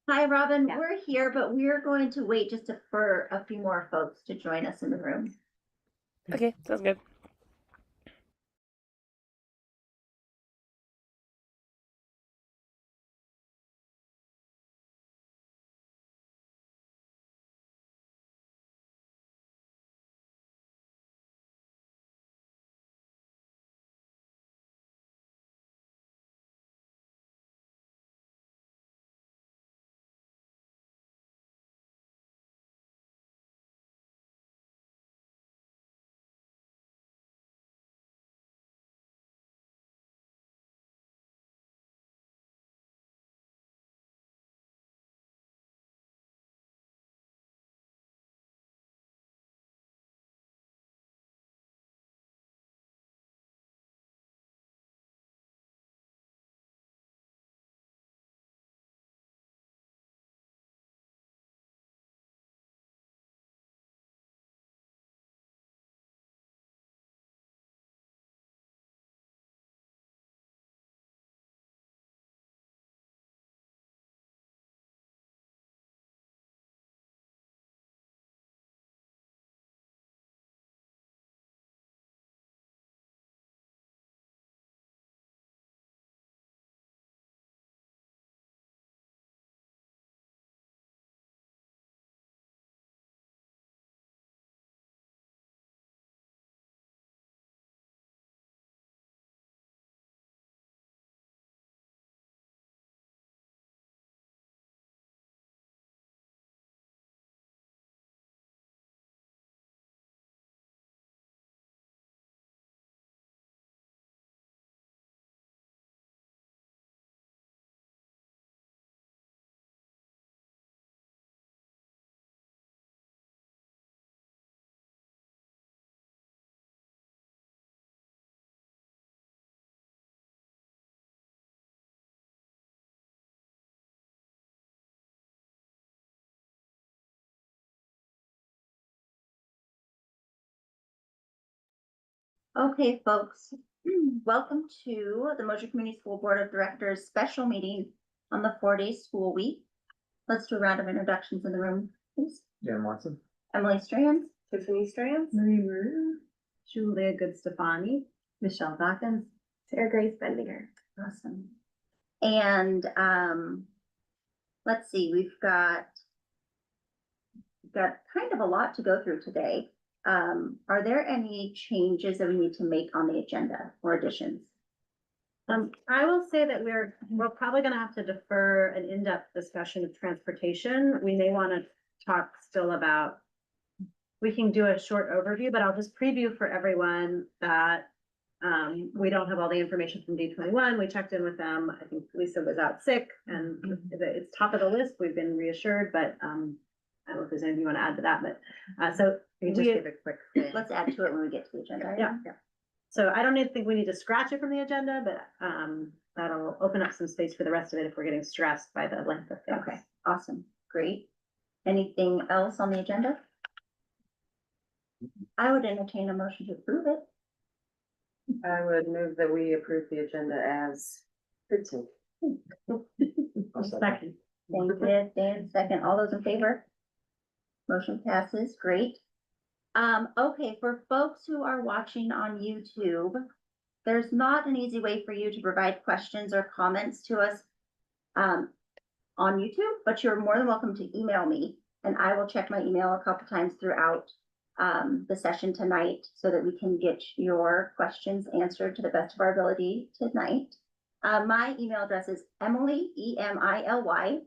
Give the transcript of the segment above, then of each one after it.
Hi, Robin. Yeah. We're here, but we're going to wait just for a few more folks to join us in the room. Okay, sounds good. Okay, folks, welcome to the Mosier Community School Board of Directors special meeting on the 4-day school week. Let's do a round of introductions in the room, please. Dan Watson. Emily Strands, Tiffany Strands, Marie Maru, Julia Good-Stefani, Michelle Dawkins, Sarah Grace Bendinger. awesome. And let's see, we've got kind of a lot to go through today. Are there any changes that we need to make on the agenda or additions? I will say that we're probably gonna have to defer an in-depth discussion of transportation. We may want to talk still about, we can do a short overview, but I'll just preview for everyone that we don't have all the information from D21. We checked in with them. I think Lisa was out sick and it's top of the list. We've been reassured, but I don't know if there's anything you want to add to that, but so We can just give a quick. Let's add to it when we get to the agenda. Yeah. So I don't think we need to scratch it from the agenda, but that'll open up some space for the rest of it if we're getting stressed by the length of things. Okay, awesome, great. Anything else on the agenda? I would entertain a motion to approve it. I would move that we approve the agenda as written. Second. Thank you, Dan, second. All those in favor? Motion passes, great. Okay, for folks who are watching on YouTube, there's not an easy way for you to provide questions or comments to us on YouTube, but you're more than welcome to email me, and I will check my email a couple times throughout the session tonight so that we can get your questions answered to the best of our ability tonight. My email address is Emily, EMILY,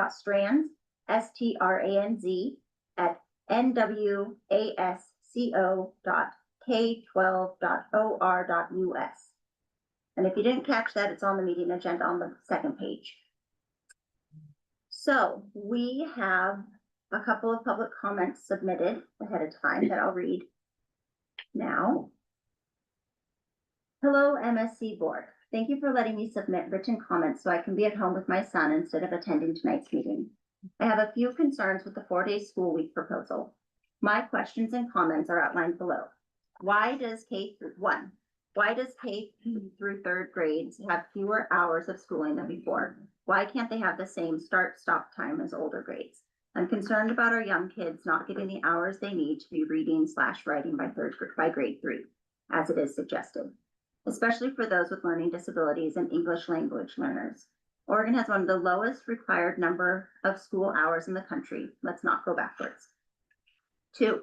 .strands, STRANZ, at nwasco.k12.or.us. And if you didn't catch that, it's on the meeting agenda on the second page. So we have a couple of public comments submitted ahead of time that I'll read now. Hello, MSC board. Thank you for letting me submit written comments so I can be at home with my son instead of attending tonight's meeting. I have a few concerns with the 4-day school week proposal. My questions and comments are outlined below. Why does K-1 Why does K through third grades have fewer hours of schooling than before? Why can't they have the same start-stop time as older grades? I'm concerned about our young kids not getting the hours they need to be reading/writing by grade 3, as it is suggested, especially for those with learning disabilities and English language learners. Oregon has one of the lowest required number of school hours in the country. Let's not go backwards. 2,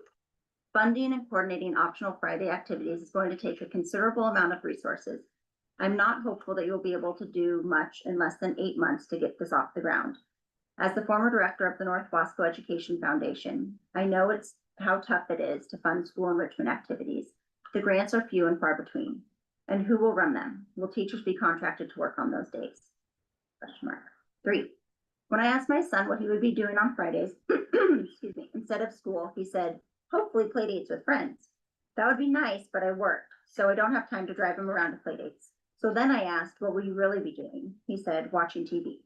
funding and coordinating optional Friday activities is going to take a considerable amount of resources. I'm not hopeful that you'll be able to do much in less than 8 months to get this off the ground. As the former director of the North Wasco Education Foundation, I know how tough it is to fund school enrichment activities. The grants are few and far between. And who will run them? Will teachers be contracted to work on those days? 3, when I asked my son what he would be doing on Fridays, excuse me, instead of school, he said, hopefully play dates with friends. That would be nice, but I work, so I don't have time to drive him around to play dates. So then I asked, what will you really be doing? He said, watching TV.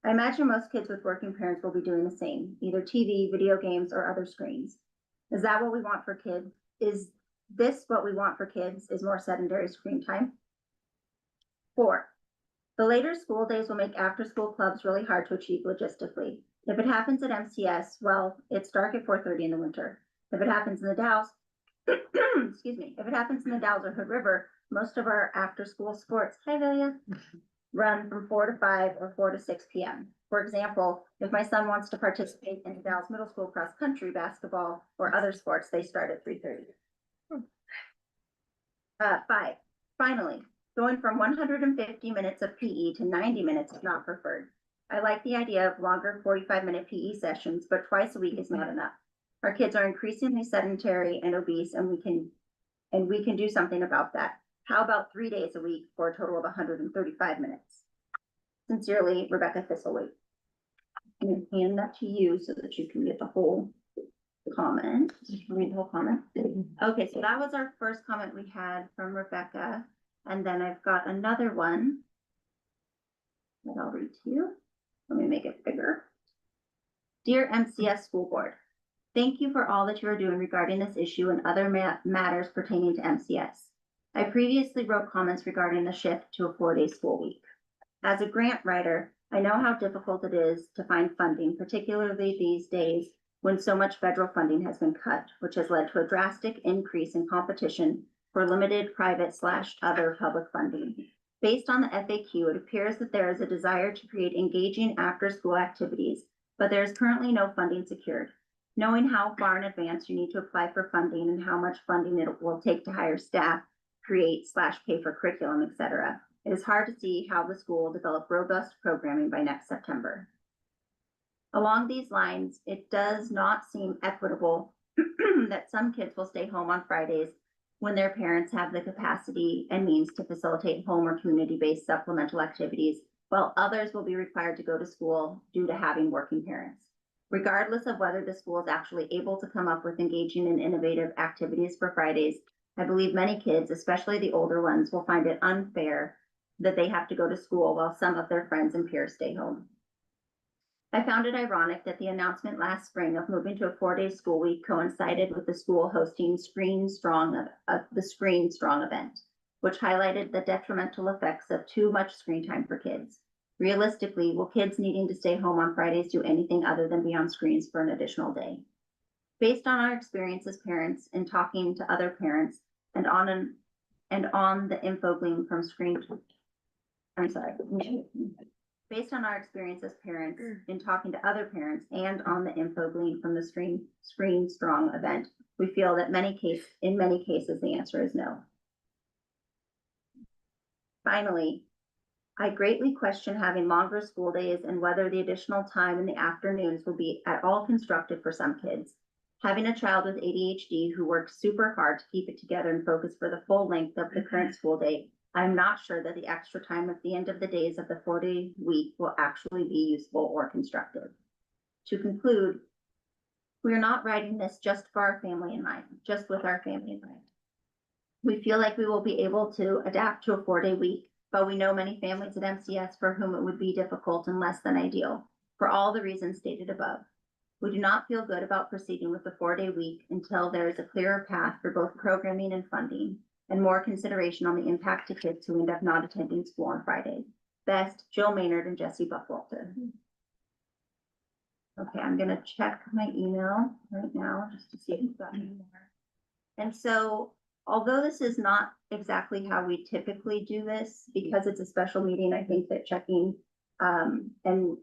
I imagine most kids with working parents will be doing the same, either TV, video games, or other screens. Is that what we want for kids? Is this what we want for kids, is more sedentary screen time? 4, the later school days will make after-school clubs really hard to achieve logistically. If it happens at MCS, well, it's dark at 4:30 in the winter. If it happens in the Dalles, excuse me, if it happens in the Dalles or Hood River, most of our after-school sports, hi Velia, run from 4 to 5 or 4 to 6 p.m. For example, if my son wants to participate in the Dalles Middle School cross-country basketball or other sports, they start at 3:30. 5, finally, going from 150 minutes of PE to 90 minutes is not preferred. I like the idea of longer 45-minute PE sessions, but twice a week is not enough. Our kids are increasingly sedentary and obese, and we can do something about that. How about 3 days a week for a total of 135 minutes? Sincerely, Rebecca Thistlewaite. I'm going to hand that to you so that you can get the whole comment. Read the whole comment. Okay, so that was our first comment we had from Rebecca. And then I've got another one that I'll read to you. Let me make it bigger. Dear MCS School Board, thank you for all that you are doing regarding this issue and other matters pertaining to MCS. I previously wrote comments regarding the shift to a 4-day school week. As a grant writer, I know how difficult it is to find funding, particularly these days when so much federal funding has been cut, which has led to a drastic increase in competition for limited private/other public funding. Based on the FAQ, it appears that there is a desire to create engaging after-school activities, but there is currently no funding secured. Knowing how far in advance you need to apply for funding and how much funding it will take to hire staff, create/pay for curriculum, etc., it is hard to see how the school will develop robust programming by next September. Along these lines, it does not seem equitable that some kids will stay home on Fridays when their parents have the capacity and means to facilitate home or community-based supplemental activities, while others will be required to go to school due to having working parents. Regardless of whether the school is actually able to come up with engaging and innovative activities for Fridays, I believe many kids, especially the older ones, will find it unfair that they have to go to school while some of their friends and peers stay home. I found it ironic that the announcement last spring of moving to a 4-day school week coincided with the school hosting the Screen Strong event, which highlighted the detrimental effects of too much screen time for kids. Realistically, will kids needing to stay home on Fridays do anything other than be on screens for an additional day? Based on our experience as parents and talking to other parents and on the info gleaned from Based on our experience as parents in talking to other parents and on the info gleaned from the Screen Strong event, we feel that in many cases, the answer is no. Finally, I greatly question having longer school days and whether the additional time in the afternoons will be at all constructive for some kids. Having a child with ADHD who works super hard to keep it together and focus for the full length of the current school day, I'm not sure that the extra time at the end of the days of the 4-day week will actually be useful or constructive. To conclude, we are not writing this just for our family in mind, just with our family in mind. We feel like we will be able to adapt to a 4-day week, but we know many families at MCS for whom it would be difficult and less than ideal, for all the reasons stated above. We do not feel good about proceeding with the 4-day week until there is a clearer path for both programming and funding. and more consideration on the impact to kids who end up not attending school on Friday. Best, Jill Maynard and Jesse Buckwalter. Okay, I'm gonna check my email right now just to see if we've got any more. And so, although this is not exactly how we typically do this, because it's a special meeting, I think that checking and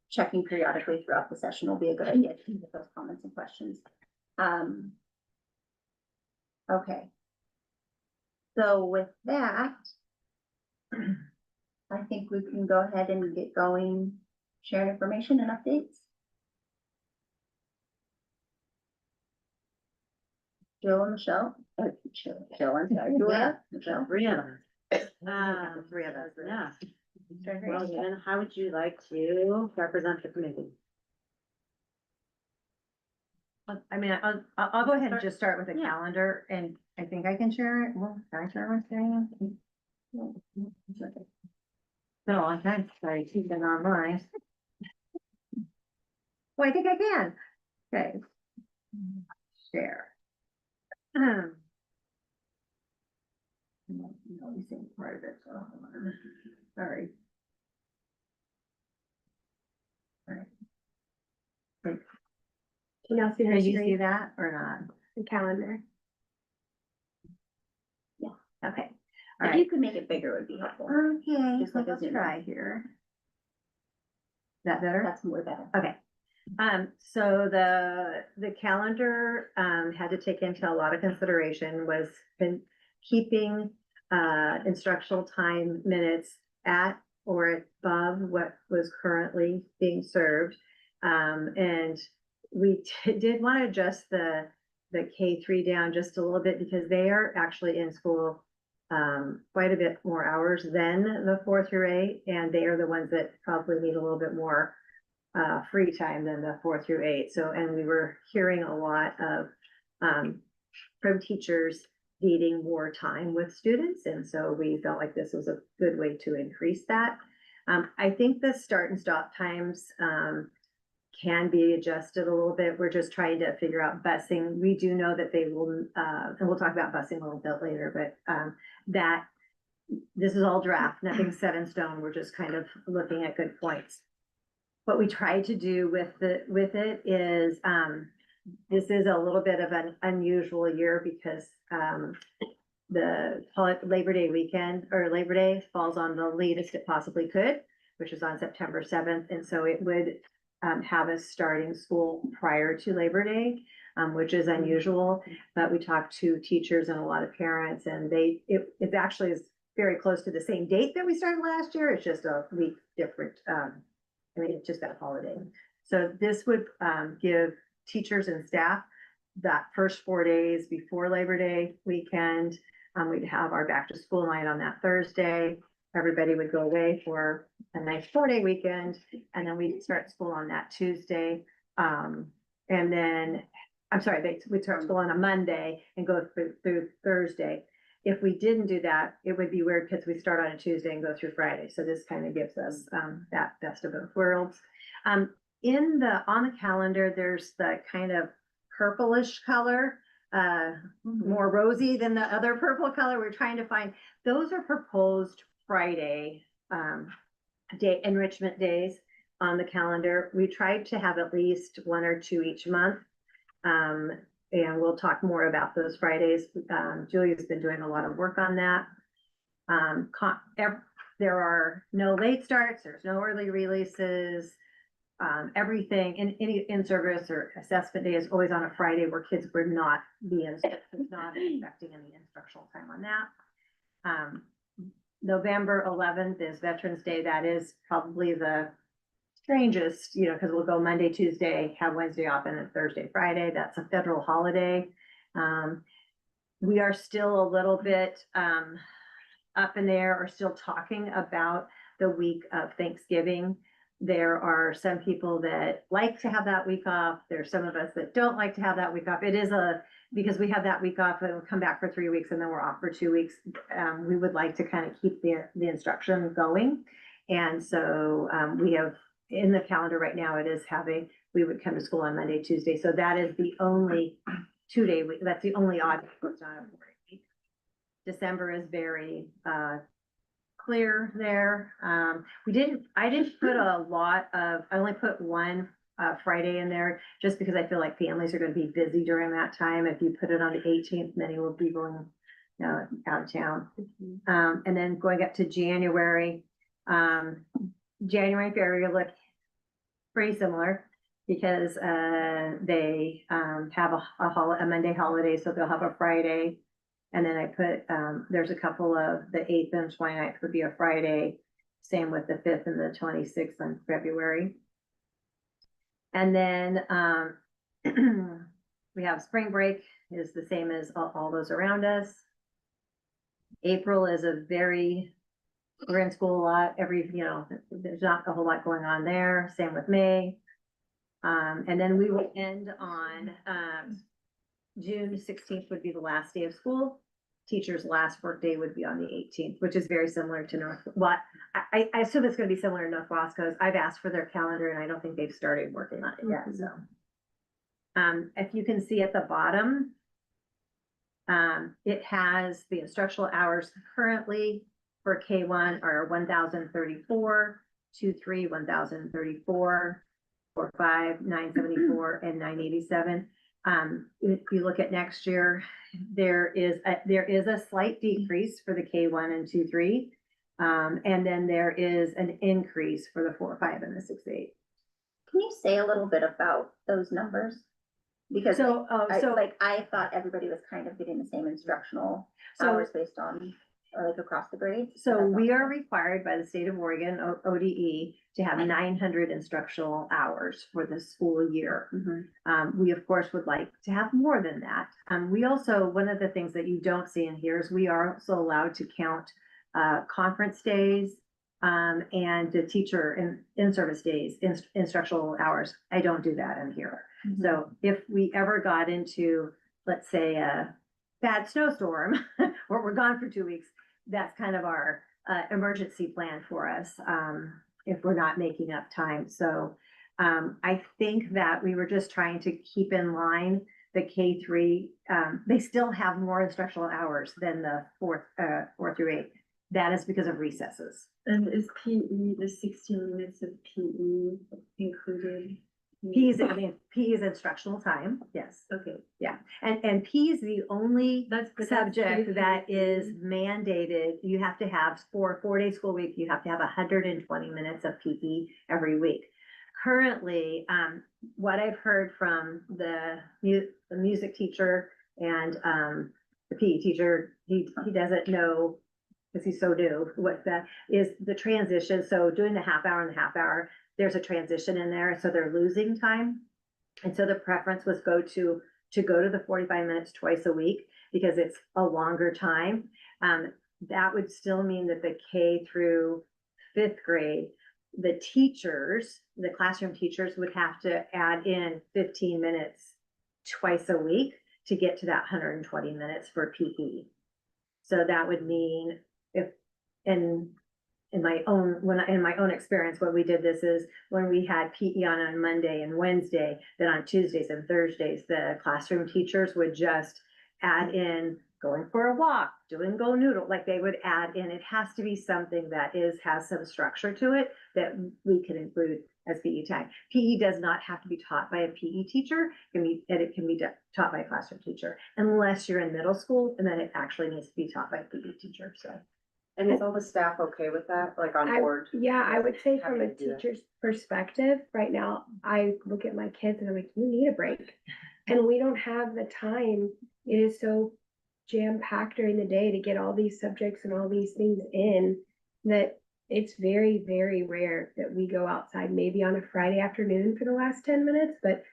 checking periodically throughout the session will be a good idea to get those comments and questions. Okay. So with that, I think we can go ahead and get going, sharing information and updates. Jill and Michelle, Jill and Julia, Michelle. Three of us. Three of us. Yeah. Well, then how would you like to represent the committee? I mean, I'll go ahead and just start with the calendar, and I think I can share it. Well, can I share my screen? It's been a long time, sorry, keep it online. Well, I think I can. Okay. Share. Noticing part of it, so hold on. Sorry. Can y'all see her Can you see screen? that or not? The calendar. Okay. If you could make it bigger, it would be helpful. Okay, Just so like a let's Zoom. try here. Is that better? That's more better. Okay. So the calendar, had to take into a lot of consideration was been keeping, instructional time minutes at or above what was currently being served. And we did want to adjust the K3 down just a little bit because they are actually in school quite a bit more hours than the 4 through 8, and they are the ones that probably need a little bit more free time than the 4 through 8. So, and we were hearing a lot of from teachers needing more time with students, and so we felt like this was a good way to increase that. I think the start and stop times can be adjusted a little bit. We're just trying to figure out busing. We do know that they will, and we'll talk about busing a little bit later, but that this is all draft, nothing's set in stone. We're just kind of looking at good points. What we try to do with it is, this is a little bit of an unusual year because the Labor Day weekend or Labor Day falls on the latest it possibly could, which is on September 7th. And so it would have us starting school prior to Labor Day, which is unusual. But we talked to teachers and a lot of parents, and it actually is very close to the same date that we started last year. It's just a week different. I mean, it's just that holiday. So this would give teachers and staff that first 4 days before Labor Day weekend. We'd have our back to school night on that Thursday. Everybody would go away for a nice 4-day weekend, and then we'd start school on that Tuesday. And then, I'm sorry, we'd start school on a Monday and go through Thursday. If we didn't do that, it would be weird because we start on a Tuesday and go through Friday. So this kind of gives us that best of both worlds. On the calendar, there's the kind of purplish color, more rosy than the other purple color. We're trying to find, those are proposed Friday day enrichment days on the calendar. We tried to have at least 1 or 2 each month. And we'll talk more about those Fridays. Julia's been doing a lot of work on that. There are no late starts, there's no early releases. Everything in in-service or assessment day is always on a Friday where kids would not be in, not expecting any instructional time on that. November 11th is Veterans Day. That is probably the strangest, because we'll go Monday, Tuesday, have Wednesday off, and then Thursday, Friday. That's a federal holiday. We are still a little bit up in there, or still talking about the week of Thanksgiving. There are some people that like to have that week off. There's some of us that don't like to have that week off. It is because we have that week off and we'll come back for 3 weeks and then we're off for 2 weeks. We would like to kind of keep the instruction going. And so we have in the calendar right now, it is we would come to school on Monday, Tuesday. So that is the only 2-day week. That's the only odd week. It's not a 4-day week. December is very, clear there. I didn't put a lot of, I only put one, Friday in there, just because I feel like families are gonna be busy during that time. If you put it on the 18th, many will be going, out of town. And then going up to January, January, February look pretty similar because, they, have a Monday holiday, so they'll have a Friday. And then I put, there's a couple of, the 8th and 29th would be a Friday, same with the 5th and the 26th in February. And then, we have spring break is the same as all those around us. April is we're in school a lot, there's not a whole lot going on there, same with May. And then we will end on, June 16th would be the last day of school. Teacher's last work day would be on the 18th, which is very similar to I assume it's gonna be similar to North Wasco's. I've asked for their calendar and I don't think they've started working on it yet, so. If you can see at the bottom, it has the instructional hours currently for K1 are 1,034, 2-3, 1,034, 4-5, 974, and 987. If you look at next year, there is a slight decrease for the K1 and 2-3. And then there is an increase for the 4-5 and the 6-8. Can you say a little bit about those numbers? Because I thought everybody was kind of getting the same instructional hours based on, or like across the grades. So we are required by the state of Oregon, ODE, to have 900 instructional hours for the school year. We of course would like to have more than that. We also, one of the things that you don't see in here is we are also allowed to count conference days and the teacher in-service days, instructional hours. I don't do that in here. So if we ever got into, let's say, a bad snowstorm, or we're gone for 2 weeks, that's kind of our emergency plan for us, if we're not making up time. So I think that we were just trying to keep in line the K3. They still have more instructional hours than the 4 through 8. That is because of recesses. And is PE, the 16 minutes of PE included? PE is instructional time, yes. Okay. Yeah, and PE is the only That's subject that is mandated. You have to have, for a 4-day school week, you have to have 120 minutes of PE every week. Currently, what I've heard from the music teacher and the PE teacher, he doesn't know, because he's so new, what that is the transition. So doing the half hour and the half hour, there's a transition in there, so they're losing time. And so the preference was to go to the 45 minutes twice a week because it's a longer time. That would still mean that the K through 5th grade, the teachers, the classroom teachers would have to add in 15 minutes twice a week to get to that 120 minutes for PE. So that would mean if, in my own experience, what we did this is when we had PE on Monday and Wednesday, then on Tuesdays and Thursdays, the classroom teachers would just add in going for a walk, doing Go Noodle, like they would add in. It has to be something that has some structure to it that we can include as PE time. PE does not have to be taught by a PE teacher. It can be taught by a classroom teacher, unless you're in middle school, and then it actually needs to be taught by a PE teacher, so. And is all the staff okay with that, like on board? Yeah, I would say from a Having to do that. teacher's perspective, right now, I look at my kids and I'm like, you need a break. And we don't have the time. It is so jam-packed during the day to get all these subjects and all these things in that it's very, very rare that we go outside, maybe on a Friday afternoon for the last 10 minutes, but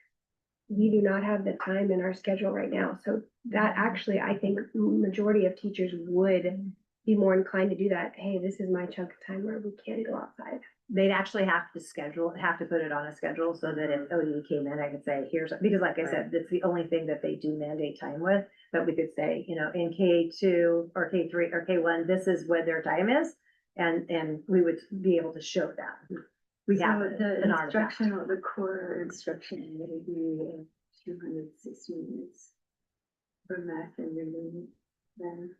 we do not have the time in our schedule right now. So that actually, I think majority of teachers would be more inclined to do that. Hey, this is my chunk of time where we can't go outside. They'd actually have to put it on a schedule so that if ODE came in, I could say, because like I said, that's the only thing that they do mandate time with. But we could say, in K2 or K3 or K1, this is what their time is. And we would be able to show that. We have an artifact. The core instruction would be 260 minutes for math and reading then.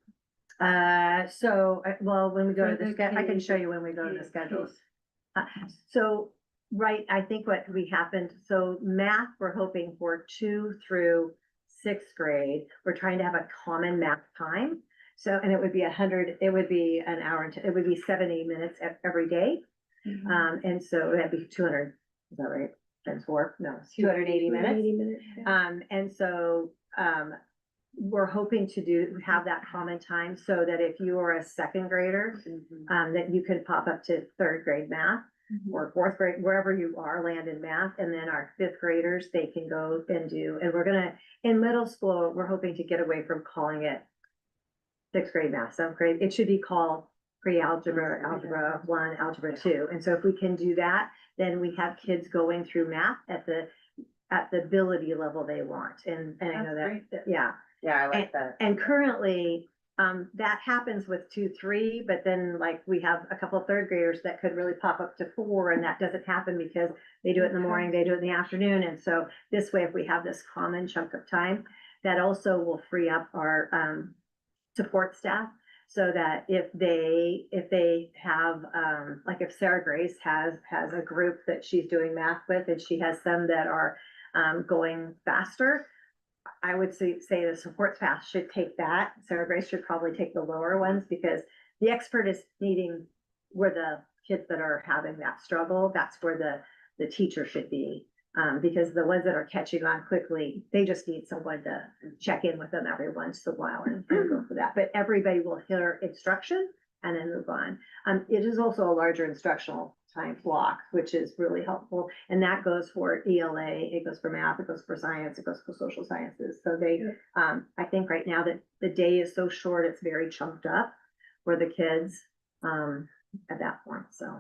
Well, when we go to For the the schedule, I can K- show you when we go to the K- schedules. So, right, I think what we happened, so math, we're hoping for 2 through 6th grade. We're trying to have a common math time. So, and it would be it would be an hour, it would be 70 minutes every day. And so that'd be 200, is that right? Times 4? No, it's 280 minutes. 80 minutes. Yeah. And so, we're hoping to have that common time so that if you are a 2nd grader, that you can pop up to 3rd grade math or 4th grade, wherever you are, land in math. And then our 5th graders, they can go and in middle school, we're hoping to get away from calling it 6th grade math, 7th grade. It should be called pre-algebra, algebra 1, algebra 2. And so if we can do that, then we have kids going through math at the ability level they want. And I know that, yeah. Yeah, I like that. And currently, that happens with 2, 3, but then like we have a couple of 3rd graders that could really pop up to 4, and that doesn't happen because they do it in the morning, they do it in the afternoon. And so this way, if we have this common chunk of time, that also will free up our support staff. So that if they have, like if Sarah Grace has a group that she's doing math with, and she has some that are going faster, I would say the support staff should take that. Sarah Grace should probably take the lower ones, because the expert is needing where the kids that are having that struggle, that's where the teacher should be. Because the ones that are catching on quickly, they just need someone to check in with them every once in a while and go for that. But everybody will hear instruction and then move on. It is also a larger instructional time block, which is really helpful. And that goes for ELA, it goes for math, it goes for science, it goes for social sciences. So I think right now that the day is so short, it's very chunked up for the kids at that point, so.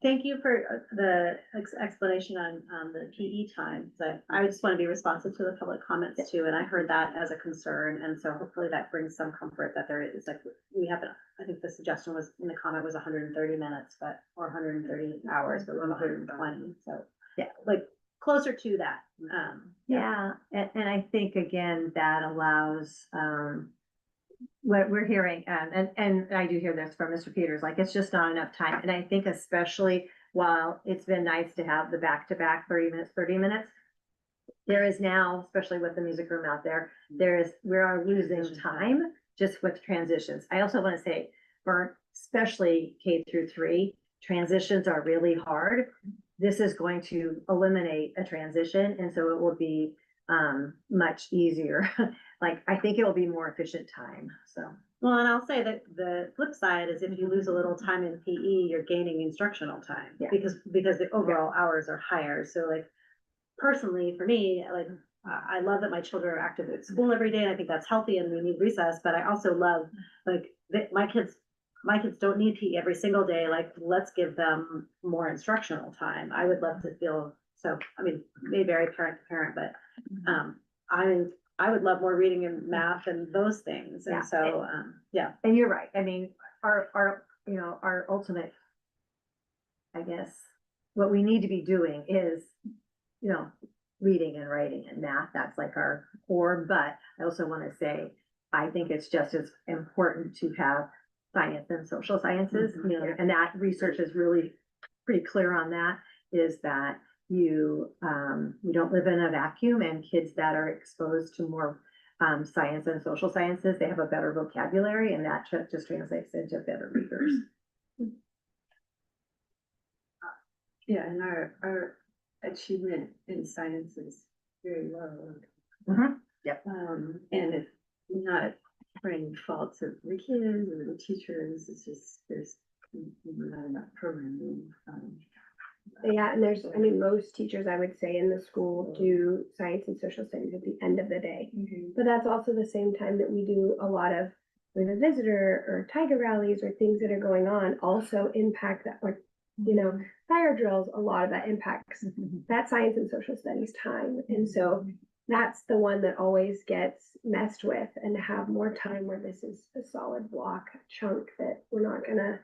Thank you for the explanation on the PE time. So I just want to be responsive to the public comments too, and I heard that as a concern, and so hopefully that brings some comfort that there is, like, we haven't, I think the suggestion was in the comment was 130 minutes, but, or 130 hours, but we're 120, so. Yeah. Like, closer to that. Yeah, and I think again, that allows, what we're hearing, and I do hear this from Mr. Peters, like, it's just not enough time. And I think especially while it's been nice to have the back-to-back 30 minutes, there is now, especially with the music room out there, we are losing time just with transitions. I also want to say, for especially K through 3, transitions are really hard. This is going to eliminate a transition, and so it will be much easier. Like, I think it'll be more efficient time, so. Well, and I'll say that the flip side is if you lose a little time in PE, you're gaining instructional time. Yeah. Because the overall hours are higher. So like, personally, for me, like, I love that my children are active at school every day, and I think that's healthy, and we need recess, but I also love, like, that my kids don't need PE every single day. Like, let's give them more instructional time. I would love to feel, so, I mean, may vary parent to parent, but, I would love more reading and math and those things. Yeah. And so, yeah. And you're right. I mean, our ultimate, I guess, what we need to be doing is, reading and writing and math. That's like our core. But I also want to say, I think it's just as important to have science and social sciences, and that research is really pretty clear on that, is that you don't live in a vacuum, and kids that are exposed to more science and social sciences, they have a better vocabulary, and that just translates into better readers. Yeah, and our achievement in science is very low. Yep. And it's not finding faults of the kids or the teachers, it's just, there's not enough programming. Yeah, and most teachers, I would say, in the school do science and social studies at the end of the day. But that's also the same time that we do a lot of, with a visitor or tiger rallies or things that are going on also impact that, like, fire drills, a lot of that impacts that science and social studies time. And so that's the one that always gets messed with, and to have more time where this is a solid block chunk that we're not gonna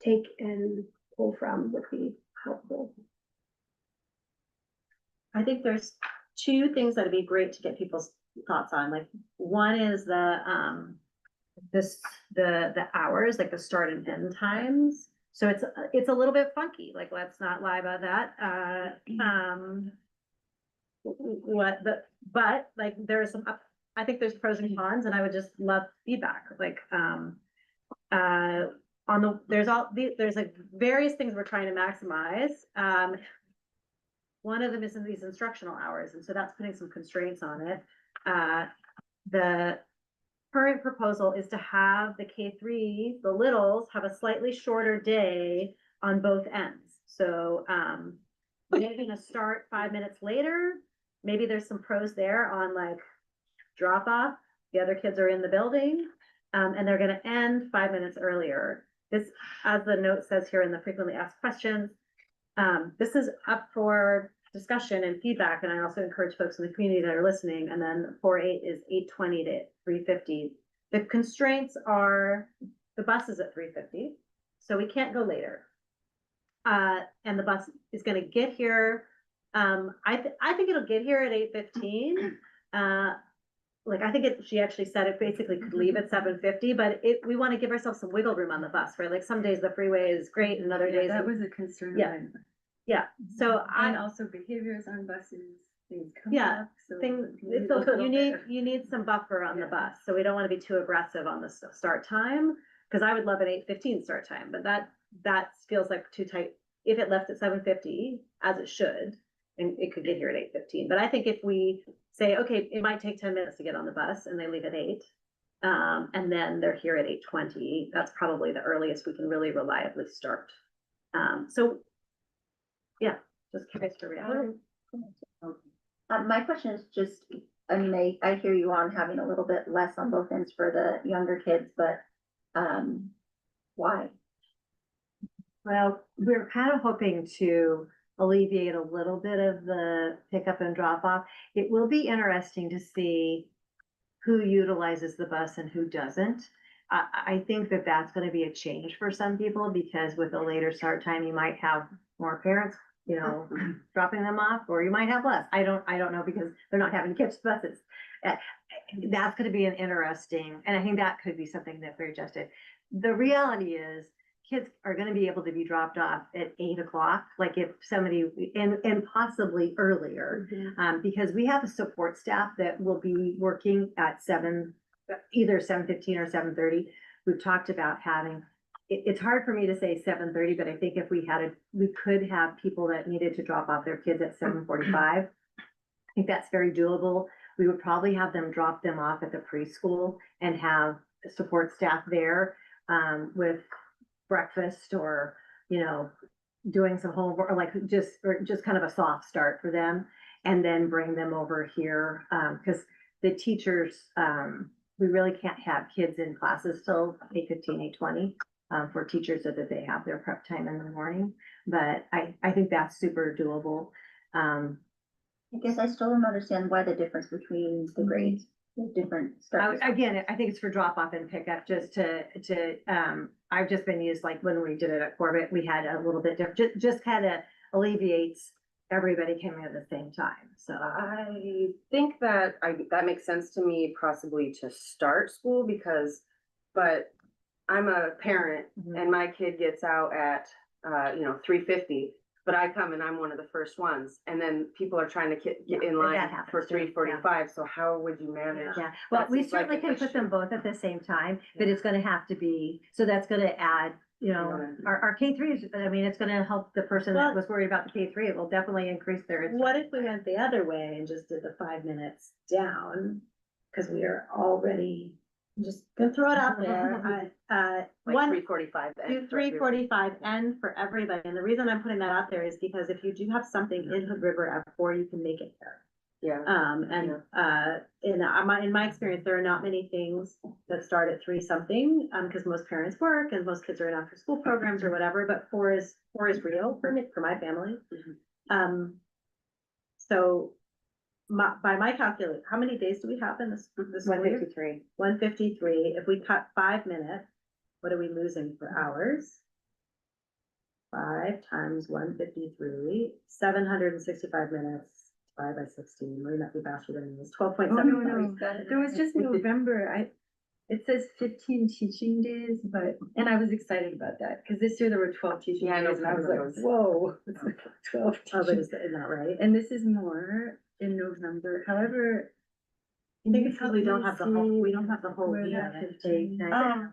take and pull from would be helpful. I think there's 2 things that'd be great to get people's thoughts on. Like, one is the the hours, like the start and end times. So it's a little bit funky, like, let's not lie about that. But like, there are some, I think there's pros and cons, and I would just love feedback, like, there's like various things we're trying to maximize. One of them is in these instructional hours, and so that's putting some constraints on it. The current proposal is to have the K3, the littles, have a slightly shorter day on both ends. So, they're gonna start 5 minutes later. Maybe there's some pros there on like drop off. The other kids are in the building, and they're gonna end 5 minutes earlier. This, as the note says here in the frequently asked questions, this is up for discussion and feedback, and I also encourage folks in the community that are listening. And then 4-8 is 8:20 to 3:50. The constraints are the bus is at 3:50, so we can't go later. And the bus is going to get here. I think it'll get here at 8:15. Like, I think she actually said it basically could leave at 7:50, but we want to give ourselves some wiggle room on the bus, right? Like, some days the freeway is great and other days. That was a concern. Yeah. Yeah, so And also behaviors on buses, things come Yeah, up, so. you need some buffer on the bus, so we don't want to be too aggressive on the start time. Cause I would love an 8:15 start time, but that feels like too tight. If it left at 7:50, as it should, and it could get here at 8:15, but I think if we say, okay, it might take 10 minutes to get on the bus and they leave at 8. And then they're here at 8:20, that's probably the earliest we can really reliably start. So yeah, just curious to react. My question is just, I mean, I hear you on having a little bit less on both ends for the younger kids, but, why? Well, we're kind of hoping to alleviate a little bit of the pickup and drop off. It will be interesting to see who utilizes the bus and who doesn't. I think that that's going to be a change for some people, because with a later start time, you might have more parents, you know, dropping them off, or you might have less. I don't know, because they're not having to catch buses. That's going to be an interesting, and I think that could be something that we're adjusted. The reality is, kids are going to be able to be dropped off at 8 o'clock, like if somebody, and possibly earlier, because we have a support staff that will be working at either 7:15 or 7:30. We've talked about having, it's hard for me to say 7:30, but I think if we could have people that needed to drop off their kids at 7:45. I think that's very doable. We would probably have them drop them off at the preschool and have support staff there, with breakfast, or, you know, doing some homework, or like just kind of a soft start for them, and then bring them over here. Cause the teachers, we really can't have kids in classes till 8:15, 8:20, for teachers, so that they have their prep time in the morning. But I think that's super doable. I guess I still don't understand why the difference between the grades, the different start. Again, I think it's for drop off and pickup, just to, I've just been used, like when we did it at Corbett, we had a little bit different, just kind of alleviates everybody coming at the same time, so. I think that that makes sense to me, possibly to start school, but I'm a parent and my kid gets out at, 3:50. But I come and I'm one of the first ones, and then people are trying to get in line happens for too, 3:45, so how would you manage? Yeah, well, That we seems like certainly an can put them issue. both at the same time, but it's gonna have to be, so that's gonna add, you know, our K3 is, I mean, it's gonna help the person that Well- was worried about the K3, it will definitely increase their. What if we went the other way and just did the 5 minutes down? Cause we are already, I'm just gonna throw it out there. Like 3:45. Do 3:45 end for everybody. And the reason I'm putting that out there is because if you do have something in Hood River at 4, you can make it there. Yeah. In my experience, there are not many things that start at 3 something, because most parents work and most kids are in after school programs or whatever, but 4 is real for me, for my family. So by my calculation, how many days do we have in this school year? 153. 153. If we cut 5 minutes, what are we losing for hours? 5 times 153, 765 minutes, 5 by 16. We might be faster than this. 12.7. There was just November, It says 15 teaching days, but, and I was excited about that, because this year there were 12 teaching Yeah, I know days, and I was like, those. whoa, it's like 12 Oh, but teaching. is that right? And this is more in November, however. I think it's because we don't have the whole, we don't have the whole Where week. that 15,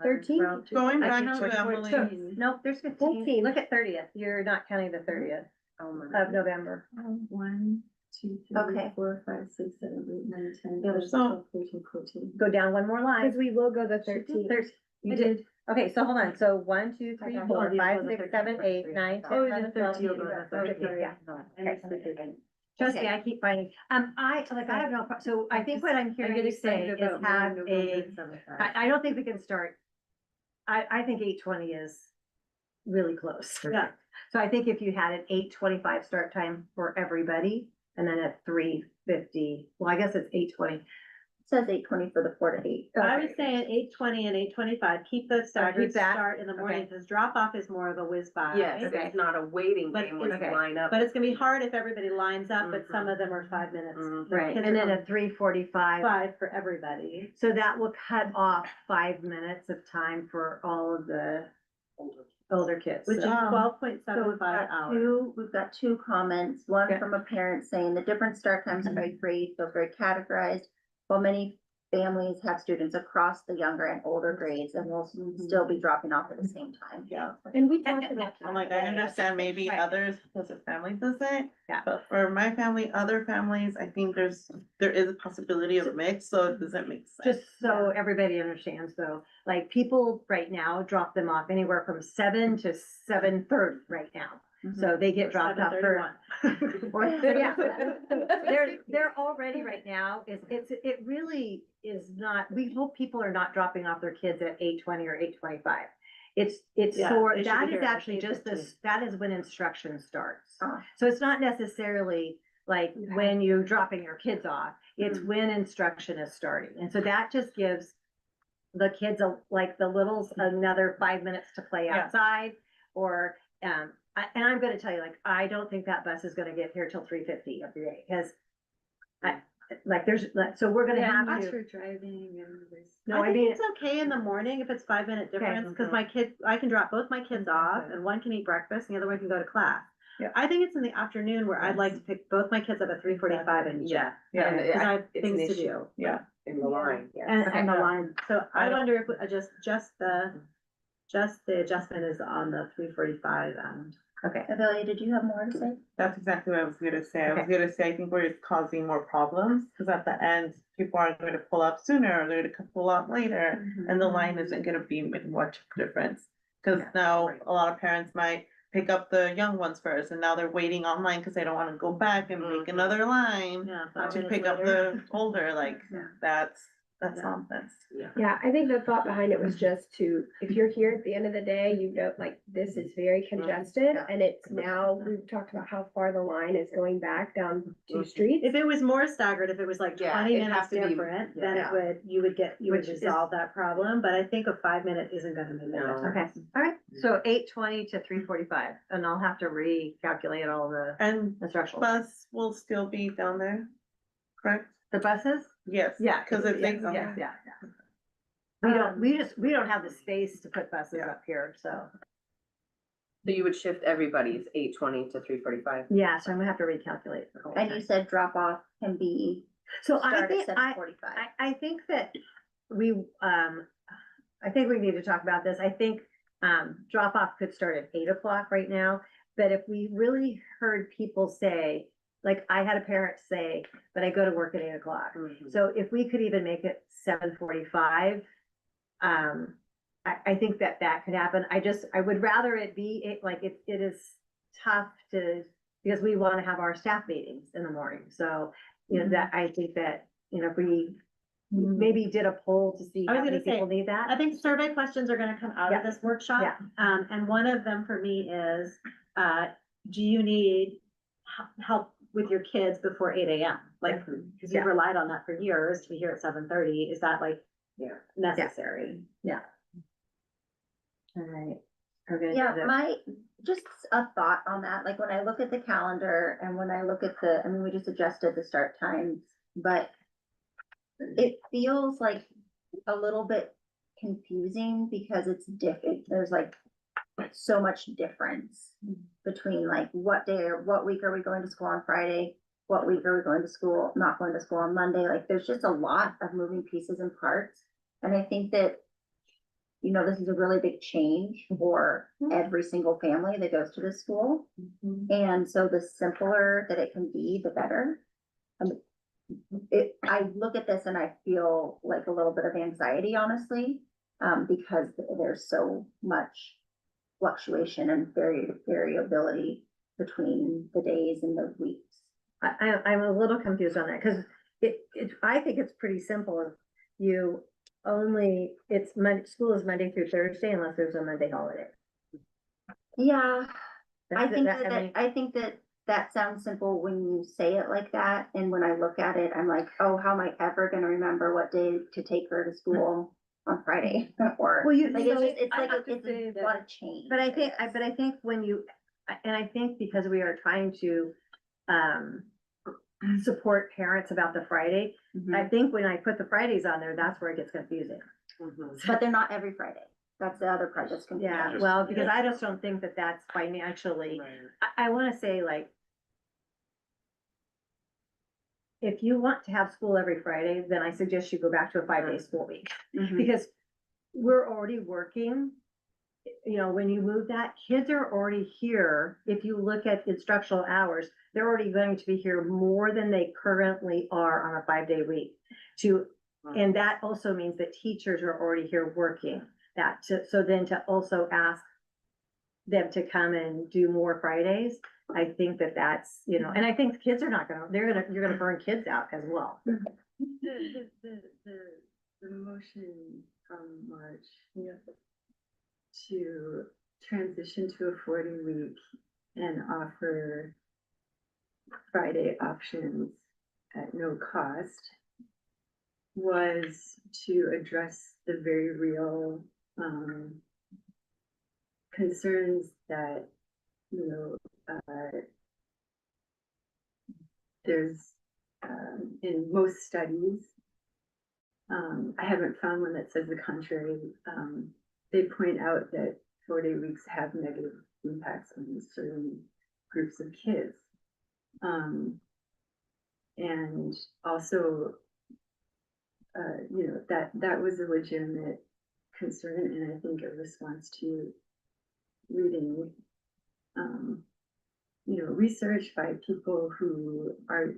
13? Going I back can to check Emily. So, nope, there's 15. 14. Look at 30th. You're not counting the 30th Oh, my. of November. 1, 2, 3, Okay. 4, 5, 6, 7, 8, 9, 10, Yeah, 11, so- 12, 13, 14. Go down one more line. Because we will go the 13th. You did. Okay, so hold on. So 1, 2, 3, Okay. 4, Oh, you 5, go the 6, 13th, 7, 8, 13th. 9, 10, Oh, the 11, 12, 13th, 13, okay, yeah. I missed the 13th. Trust me, Okay. I keep finding, I have no, so I think what I'm hearing get you say excited is about have November a, and November. I don't think we can start. I think 8:20 is really close. Yeah. So I think if you had an 8:25 start time for everybody and then at 3:50, well, I guess it's 8:20. It says 8:20 for the 4 to 8. I was saying 8:20 and 8:25, keep the staggered that. start in the morning, Okay. because drop off is more of a whiz by. Yes, Okay. it's not a waiting But game when you it's- line up. But it's gonna be hard if everybody lines up, but some Mhm. of them are 5 minutes. Mhm. The Right, kids and are then on at 3:45. 5 for everybody. So that will cut off 5 minutes of time for all of the older kids. Which is So- 12.75 hours. We've got two comments, one Okay. from a parent saying the different start times are very free, feels very categorized. While many families have students across the younger and older grades and will still be dropping off at the same time. Yeah, And we talked about I'm that. like, I understand maybe Right. others, because of family doesn't. Yeah. But for my family, other families, I think there is a possibility of a mix, so it doesn't make sense. Just so everybody understands though, like people right now drop them off anywhere from 7 to 7:30 right now. So they get dropped off for. 7:31. Or, yeah, they're already right now, it really is not, we hope people are not dropping off their kids at 8:20 or 8:25. It's Yeah, so, they should that be is here at actually just 8:15. this, that is when instruction starts. Ah. So it's not necessarily like when you're dropping your kids off, it's when instruction is starting. And so that just gives the kids, like the littles, another 5 minutes to play Yeah. outside or, and I'm gonna tell you, like, I don't think that bus is gonna get here till 3:50 every day, cause so we're gonna have Us to, for driving and there's. no, I I think mean, it's okay in the morning if it's 5 minute difference, because mhm. my kid, I can drop both my kids off and one can eat breakfast and the other one can go to class. Yeah. I think it's in the afternoon where I'd like to pick both my kids up at 3:45 and jet. Yeah. And Because I have it's an things to issue do. Yeah. in the line. And the line, so I I don't- wonder if just the adjustment is on the 3:45 and. okay, Amelia, did you have more to say? That's exactly what I was gonna say. I was Okay. gonna say, I think we're just causing more problems, because at the end, people aren't going to pull up sooner, or they're gonna pull up later, and the line isn't gonna be much difference. Cause Yeah, now right. a lot of parents might pick up the young ones first, and now they're waiting online because they don't wanna go back and make Mhm. another line Yeah. to pick up the older, like, Yeah. that's Yeah. nonsense. Yeah, I think the thought behind it was just to, if you're here at the end of the day, you know, like, this is very congested, and it's now, we've talked about how far the line is going back down two Mhm. streets. If it was more staggered, if it was like Yeah, 20 it'd minutes have to be- different, then yeah. you would Which is- resolve that problem, but I think a 5 minute isn't gonna make No. it. okay, all right, so 8:20 to 3:45, and I'll have to recalculate all the And instructional. bus will still be down there, correct? The buses? Yes. Yeah. Cause if they. Yeah. We don't have the space to put buses Yeah. up here, so, So you would shift everybody's 8:20 to 3:45. yeah, so I'm gonna have to recalculate. the whole And thing. you said drop off can be So I start at think, 7:45. I think that I think we need to talk about this. I think, drop off could start at 8 o'clock right now. But if we really heard people say, like I had a parent say, but I go to work at 8 o'clock. So if we could even make it 7:45, I think that could happen. I would rather it be, it is tough because we want to have our staff meetings in the morning. So, I think that, if we maybe did a poll to see I was how many gonna say, people need I that. think survey questions are gonna come out Yeah. of this workshop. Yeah. And one of them for me is, do you need help with your kids before 8 a.m.? Like, because Yeah. you've relied on that for years to be here at 7:30. Is that like Yeah. necessary? All right. We're gonna do Yeah, that. just a thought on that, like when I look at the calendar and when I look at we just adjusted the start times, but it feels like a little bit confusing because it's different. There's like so much difference between like what day or what week are we going to school on Friday? What week are we going to school, not going to school on Monday? Like, there's just a lot of moving pieces and parts. And I think that, you know, this is a really big change for every single family that goes to this school. And so the simpler that it can be, the better. I look at this and I feel like a little bit of anxiety, honestly, because there's so much fluctuation and variability between the days and the weeks. I'm a little confused on that, because I think it's pretty simple. You only, school is Monday through Thursday unless there's a Monday holiday. Yeah, I think mean, I think that sounds simple when you say it like that, and when I look at it, I'm like, oh, how am I ever gonna remember what day to take her to school on Friday? Or, Well, like, so it's I like, have to it's say a that- lot of change. But I think when you, and I think because we are trying to, support parents about the Friday, I think when I put the Fridays on there, that's where it gets confusing. But they're not every Friday. That's the other part that's confusing. Yeah, well, because I just don't think that that's financially, I wanna say like, if you want to have school every Friday, then I suggest you go back to a 5-day school week. Mhm. Because we're already working. You know, when you move that, kids are already here. If you look at instructional hours, they're already going to be here more than they currently are on a 5-day week. And that also means that teachers are already here working so then to also ask them to come and do more Fridays, I think that's, you know, and I think the kids are you're gonna burn kids out as well. The motion from March. To transition to a 40-week and offer Friday options at no cost was to address the very real concerns that, you know, there's in most studies. I haven't found one that says the contrary. They point out that 4-day weeks have negative impacts on certain groups of kids. And also, you know, that was a legitimate concern, and I think a response to reading, you know, research by people who are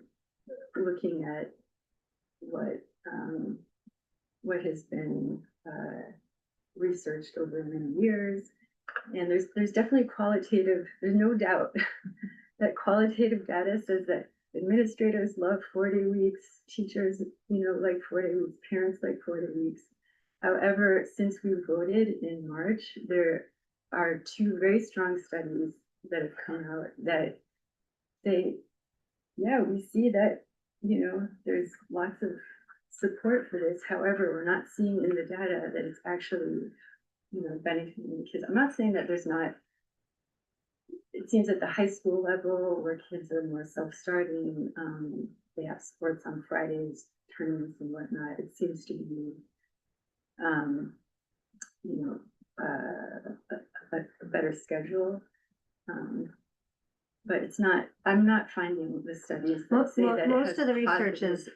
looking at what has been researched over many years. And there's definitely there's no doubt that qualitative data says that administrators love 4-day weeks, teachers, you know, like 4-day weeks, parents like 4-day weeks. However, since we voted in March, there are 2 very strong studies that have come out that say, yeah, we see that, you know, there's lots of support for this. However, we're not seeing in the data that it's actually, you know, benefiting the kids. I'm not saying that there's not. It seems at the high school level where kids are more self-starting, they have sports on Fridays, tournaments and whatnot. It seems to be, you know, a better schedule. But it's not, I'm not finding the studies that say that. Most of the research tells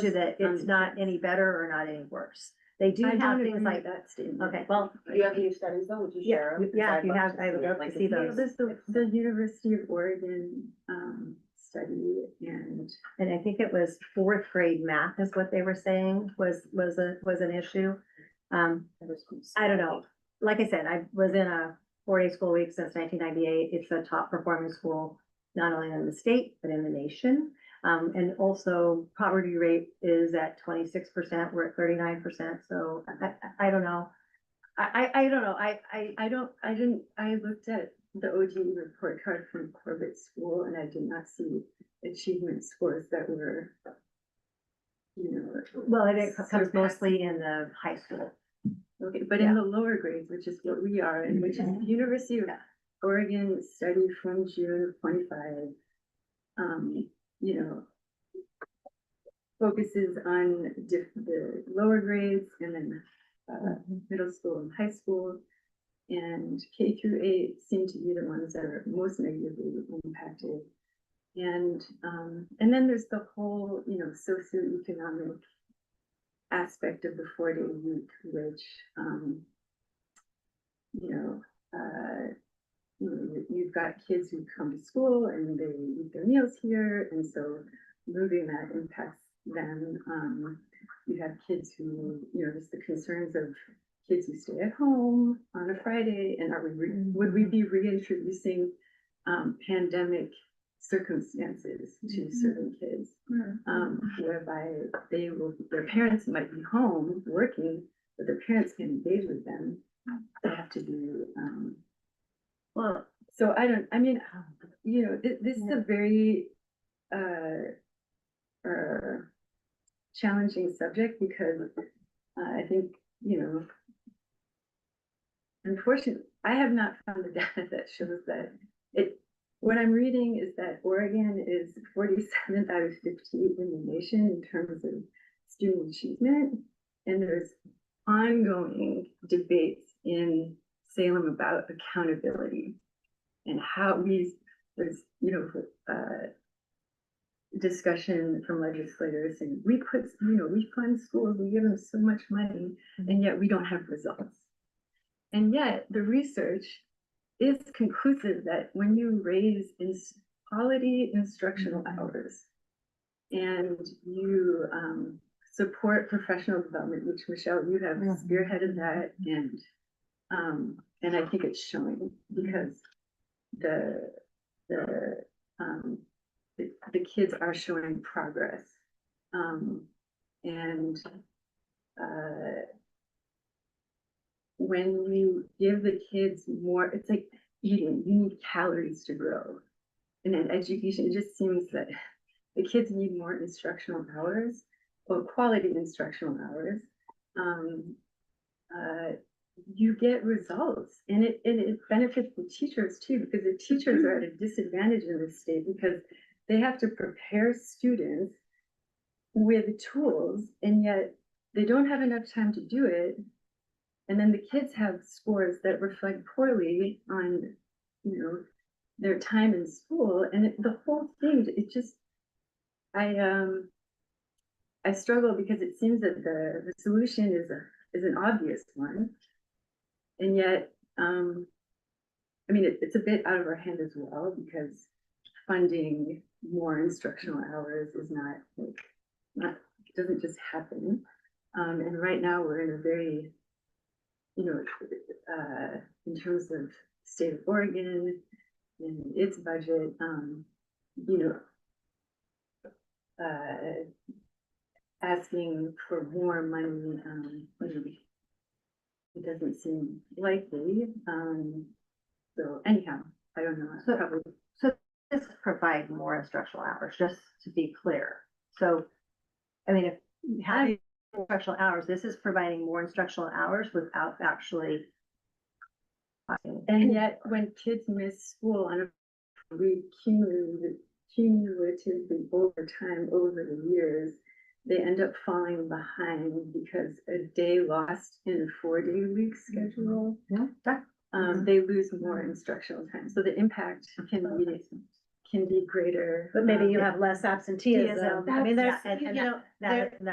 you that it's not any better or not any worse. They do have things like that statement. Okay, well, Do you have new studies though? Would you share them? yeah, if you have, I would love to see those. There's the University of Oregon study, And I think it was 4th grade math is what they were saying was an issue. I don't know. Like I said, I was in a 4-day school week since 1998. It's a top performing school, not only in the state, but in the nation. And also poverty rate is at 26%. We're at 39%. So I don't know. I don't know. I looked at the OGE report card from Corbett School and I did not see achievement scores that were, you know. Well, it comes mostly in the high school. Okay, but in the lower grades, which is what we are, and which is the University of Oregon study from June of 25, you know, focuses on the lower grades and then middle school and high school. And K through 8 seem to be the ones that are most negatively impacted. And then there's the whole, socioeconomic aspect of the 4-day week, which, you've got kids who come to school and they eat their meals here, and so moving that impacts them. You have kids who, just the concerns of kids who stay at home on a Friday, and would we be reintroducing pandemic circumstances to certain kids, whereby their parents might be home working, but their parents can engage with them. They have to do, Well, so this is a very, challenging subject, because I think, unfortunately, I have not found the data that shows that what I'm reading is that Oregon is 47th out of 50 in the nation in terms of student achievement. And there's ongoing debates in Salem about accountability and how there's, discussion from legislators, and we fund schools, we give them so much money, and yet we don't have results. And yet the research is conclusive that when you raise quality instructional hours and you support professional development, which Michelle, you have spearheaded that, and I think it's showing, because the kids are showing progress, and when you give the kids more, it's like eating, you need calories to grow. And in education, it just seems that the kids need more instructional hours, or quality instructional hours. You get results, and it benefits the teachers too, because the teachers are at a disadvantage in this state, because they have to prepare students with tools, and yet they don't have enough time to do it. And then the kids have scores that reflect poorly on, their time in school. And the whole thing, I struggle, because it seems that the solution is an obvious one. And yet, it's a bit out of our hand as well, because funding more instructional hours is doesn't just happen. And right now we're in a very, in terms of state of Oregon and its budget, asking for more money, it doesn't seem likely. So anyhow, I don't know. So- this provide more instructional hours, just to be clear. So, if you have instructional hours, this is providing more instructional hours without actually. And yet, when kids miss school on a cumulatively over time, over the years, they end up falling behind, because a day lost in a 4-day week schedule, they lose more instructional time. So the impact can be greater. But maybe you have less absenteeism. I mean, there's, That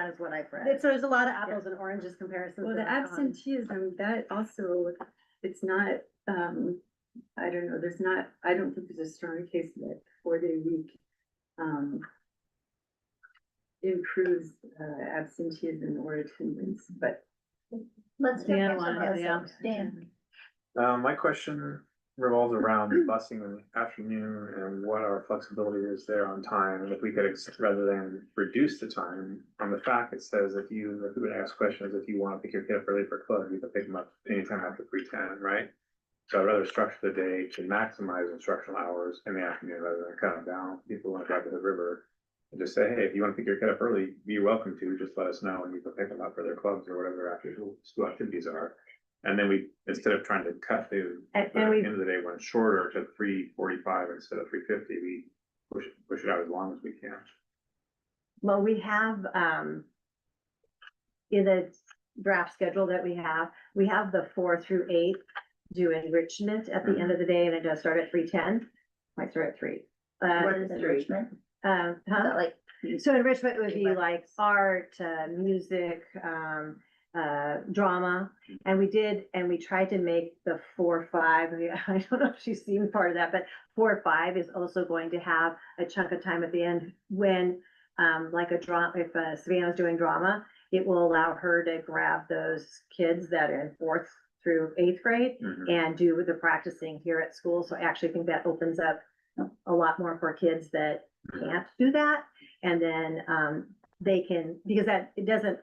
is what I've read. so there's a lot of apples and oranges comparisons. Well, the that are on. absenteeism, that also, it's not, I don't know, I don't think there's a strong case that 4-day week improves absenteeism or attendance, but Let's. Dan wanted, yeah. Dan. My question revolves around busing in the afternoon and what our flexibility is there on time. And if we could, rather than reduce the time, on the fact it says if we would ask questions, if you want to pick your kid up early for club, you can pick them up anytime after 3:10, right? So I'd rather structure the day to maximize instructional hours in the afternoon rather than cut them down. People want to drive to the river and just say, hey, if you want to pick your kid up early, you're welcome to. Just let us know and you can pick them up for their clubs or whatever their after school activities are. And then we, instead of trying to cut the end of the day when it's shorter to 3:45 instead of 3:50, we push it out as long as we can. Well, we have, in the draft schedule that we have the 4 through 8 do enrichment at the end of the day, and it does start at 3:10. Might start at 3. What is enrichment? Is Huh? that like, So enrichment would be like art, music, drama. And we tried to make the 4-5, I don't know if she's seen part of that, but 4-5 is also going to have a chunk of time at the end when, like a drama, if Savannah's doing drama, it will allow her to grab those kids that are in 4th through 8th grade Mhm. and do the practicing here at school. So I actually think that opens up a lot more for kids that can't do that. And then, they can, because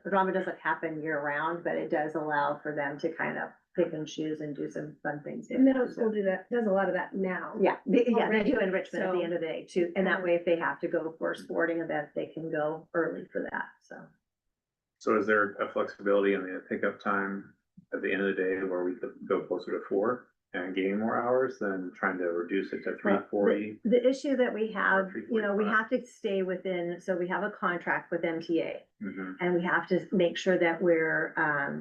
drama doesn't happen year round, but it does allow for them to kind of pick and choose and do some fun things. Middle school does a lot of that now. Yeah, they do Already, enrichment at the so- end of the day too. And that way, if they have to go for a sporting event, they can go early for that, so. So is there a flexibility in the pickup time at the end of the day where we could go closer to 4 and gain more hours than trying to reduce it to 3:40? The issue that we have, Or we 3:45. have to stay within, so we have a contract with MTA. Mhm. And we have to make sure that we're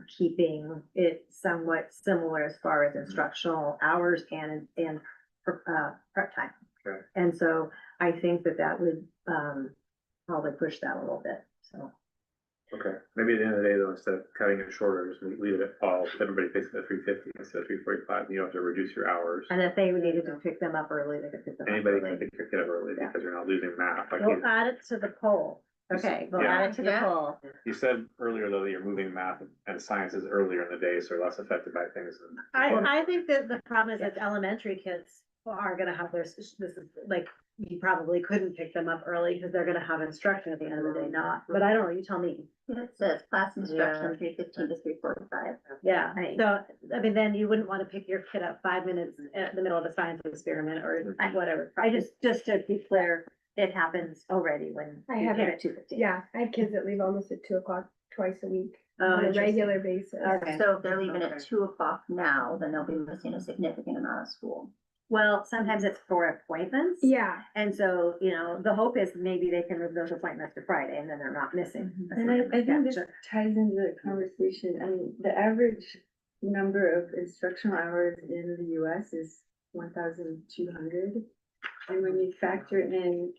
keeping it somewhat similar as far as instructional hours and prep time. Okay. And so I think that would probably push that a little bit, so. Okay, maybe at the end of the day though, instead of cutting it shorter, just leave it all, everybody picks it at 3:50 instead of 3:45, you don't have to reduce your hours. And if they needed to pick them up early, they could pick them up Anybody early. can pick it up early Yeah. because you're not losing math. Like We'll add it to the poll. Okay, We'll Yeah. add it to the Yeah. poll. you said earlier though, that you're moving math and sciences earlier in the day, so you're less affected by things. I think that the problem is that elementary kids are gonna have this is like, you probably couldn't pick them up early because they're gonna have instruction at the end of the day, not, but I don't know, you tell me. it says class instruction 3:15 to 3:45. Yeah, Right. so, I mean, then you wouldn't wanna pick your kid up 5 minutes at the middle of a science experiment or whatever. I just to be clear, it happens already when I you have hit it. at 2:15. Yeah, I have kids that leave almost at 2 o'clock twice a week Oh, on a interesting. regular basis. Okay. So if they're leaving at Okay. 2 o'clock now, then they'll be missing a significant amount of school. Well, sometimes it's for appointments. Yeah, And so, the hope is maybe they can move those appointments to Friday and then they're not missing. And I think this Gotcha. ties into the conversation. I mean, the average number of instructional hours in the US is 1,200. And when you factor in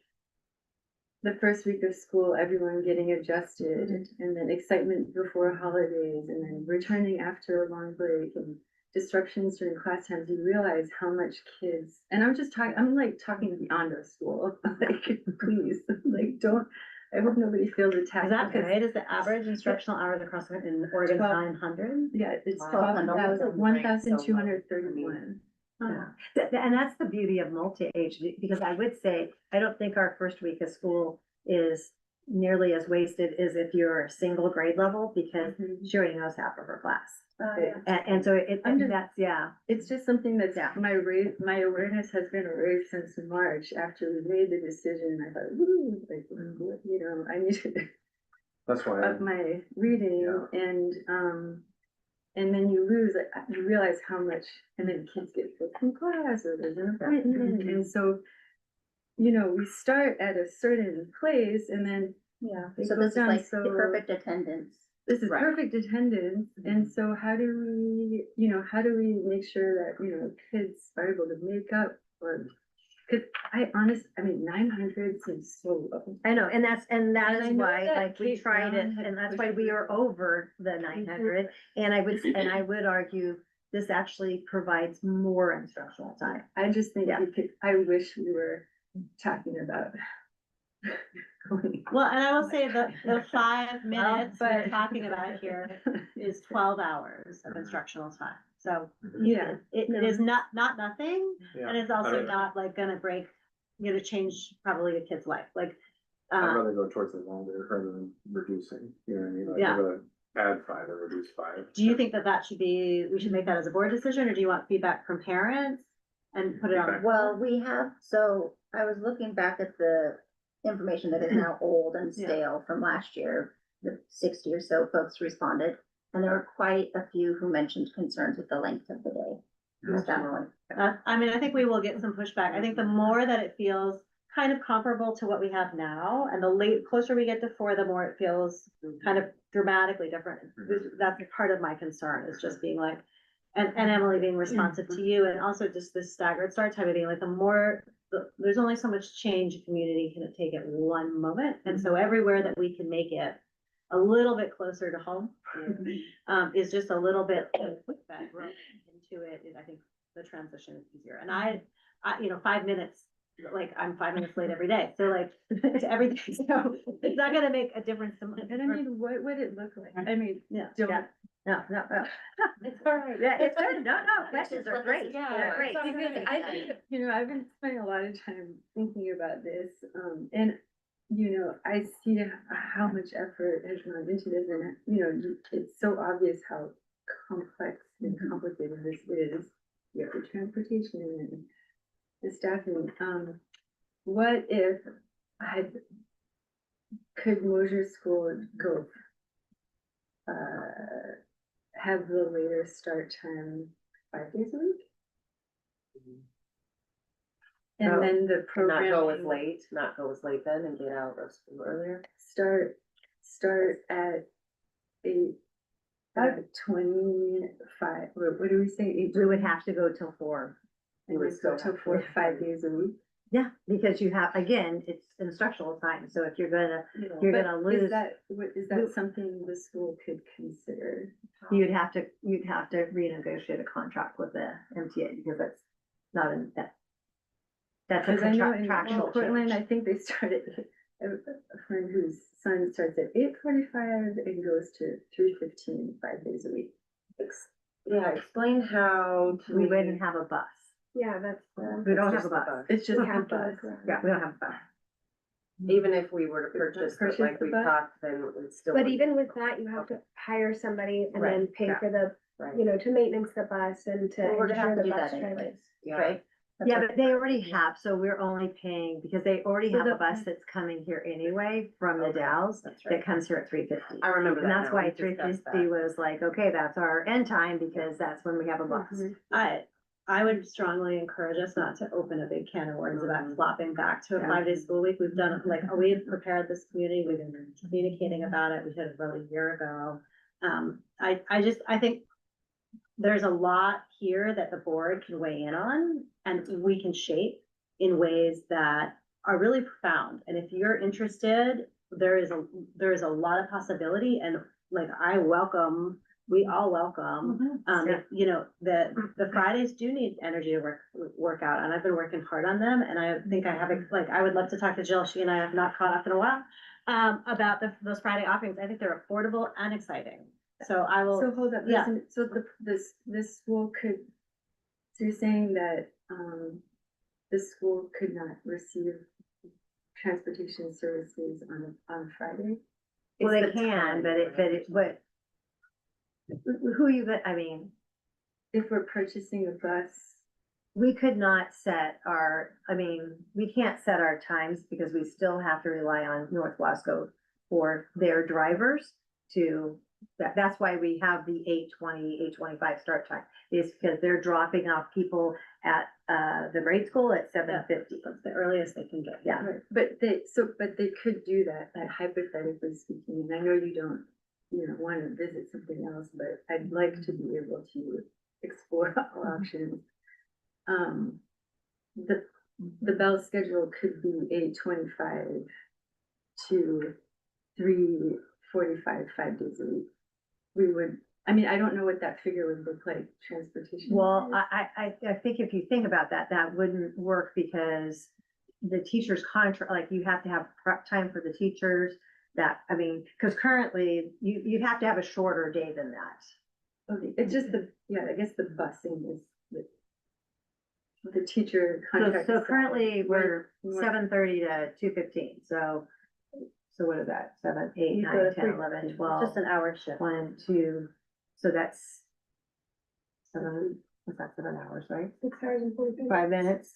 the first week of school, everyone getting adjusted, and then excitement before holidays, and then returning after a long break, and disruptions during class times, you realize how much kids, and I'm like talking beyond our school, like, please, like, I hope nobody feels attacked. Is that because- right? Is the average instructional hours across in Oregon 12. 900? Yeah, it's Wow. 1,231. Yeah. And that's the beauty of multi-age, because I would say, I don't think our first week of school is nearly as wasted as if you're single grade level, because she already knows half of her class. And so yeah. It's just something that's, Yeah. my awareness has been raised since March, after we made the decision. I thought, ooh, like, I need to That's why, up my reading, and then you realize how much, and then kids get sick from class, or there's an appointment, and so, we start at a certain place, and then, it So goes this is down, like so the perfect attendance. this is Right. perfect attendance, and so how do we make sure that, kids are able to make up, or, cause I 900 seems so low. I know, and that And I is know why, that like, we Kate tried Brown it, had and that's pushed why we me. are over the 900. And I would argue this actually provides more instructional time. I just think Yeah. I wish we were talking about. going- Well, and I will say that the 5 minutes we're but- talking about here is 12 hours of instructional time. So Yeah, it is not nothing, yeah. and it's I also don't- not like gonna change probably a kid's life, like. I'd rather go towards the longer rather than reducing, you know what I mean? Like, Yeah. I'd rather add 5 or reduce 5. Do you think that we should make that as a board decision, or do you want feedback from parents and put it on? Feedback. Well, so I was looking back at the information that is now old and Yeah. stale from last year. The 60 or so folks responded, and there were quite a few who mentioned concerns with the length of the day. Just generally. I mean, I think we will get some pushback. I think the more that it feels kind of comparable to what we have now, and the closer we get to 4, the more it feels kind of dramatically different. That's part of my concern, is just being like, and Emily being responsive to you, and also just this staggered start time, being like, there's only so much change a community can take at one moment, and so everywhere that we can make it a little bit closer to home, is just a little bit of that growth into it, I think the transition is easier, and I, 5 minutes, like, I'm 5 minutes late every day, so like, to everything, so it's not gonna make a difference to my. And I mean, what would it look like? I mean, Yeah. don't. Yeah. No, It's all right. yeah, it's good, no, questions are great, Yeah, they're great. Because I've been spending a lot of time thinking about this, and, I see how much effort has gone into this, and, it's so obvious how complex and complicated this is. You have the transportation and the staffing, what if could Mosier School go, have the later start time 5 days a week? And Oh. then the And not go as programming late, then and get out of school earlier. start at 8:25, what do we say, 8? We would have to go till 4. And we go till 4 to 5 days a week. Yeah, because you have, again, it's instructional time, so if you're gonna But lose, Is that something the school could consider? you'd have to renegotiate a contract with the MTA, because that's not that's a Because I know in contractual Portland, I change. think they started, a friend whose son starts at 8:45 and goes to 3:15, 5 days a week. Yeah, explain how We wouldn't have a bus. Yeah, that's, We don't It's have a just the bus. It's just we the have to bus. look around. Yeah, we don't have a bus. Even if we were to purchase, Purchase like the we bus? talked, then it's still. But wouldn't- even with that, you have to hire somebody and then Right, pay yeah. for the, Right. to maintenance the bus and to Well, we're gonna have ensure to the do bus that drivers. anyways, Yeah. right? Yeah, but they already have, so we're only paying, because they already So have a the- bus that's coming here anyway from the Okay, Dalles That's that right. comes here at 3:50. I remember that And that's now. why We discussed 3:50 that. was like, okay, that's our end time, because that's when we have a bus. Mhm. I would strongly encourage us not to open a big can of worms about flopping back to a Yeah. 5-day school week. We've done, we have prepared this community, we've been communicating about it, we did it about a year ago. I think there's a lot here that the board can weigh in on, and we can shape in ways that are really profound. And if you're interested, there is a lot of possibility, and like, we all welcome, the Fridays do need energy to work out, and I've been working hard on them, and I think I have, I would love to talk to Jill, she and I have not caught up in a while, about those Friday offerings. I think they're affordable and exciting, so I will. So hold up, Yeah. listen, so this school could, so you're saying that, this school could not receive transportation services on Friday? Well, It's they the can, time, but who you, If we're purchasing a bus, we could not we can't set our times, because we still have to rely on North Wasco for their drivers that's why we have the 8:20, 8:25 start time, is because they're dropping off people at, the grade school at 7:50. That's the earliest they can get. Yeah. right, but they could do that, hypothetically speaking, and I know you don't, want to visit something else, but I'd like to be able to explore all options. The bell schedule could be 8:25 to 3:45, 5 days a week. I don't know what that figure would look like, transportation. Well, I think if you think about that, that wouldn't work, because the teacher's contract, like, you have to have prep time for the teachers, because currently, you'd have to have a shorter day than that. Okay, it's just I guess the busing is the teacher contract. So is currently, we're Right. 7:30 to 2:15, so what is that, 7, 8, You go 9, to 10, 3, 11, 12, Just an hour shift. 1, 2, so that's 7, what's that, 7 hours, right? 6 hours and 45 minutes. 5 minutes,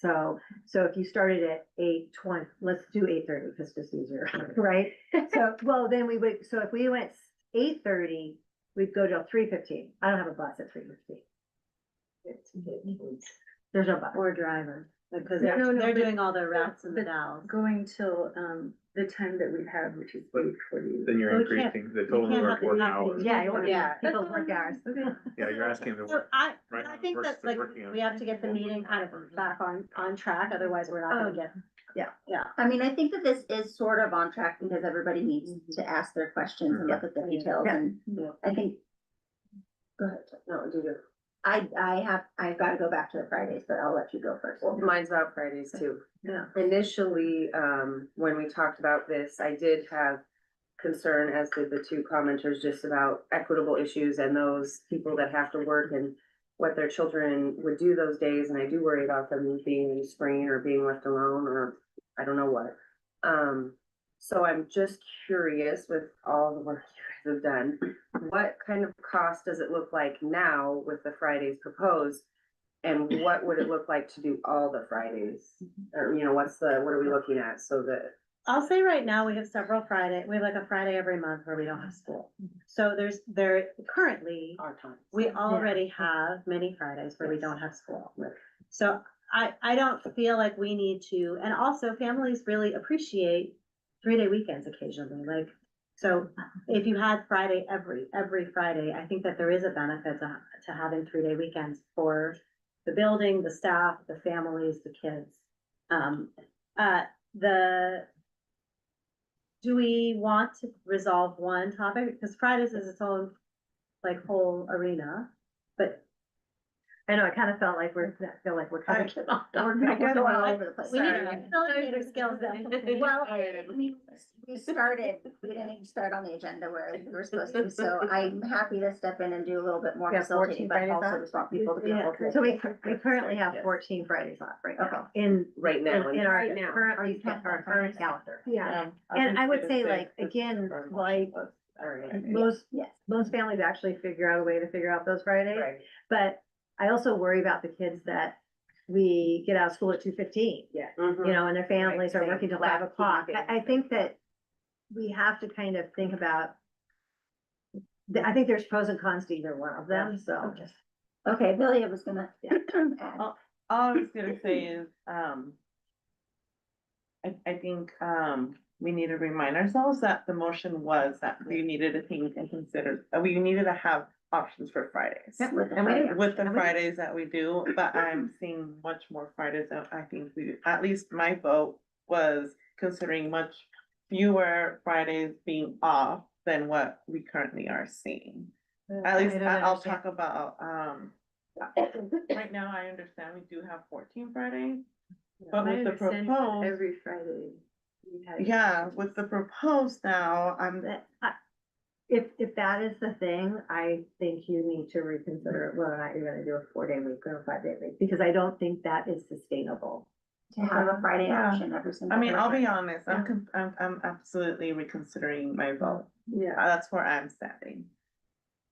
so if you started at 8:20, let's do 8:30, because it's just easier, right? So, well, then we would, so if we went 8:30, we'd go till 3:15. I don't have a bus at 3:15. There's no bus. Or driver. because No, no, they're but- doing all the rats and the but downs. Going till, the time that we have, which is But 8:40. Then you're Well, we can't- increasing the we total can't number have of the work top hours. Yeah, you want Yeah. people's work hours. Yeah, you're asking the So work. I right now, think that versus like, working on- we have to get the meeting kind of back on track, otherwise we're not gonna get. I mean, I think that this is sort of on track because everybody needs to ask their questions and look at the details Yeah. and I think. Go ahead. No, do you? I've gotta go back to the Fridays, but I'll let you go first. Well, mine's about Fridays too. Yeah. Initially, when we talked about this, I did have concern, as did the two commenters, just about equitable issues and those people that have to work and what their children would do those days, and I do worry about them being in spring or being left alone, or I don't know what. So I'm just curious, with all the work you guys have done, what kind of cost does it look like now with the Fridays proposed? And what would it look like to do all the Fridays? Or, you know, what are we looking at so that, I'll say right now, we have several we have like a Friday every month where we don't have school. So there currently, our time? we already have many Fridays where we don't have school. Right. So I don't feel like we need to, and also families really appreciate 3-day weekends occasionally, like, so if you had Friday, every Friday, I think that there is a benefit to having 3-day weekends for the building, the staff, the families, the kids. Do we want to resolve one topic? Because Fridays is its own, like, whole arena, but I know, I kind of felt like we're kind of. We're going all over the place. we need Sorry. facilitator skills then. Well, I mean, we didn't even start on the agenda where we were supposed to, so I'm happy to step in and do a little bit more We have 14 facilitating, but Fridays also off? just want people to be able to. So we currently have 14 Fridays off right now in, Right now. in our Right now. currently, our current calendar. Yeah, And I would say, like, again, like, Alright. most families actually figure out a way to figure out those Fridays. Right. But I also worry about the kids that we get out of school at 2:15, Mhm. you know, and their families are Right, working till same. 5 o'clock. I think that we have to kind of think about, I think there's pros and cons to either one of them, so. Okay, Billy, I was gonna. add. All I was gonna say is, I think, we need to remind ourselves that the motion was that we needed to think and consider, we needed to have options for Fridays. With the And we Friday. With the And we- Fridays that we do, but I'm seeing much more Fridays, and I think at least my vote was considering much fewer Fridays being off than what we currently are seeing. At least I'll talk about, right now, I understand we do have 14 Fridays, but My with the understanding was proposed, every Friday. we had- yeah, with the proposed now, If that is the thing, I think you need to reconsider whether or not you're gonna do a 4-day week or a 5-day week, because I don't think that is sustainable. To have a Friday Yeah. option every single. I mean, I'll be Friday. honest, I'm absolutely reconsidering my vote. Yeah. That's where I'm standing,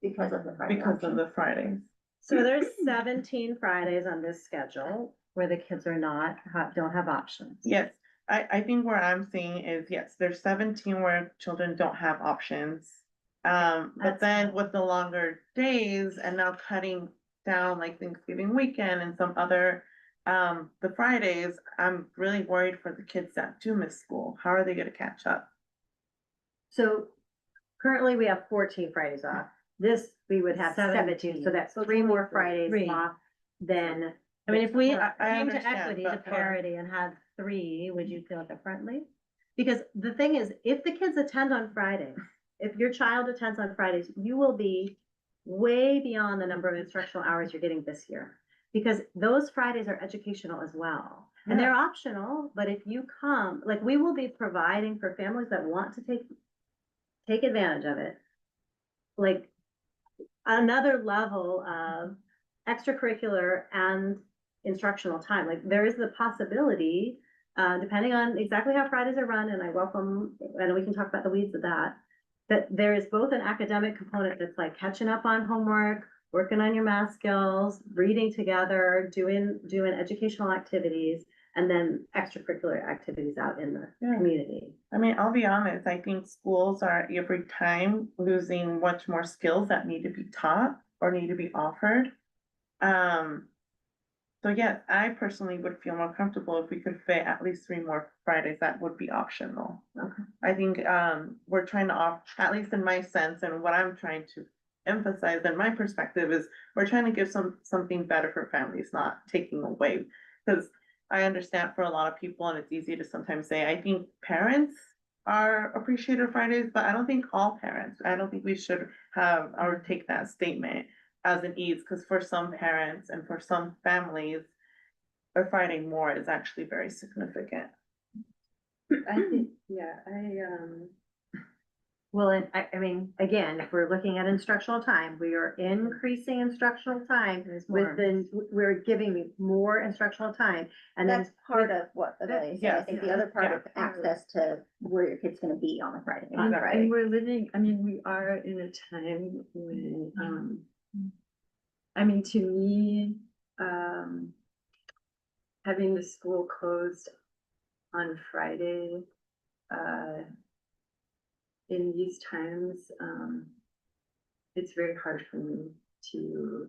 Because of the Friday because of option. the Fridays. So there's 17 Fridays on this schedule where the kids are not, don't have options. Yes, I think where I'm seeing is, yes, there's 17 where children don't have options. But That's- then with the longer days and now cutting down like Thanksgiving weekend and some other, the Fridays, I'm really worried for the kids that do miss school. How are they gonna catch up? So currently we have 14 Fridays off. This, we would have 17, so that's 3 more Fridays Three. off than. I mean, if we I came to understand, equity, to but for- parity and had 3, would you feel differently? Because the thing is, if the kids attend on Fridays, if your child attends on Fridays, you will be way beyond the number of instructional hours you're getting this year. Because those Fridays are educational as well. And they're optional, but if you come, like, we will be providing for families that want to take advantage of it. Like, another level of extracurricular and instructional time. Like, there is the possibility, depending on exactly how Fridays are run, and I welcome, and we can talk about the weeds of that there is both an academic component that's like catching up on homework, working on your math skills, reading together, doing educational activities, and then extracurricular activities out in the Yeah. community. I mean, I'll be honest, I think schools are every time losing much more skills that need to be taught or need to be offered. So yes, I personally would feel more comfortable if we could fit at least 3 more Fridays, that would be optional. Okay. I think, we're trying to at least in my sense, and what I'm trying to emphasize in my perspective is we're trying to give something better for families, not taking away. Cause I understand for a lot of people, and it's easy to sometimes say, I think parents are appreciative of Fridays, but I don't think all parents, I don't think we should have or take that statement as an ease, because for some parents and for some families, a Friday more is actually very significant. I think, yeah, Well, and I mean, again, if we're looking at instructional time, we are increasing instructional time we're giving more instructional time. And then That's part of what the Billy said. I Yes, think the other part yeah. of access to where your kid's gonna be on a Friday. on and, Friday. and we're living, I mean, we are in a time when, I mean, to me, having the school closed on Friday, in these times, it's very hard for me to,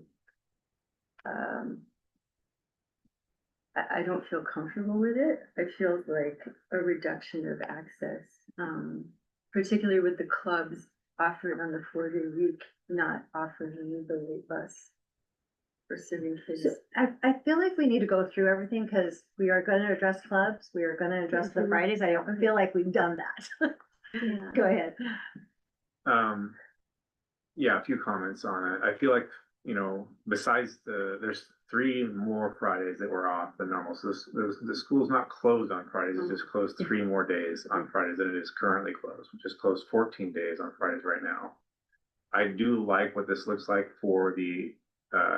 I don't feel comfortable with it. It feels like a reduction of access, particularly with the clubs offered on the 4-day week, not offering the late bus for serving kids. So I feel like we need to go through everything because we are gonna address clubs, we are gonna address the Fridays. I don't feel like we've done that. Go ahead. Yeah, a few comments on it. I feel like, besides there's 3 more Fridays that were off than normal. So the school's not closed on Fridays, it's just closed 3 more days on Fridays than it is currently closed, which is closed 14 days on Fridays right now. I do like what this looks like for the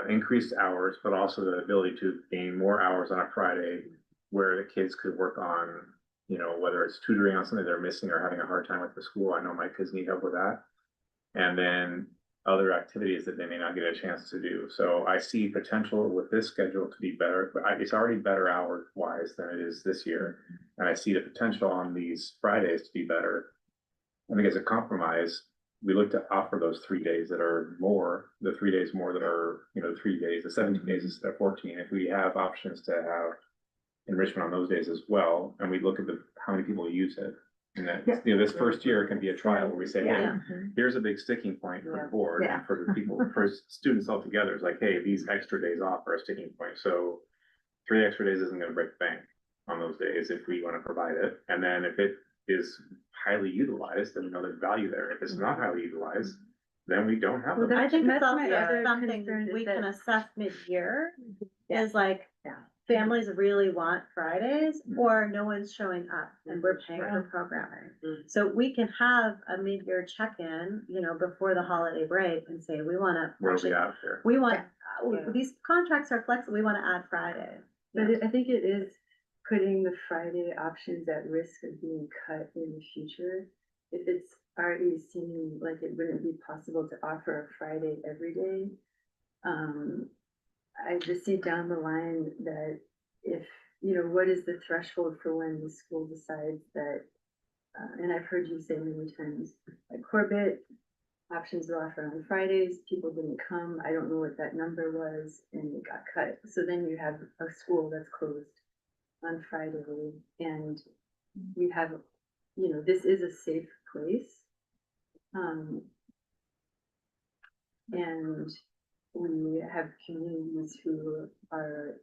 increased hours, but also the ability to gain more hours on a Friday where the kids could work on, whether it's tutoring on something they're missing or having a hard time with the school. I know my kids need help with that. And then other activities that they may not get a chance to do. So I see potential with this schedule to be better, but it's already better hour wise than it is this year. And I see the potential on these Fridays to be better. I think as a compromise, we look to offer those 3 days that are more, the 3 days more that are, 3 days, the 17 days instead of 14. If we have options to have enrichment on those days as well, and we look at how many people use it. And that, this first year can be a trial where we say, hey, here's a big sticking point for the board and for the people, for students altogether. It's like, hey, these extra days off are a sticking point. So 3 extra days isn't gonna break the bank on those days if we wanna provide it. And then if it is highly utilized, then we know there's value there. If it's not highly utilized, then we don't have them. I think it's That's my also other something concern is we can that- assess mid-year, is like, Yeah. families really want Fridays, or no one's showing up and we're paying for programming. So we can have a mid-year check-in, before the holiday break and say, we wanna, Where are we at here? we want, Yeah. these contracts are flexible, we wanna add Friday. But I think it is putting the Friday options at risk of being cut in the future. If it's already seeming like it wouldn't be possible to offer a Friday every day, I just see down the line that if, what is the threshold for when the school decides that, and I've heard you say many times, at Corbett, options were offered on Fridays, people didn't come, I don't know what that number was, and it got cut. So then you have a school that's closed on Friday, and we have, this is a safe place. And we have communities who are,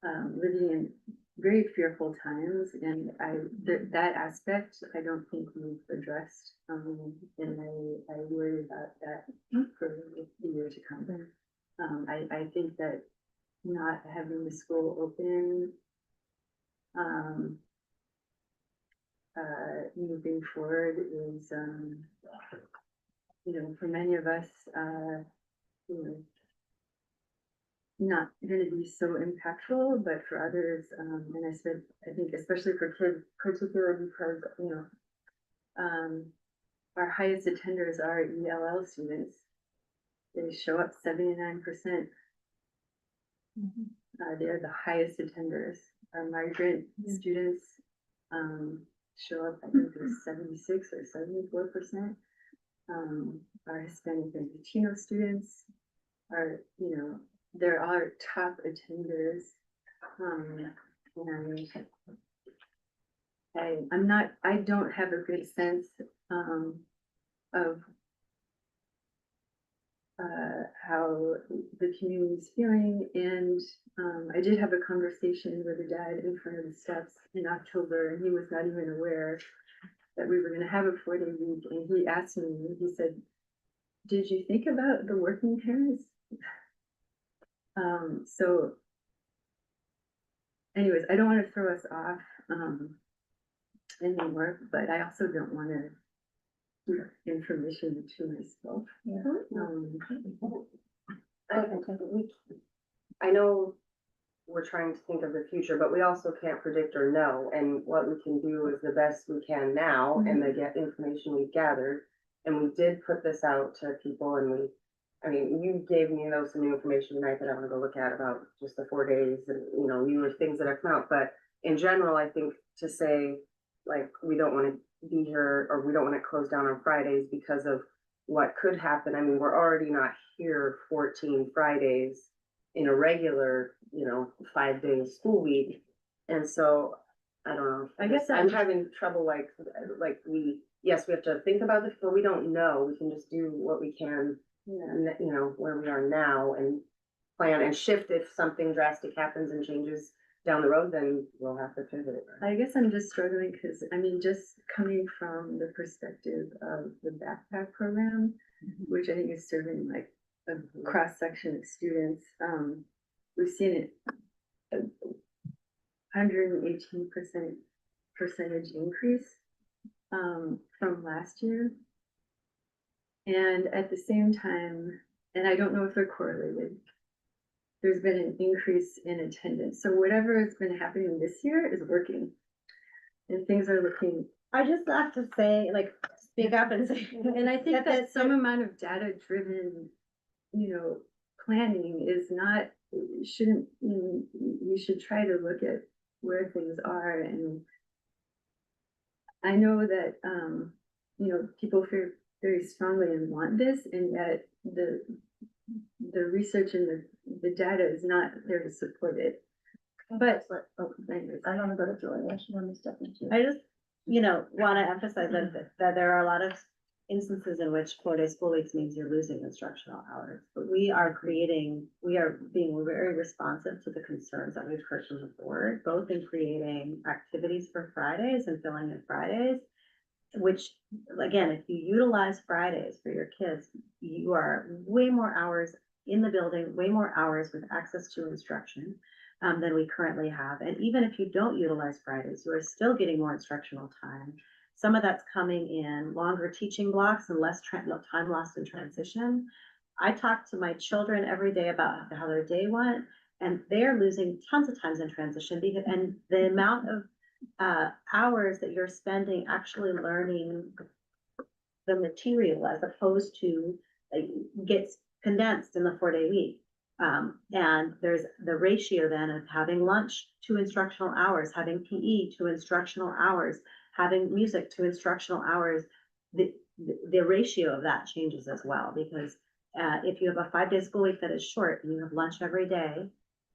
living in very fearful times, and that aspect, I don't think we've addressed, and I worry about that for the year to come. I think that not having the school open, moving forward is, for many of us, not gonna be so impactful, but for others, and I think especially for kids, particularly because, our highest attenders are ELL students. They show up 79%. They're the highest attenders. Our migrant students, show up, I think there's 76 or 74%. Our Hispanic and Latino students are, there are top attenders. And I don't have a good sense, of how the community's feeling, and, I did have a conversation with a dad in front of the steps in October, and he was not even aware that we were gonna have a 4-day week, and he asked me, he said, did you think about the working parents? So anyways, I don't wanna throw us off, anymore, but I also don't wanna keep information to myself. I know we're trying to think of the future, but we also can't predict or know, and what we can do is the best we can now, and the information we've gathered. And we did put this out to people, and I mean, you gave me some new information tonight that I wanna go look at about just the 4 days and, newer things that have come out, but in general, I think to say, like, we don't wanna be here, or we don't wanna close down on Fridays because of what could happen. I mean, we're already not here 14 Fridays in a regular, 5-day school week. And so, I don't know, I guess I'm having trouble, yes, we have to think about this, but we don't know. We can just do what we can, where we are now, and plan and shift if something drastic happens and changes down the road, then we'll have to pivot. I guess I'm just struggling because, I mean, just coming from the perspective of the backpack program, which I think is serving like a cross-section of students, we've seen it 118% percentage increase from last year. And at the same time, and I don't know if they're correlated, there's been an increase in attendance. So whatever has been happening this year is working. And things are looking, I just have to say, like, speak up and say. and I think that some amount of data-driven, planning is not, shouldn't, we should try to look at where things are. And I know that, people feel very strongly and want this, and that the research and the data is not there to support it. But, I wanna go to Julia, she wanted to step in too. I just, want to emphasize that there are a lot of instances in which 4-day school weeks means you're losing instructional hours. But we are being very responsive to the concerns that we've heard from the board, both in creating activities for Fridays and filling in Fridays, which, again, if you utilize Fridays for your kids, you are way more hours in the building, way more hours with access to instruction than we currently have. And even if you don't utilize Fridays, you are still getting more instructional time. Some of that's coming in longer teaching blocks and less time lost in transition. I talk to my children every day about how their day went, and they're losing tons of times in transition and the amount of hours that you're spending actually learning the material as opposed to gets condensed in the 4-day week. And there's the ratio then of having lunch to instructional hours, having PE to instructional hours, having music to instructional hours. The ratio of that changes as well, because if you have a 5-day school week that is short and you have lunch every day,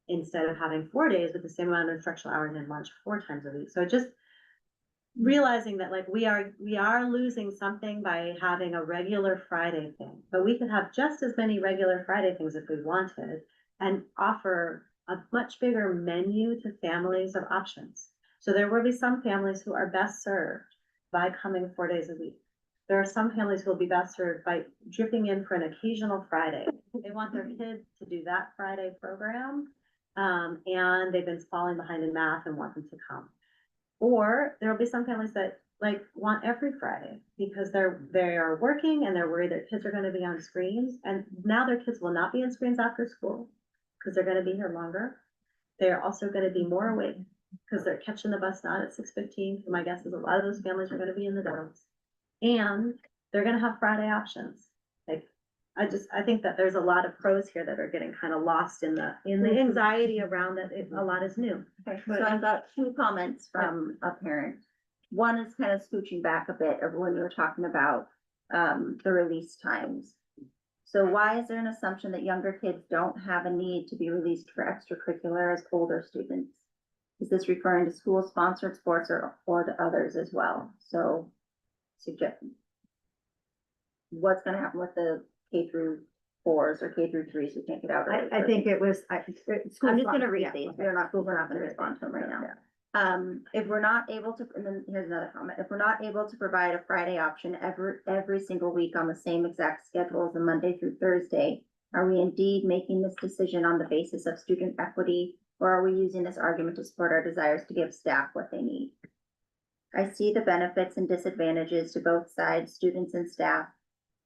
instead of having 4 days with the same amount of instructional hours and lunch 4 times a week. So just realizing that we are losing something by having a regular Friday thing, but we could have just as many regular Friday things if we wanted, and offer a much bigger menu to families of options. So there will be some families who are best served by coming 4 days a week. There are some families who will be best served by dripping in for an occasional Friday. They want their kids to do that Friday program, and they've been falling behind in math and want them to come. Or there'll be some families that want every Friday because they are working and they're worried their kids are going to be on screens, and now their kids will not be on screens after school because they're going to be here longer. They're also going to be more awake because they're catching the bus not at 6:15. My guess is a lot of those families are going to be in the dorms, and they're going to have Friday options. I think that there's a lot of pros here that are getting kind of lost in the anxiety around that a lot is new. Okay, so I've got 2 comments from a parent. One is kind of scooching back a bit of when you were talking about the release times. So why is there an assumption that younger kids don't have a need to be released for extracurricular as older students? Is this referring to school-sponsored sports or to others as well? So suggest. What's gonna happen with the K through 4s or K through 3s who can't get out early? I think it was, I'm just gonna read these, we're not gonna respond to them right now. If we're not able to, and then here's another comment, if we're not able to provide a Friday option every single week on the same exact schedule as a Monday through Thursday, are we indeed making this decision on the basis of student equity, or are we using this argument to support our desires to give staff what they need? I see the benefits and disadvantages to both sides, students and staff,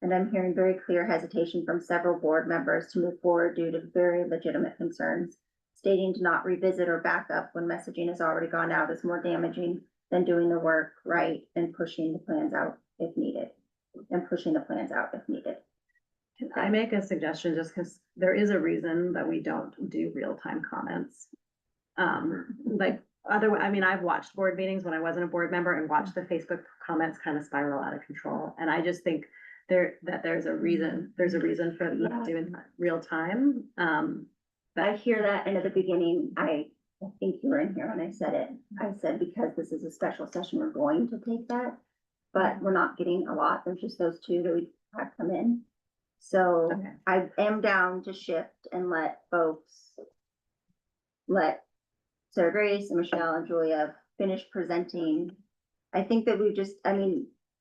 and I'm hearing very clear hesitation from several board members to move forward due to very legitimate concerns. Stating to not revisit or back up when messaging has already gone out is more damaging than doing the work right and pushing the plans out if needed. Can I make a suggestion, just because there is a reason that we don't do real-time comments? Like, I mean, I've watched board meetings when I wasn't a board member and watched the Facebook comments kind of spiral out of control. And I just think there's a reason for not doing that real time. I hear that, and at the beginning, I think you were in here when I said it. I said, because this is a special session, we're going to take that, but we're not getting a lot. There's just those two that we have come in. So Okay. I am down to shift and let Sarah Grace and Michelle and Julia finish presenting. I think that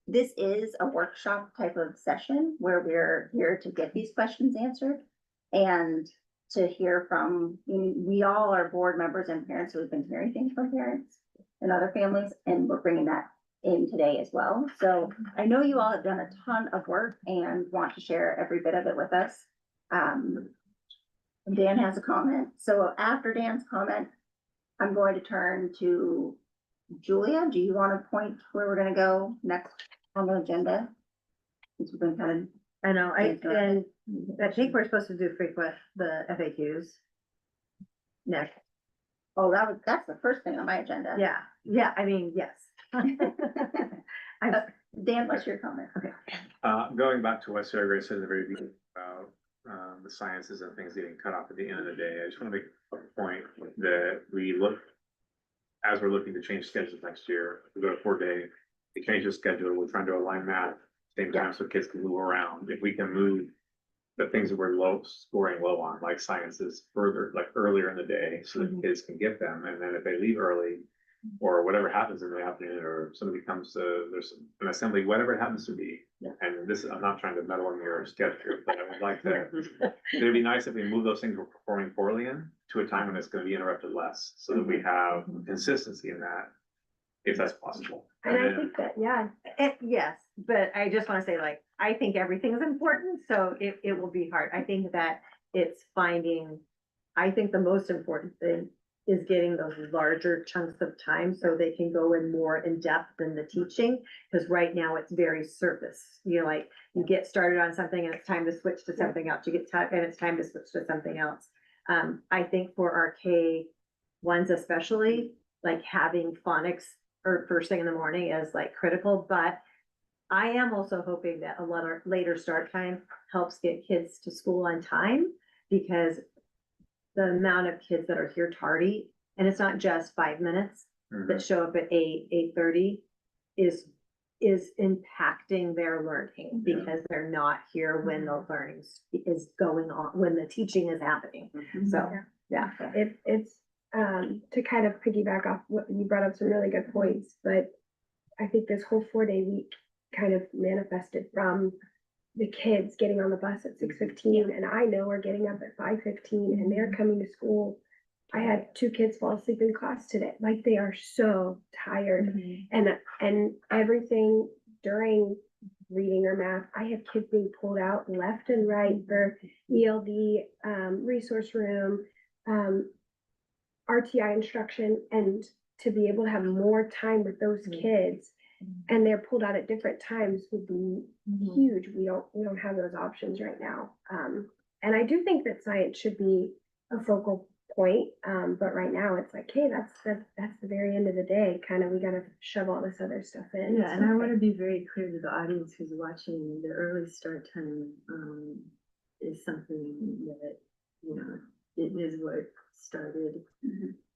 this is a workshop type of session where we're here to get these questions answered and to hear from, we all are board members and parents who have been hearing things from parents and other families, and we're bringing that in today as well. So I know you all have done a ton of work and want to share every bit of it with us. Dan has a comment. So after Dan's comment, I'm going to turn to Julia. Do you want to point where we're gonna go next on the agenda? Since we've been kind of. I know, I think we're supposed to do the FAQs. Next, Oh, that's the first thing on my agenda. yeah, I mean, yes. Dan, what's your comment? Okay. Going back to what Sarah Grace said at the very beginning about the sciences and things getting cut off at the end of the day, I just want to make a point that as we're looking to change schedules next year, we go to 4-day, we change the schedule, we're trying to align math same time so kids can move around. If we can move the things that we're scoring low on, like sciences, further, like earlier in the day, so that kids can get them, and then if they leave early, or whatever happens in the afternoon, or somebody comes to, there's an assembly, whatever it happens to be. And this, I'm not trying to meddle in your schedule, but I would like to, it'd be nice if we move those things we're performing poorly in to a time when it's gonna be interrupted less, so that we have consistency in that, if that's possible. And I think that, yeah, Yes, but I just wanna say, like, I think everything is important, so it will be hard. I think that I think the most important thing is getting those larger chunks of time so they can go in more in depth than the teaching. Because right now it's very surface. You get started on something and it's time to switch to something else. And it's time to switch to something else. I think for our K1s especially, like having phonics or first thing in the morning is like critical, but I am also hoping that a later start time helps get kids to school on time, because the amount of kids that are here tardy, and it's not just 5 minutes that show up at 8:30 is impacting their learning, because they're not here when the learning is going on, when the teaching is happening. So, yeah. it's, to kind of piggyback off what you brought up, some really good points, but I think this whole 4-day week kind of manifested from the kids getting on the bus at 6:15, and I know we're getting up at 5:15 and they're coming to school. I had 2 kids fall asleep in class today, like they are so tired, and everything during reading or math, I have kids being pulled out left and right for ELD, resource room, RTI instruction, and to be able to have more time with those kids, and they're pulled out at different times would be huge. We don't have those options right now. And I do think that science should be a focal point. But right now it's like, hey, that's the very end of the day. Kind of, we gotta shove all this other stuff in. Yeah, and I want to be very clear to the audience who's watching, the early start time is something that, you know, it is what started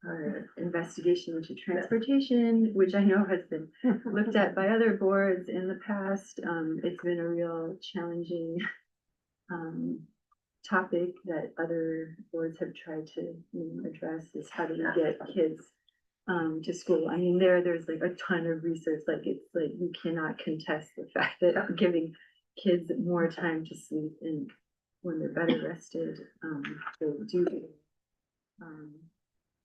our investigation into transportation, which I know has been looked at by other boards in the past. It's been a real challenging topic that other boards have tried to, address, is how do you get kids to school. I mean, there's like a ton of research, like it's like you cannot contest the fact that giving kids more time to sleep and when they're better rested, they do.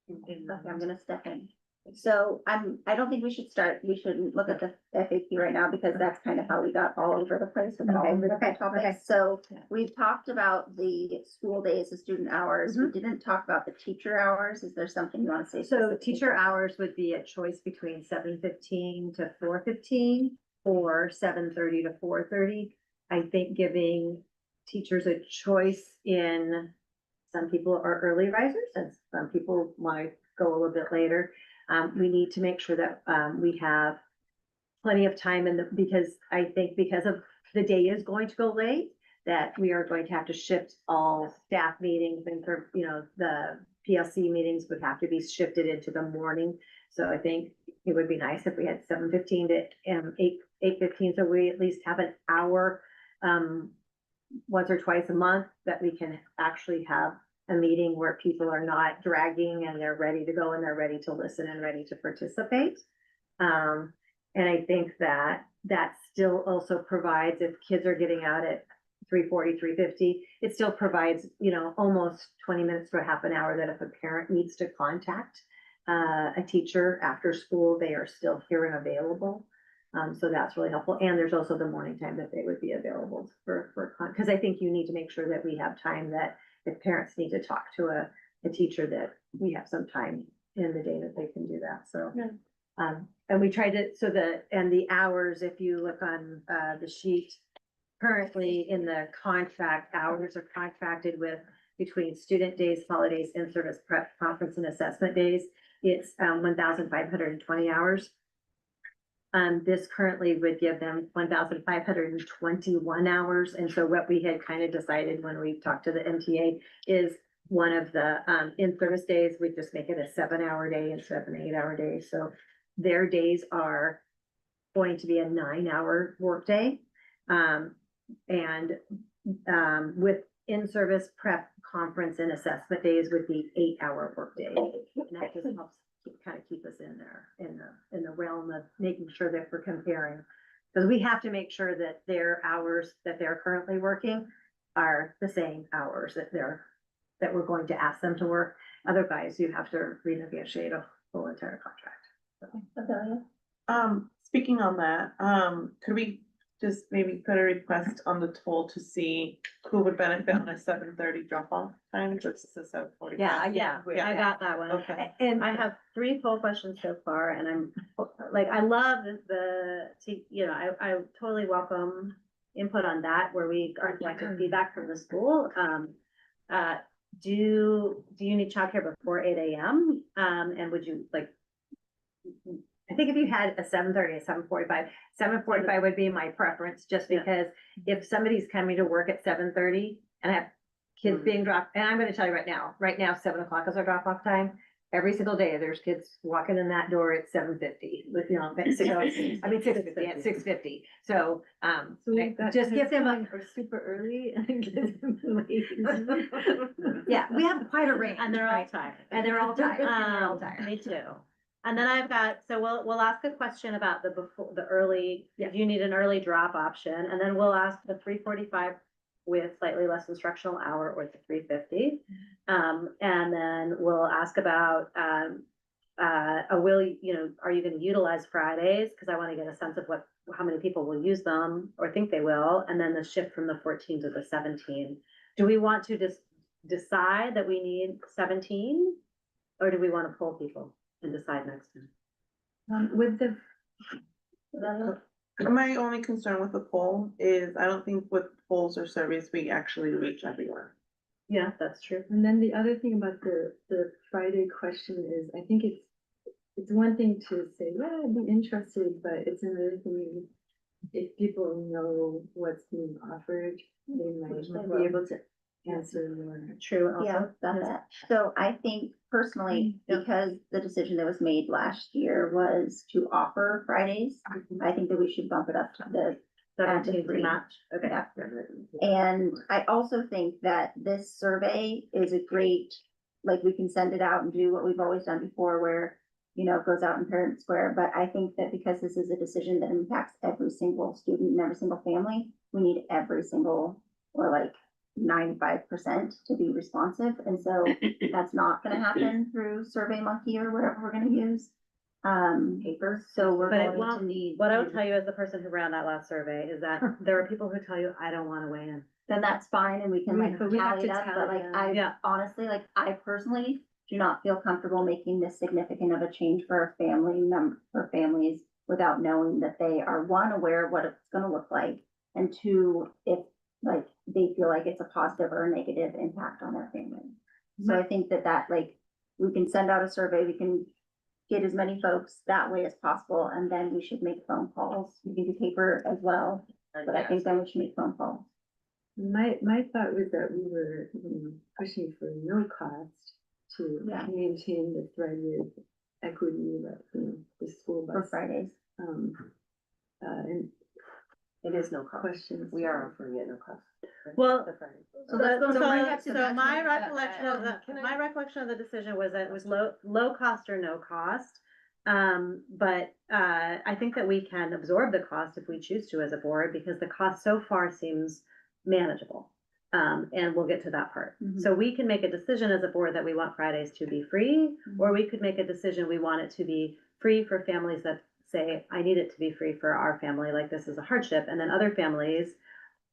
Okay, I'm gonna step in. So I don't think we shouldn't look at the FAQ right now because that's kind of how we got all over the place with all of the different topics. So we've talked about the school days, the student hours. We didn't talk about the teacher hours. Is there something you want to say? So specifically? teacher hours would be a choice between 7:15 to 4:15 or 7:30 to 4:30. I think giving teachers a choice in, some people are early risers and some people want to go a little bit later. We need to make sure that we have plenty of time because I think because of the day is going to go late, that we are going to have to shift all staff meetings and for, the PLC meetings would have to be shifted into the morning. So I think it would be nice if we had 7:15 to 8:15, so we at least have an hour once or twice a month that we can actually have a meeting where people are not dragging and they're ready to go and they're ready to listen and ready to participate. And I think that still also provides, if kids are getting out at 3:40, 3:50, it still provides, almost 20 minutes to a half an hour that if a parent needs to contact a teacher after school, they are still here and available. So that's really helpful. And there's also the morning time that they would be available because I think you need to make sure that we have time that if parents need to talk to a teacher, that we have some time in the day that they can do that. So, and we tried to, the hours, if you look on the sheet, currently in the contract, hours are contracted with between student days, holidays, in-service prep, conference and assessment days. It's 1,520 hours. This currently would give them 1,521 hours. And so what we had kind of decided when we talked to the MTA is one of the in-service days, we just make it a 7-hour day instead of an 8-hour day. So their days are going to be a 9-hour workday. And with in-service prep, conference and assessment days would be 8-hour workday. And that just helps keep us in there, in the realm of making sure that we're comparing. Because we have to make sure that their hours that they're currently working are the same hours that we're going to ask them to work. Otherwise, you have to renegotiate a full entire contract. Speaking on that, could we just maybe put a request on the tool to see who would benefit on a 7:30 drop off time versus a 7:45? Yeah, I got that one. Okay. And I have 3 full questions so far, and I'm like, I love I totally welcome input on that, where we are collecting feedback from the school. Do you need childcare before 8 a.m.? And would you like, I think if you had a 7:30, a 7:45 would be my preference, just because if somebody's coming to work at 7:30 and I have kids being dropped, and I'm gonna tell you right now, 7 o'clock is our drop off time. Every single day, there's kids walking in that door at 7:50 with, 6:50, at 6:50. So, just give them or super early and give them late. yeah, we have quite a range. and they're all tired. And they're all tired. Me too. And then I've got, so we'll ask a question about the early, if you need an early drop option, and then we'll ask the 3:45 with slightly less instructional hour or the 3:50. And then we'll ask about, are you gonna utilize Fridays? Cause I wanna get a sense of how many people will use them or think they will. And then the shift from the 14 to the 17. Do we want to just decide that we need 17? Or do we wanna pull people and decide next time? With the My only concern with the poll is I don't think with polls or surveys, we actually reach everyone. Yeah, that's true. And then the other thing about the Friday question is, I think it's one thing to say, yeah, I'd be interested, but it's another thing if people know what's being offered, they might be able to answer more. True Yeah, also. about that. So I think personally, Yep. because the decision that was made last year was to offer Fridays, I think that we should bump it up to the 17th free. match, okay. Yeah. And I also think that this survey is a great, like, we can send it out and do what we've always done before where, you know, it goes out in Parent Square, but I think that because this is a decision that impacts every single student and every single family, we need every single, or like 95% to be responsive, and so that's not gonna happen through Survey Monkey or whatever we're gonna use. Paper, so we're But it going to won't- need. What I will tell you as the person who ran that last survey is that there are people who tell you, I don't wanna weigh in. Then that's fine, and we can like But we have tally it to up, but tally like, them. I Yeah. honestly, like, I personally do not feel comfortable making this significant of a change for a family member, for families, without knowing that they are, one, aware of what it's gonna look like, and two, if, like, they feel like it's a positive or a negative impact on their family. So I think that, like, we can send out a survey, we can get as many folks that way as possible, and then we should make phone calls. We can do paper as well, but I think then we should make phone calls. My thought was that we were pushing for no cost to Yeah. maintain the thread with equity that, the school For bus. Fridays. And It is no cost. questions. We are offering it no cost. Well, The Friday. So let's go to So, right up to so that. my recollection of the, Can I- my recollection of the decision was that it was low cost or no cost. But, I think that we can absorb the cost if we choose to as a board, because the cost so far seems manageable. And we'll get to that part. Mhm. So we can make a decision as a board that we want Fridays to be free, or we could make a decision we want it to be free for families that say, I need it to be free for our family, like this is a hardship, and then other families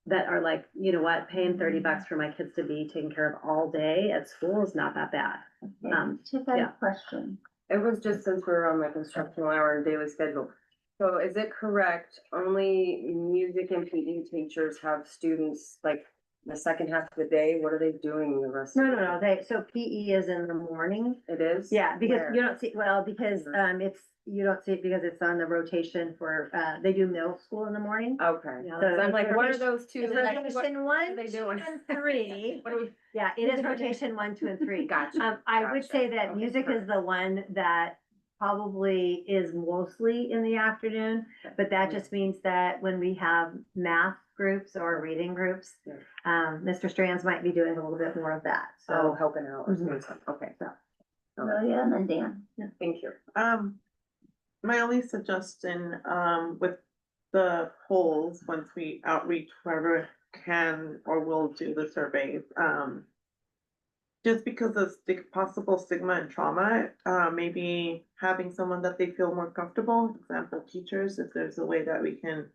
that are like, you know what, paying $30 for my kids to be taken care of all day at school is not that bad. Okay. Tiff had yeah. a question. It was just since we're on the instructional hour and daily schedule. So is it correct, only music and PE teachers have students like the second half of the day? What are they doing the rest of No, the no, day? no, so PE is in the morning. It is? Yeah, because Where? you don't see, well, because, you don't see it because it's on the rotation for, they do middle school in the morning. Okay. Yeah, So So I'm like, it's what are rotation- those two? It's Like, rotation what one, are they two, doing? and three. What are we? Yeah, it is rotation 1, 2, and 3. Gotcha. I would say Gotcha. that Okay, music is the one that probably is mostly in the afternoon, but that just means that when we have math groups or reading groups, Yeah. Mr. Strands might be doing a little bit more of that, So so. helping out or Mhm. something. Okay. So. Amelia and then Dan. Thank you. My only suggestion, with the polls, once we outreach whoever can or will do the surveys, just because of possible stigma and trauma, maybe having someone that they feel more comfortable, example, teachers, if there's a way that we can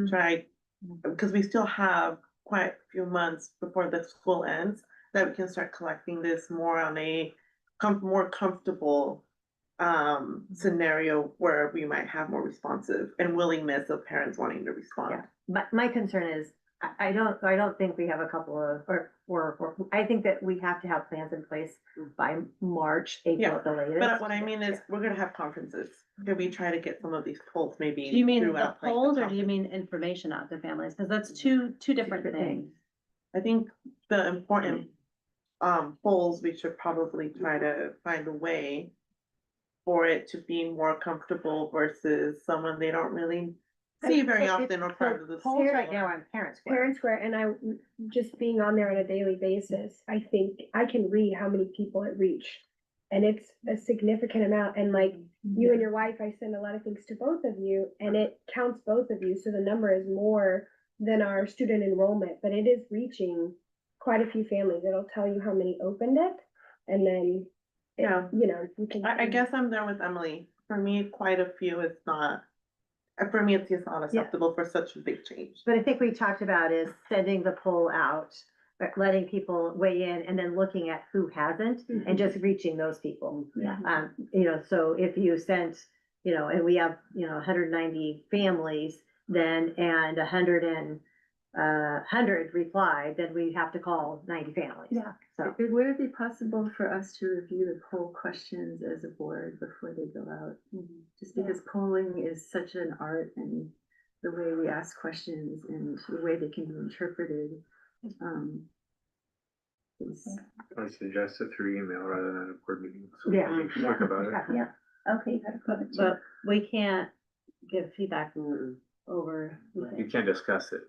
try, because we still have quite a few months before the school ends, that we can start collecting this more on a more comfortable scenario where we might have more responsive and willingness of parents wanting to respond. Yeah. But my concern is, I don't think we have a couple of, or I think that we have to have plans in place by March, April Yeah, at the latest. But what I mean is, we're gonna have conferences. Could we try to get some of these polls maybe Do you mean the throughout, like, polls or do you conference? mean information out to families? Cause that's two different things. I think the important polls, we should probably try to find a way for it to be more comfortable versus someone they don't really see very often or part of the. Polls right now on Parent Square. Parent Square, and I, just being on there on a daily basis, I think I can read how many people it reached. And it's a significant amount, and like, you and your wife, I send a lot of things to both of you, and it counts both of you, so the number is more than our student enrollment, but it is reaching quite a few families. It'll tell you how many opened it, and then, Yeah. you know, you can. I guess I'm there with Emily. For me, quite a few is not, for me, it's just not acceptable for such a big change. But I think we talked about is sending the poll out, but letting people weigh in and then looking at who hasn't and just reaching those people. Yeah. You know, so if you sent, you know, and we have, you know, 190 families then, and 100 replied, then we have to call 90 families. Yeah. So, Would it be possible for us to review the poll questions as a board before they go out? Just because polling is such an art, and the way we ask questions and the way they can be interpreted. Is, I suggest it through email rather than a board meeting. So we Yeah. can be quick about it. Yeah, okay, you had a comment too. But we can't give feedback Mm-mm. over. You can't discuss it,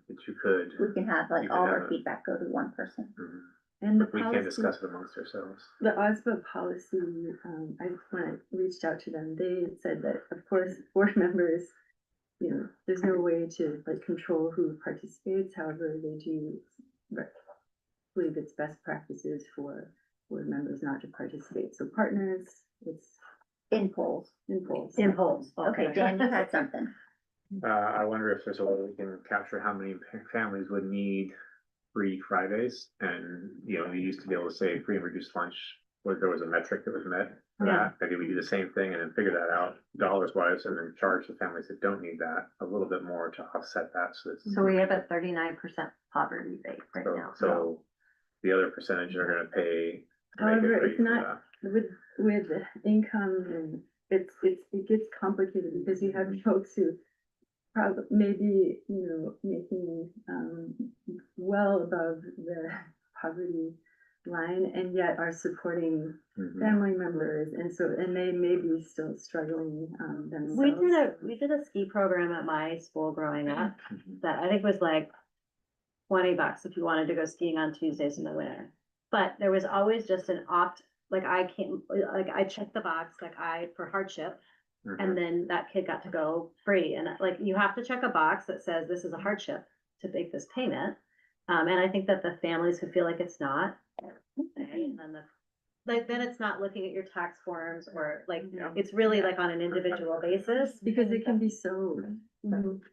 but you could. We can have like You can all have our a- feedback go to one person. Mhm. and the We can't policy, discuss it amongst ourselves. the OSBA policy, when I reached out to them, they said that, of course, board members, you know, there's no way to like control who participates, however, they do believe it's best practices for board members not to participate, so partners, it's In polls. in polls. In polls, Okay, Dan, you had something. I wonder if there's a way we can capture how many families would need free Fridays. And, you know, we used to be able to say free and reduced lunch, where there was a metric that was met for that. Maybe we do the same thing and then figure that out dollars wise and then charge the families that don't need that a little bit more to offset that. So it's, So we have a 39% poverty rate right so, now. so the other percentage are gonna pay. to make it However, free it's for not- that. With income and it gets complicated because you have folks who probably maybe, you know, making, well above the poverty line and yet are supporting Mhm. family members, and so, and they may be still struggling, themselves. We did a ski program at my school growing up Mhm. that I think was like $20 if you wanted to go skiing on Tuesdays in the winter. But there was always just an like I checked the box, for hardship, Mhm. and then that kid got to go free. And like, you have to check a box that says this is a hardship to make this payment. And I think that the families who feel like it's not, and then then it's not looking at your tax forms or like, it's really like on an individual basis. Because it can be so,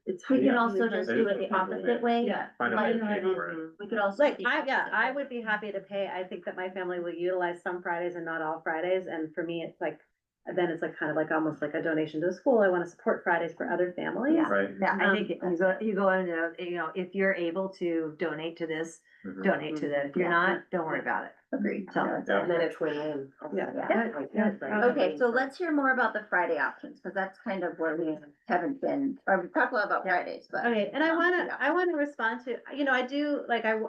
it's. We can Yeah. also just do it the opposite way. Yeah. Find a way to pay for it. We could also. Like, do the opposite I way. would be happy to pay. I think that my family will utilize some Fridays and not all Fridays. And for me, it's like, then it's like kind of like almost like a donation to the school. I want to support Fridays for other families. Yeah. Right. Yeah, I think you go into, you know, if you're able to donate to this, Mhm. donate to that. If you're Yeah. not, don't worry about it. Agreed. So- No, it's Yeah. And then it's win-win. Yeah. Okay, so let's hear more about the Friday options, because that's kind of where we haven't been, or we talked a lot about Fridays, but. Okay, and Yeah. I wanna respond to, I do, like, I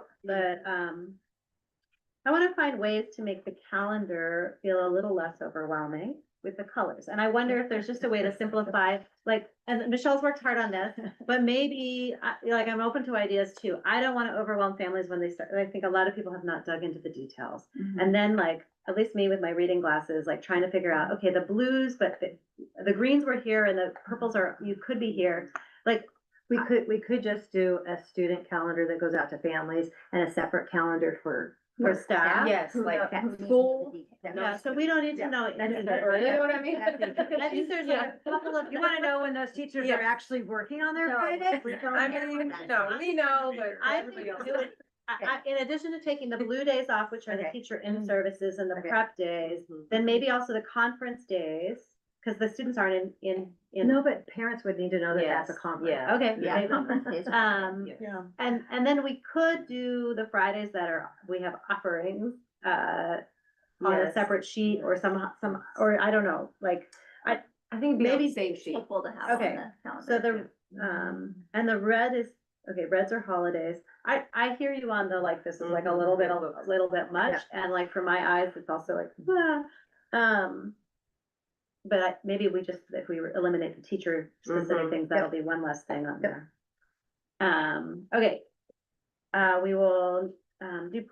wanna find ways to make the calendar feel a little less overwhelming with the colors. And I wonder if there's just a way to simplify, like, and Michelle's worked hard on this, but maybe, like, I'm open to ideas too. I don't wanna overwhelm families when they start, I think a lot of people have not dug into the details. Mhm. And then like, at least me with my reading glasses, like trying to figure out, okay, the blues, but the greens were here and the purples you could be here. Like, We could just do a student calendar that goes out to families and a separate calendar for staff. Yes, Who like who needs the school. details? Yeah, so we don't need to know. That's- You know what I mean? I think there's a couple of. You wanna know when those teachers Yeah. are actually working on their No, Fridays? we don't I have mean, that. no, we know, but I everybody think else. do it, in addition to taking the blue days off, which are the Okay. teacher in services and the Okay. prep days, Mhm. then maybe also the conference days, because the students aren't in. No, but parents would need to know that that's a Yes, conference. yeah. Okay. Yeah, maybe. conference days. Yeah. And then we could do the Fridays we have offerings, on a Yes. separate sheet or or I don't know, like, I think maybe maybe same sheet. Helpful to have on Okay, the calendar. so and the red is, okay, reds are holidays. I hear you on the, like, this is like a little bit much, and like for my eyes, it's also like, but maybe if we eliminate the teacher specific Mhm. things, that'll be one less thing on there. Okay. We will, do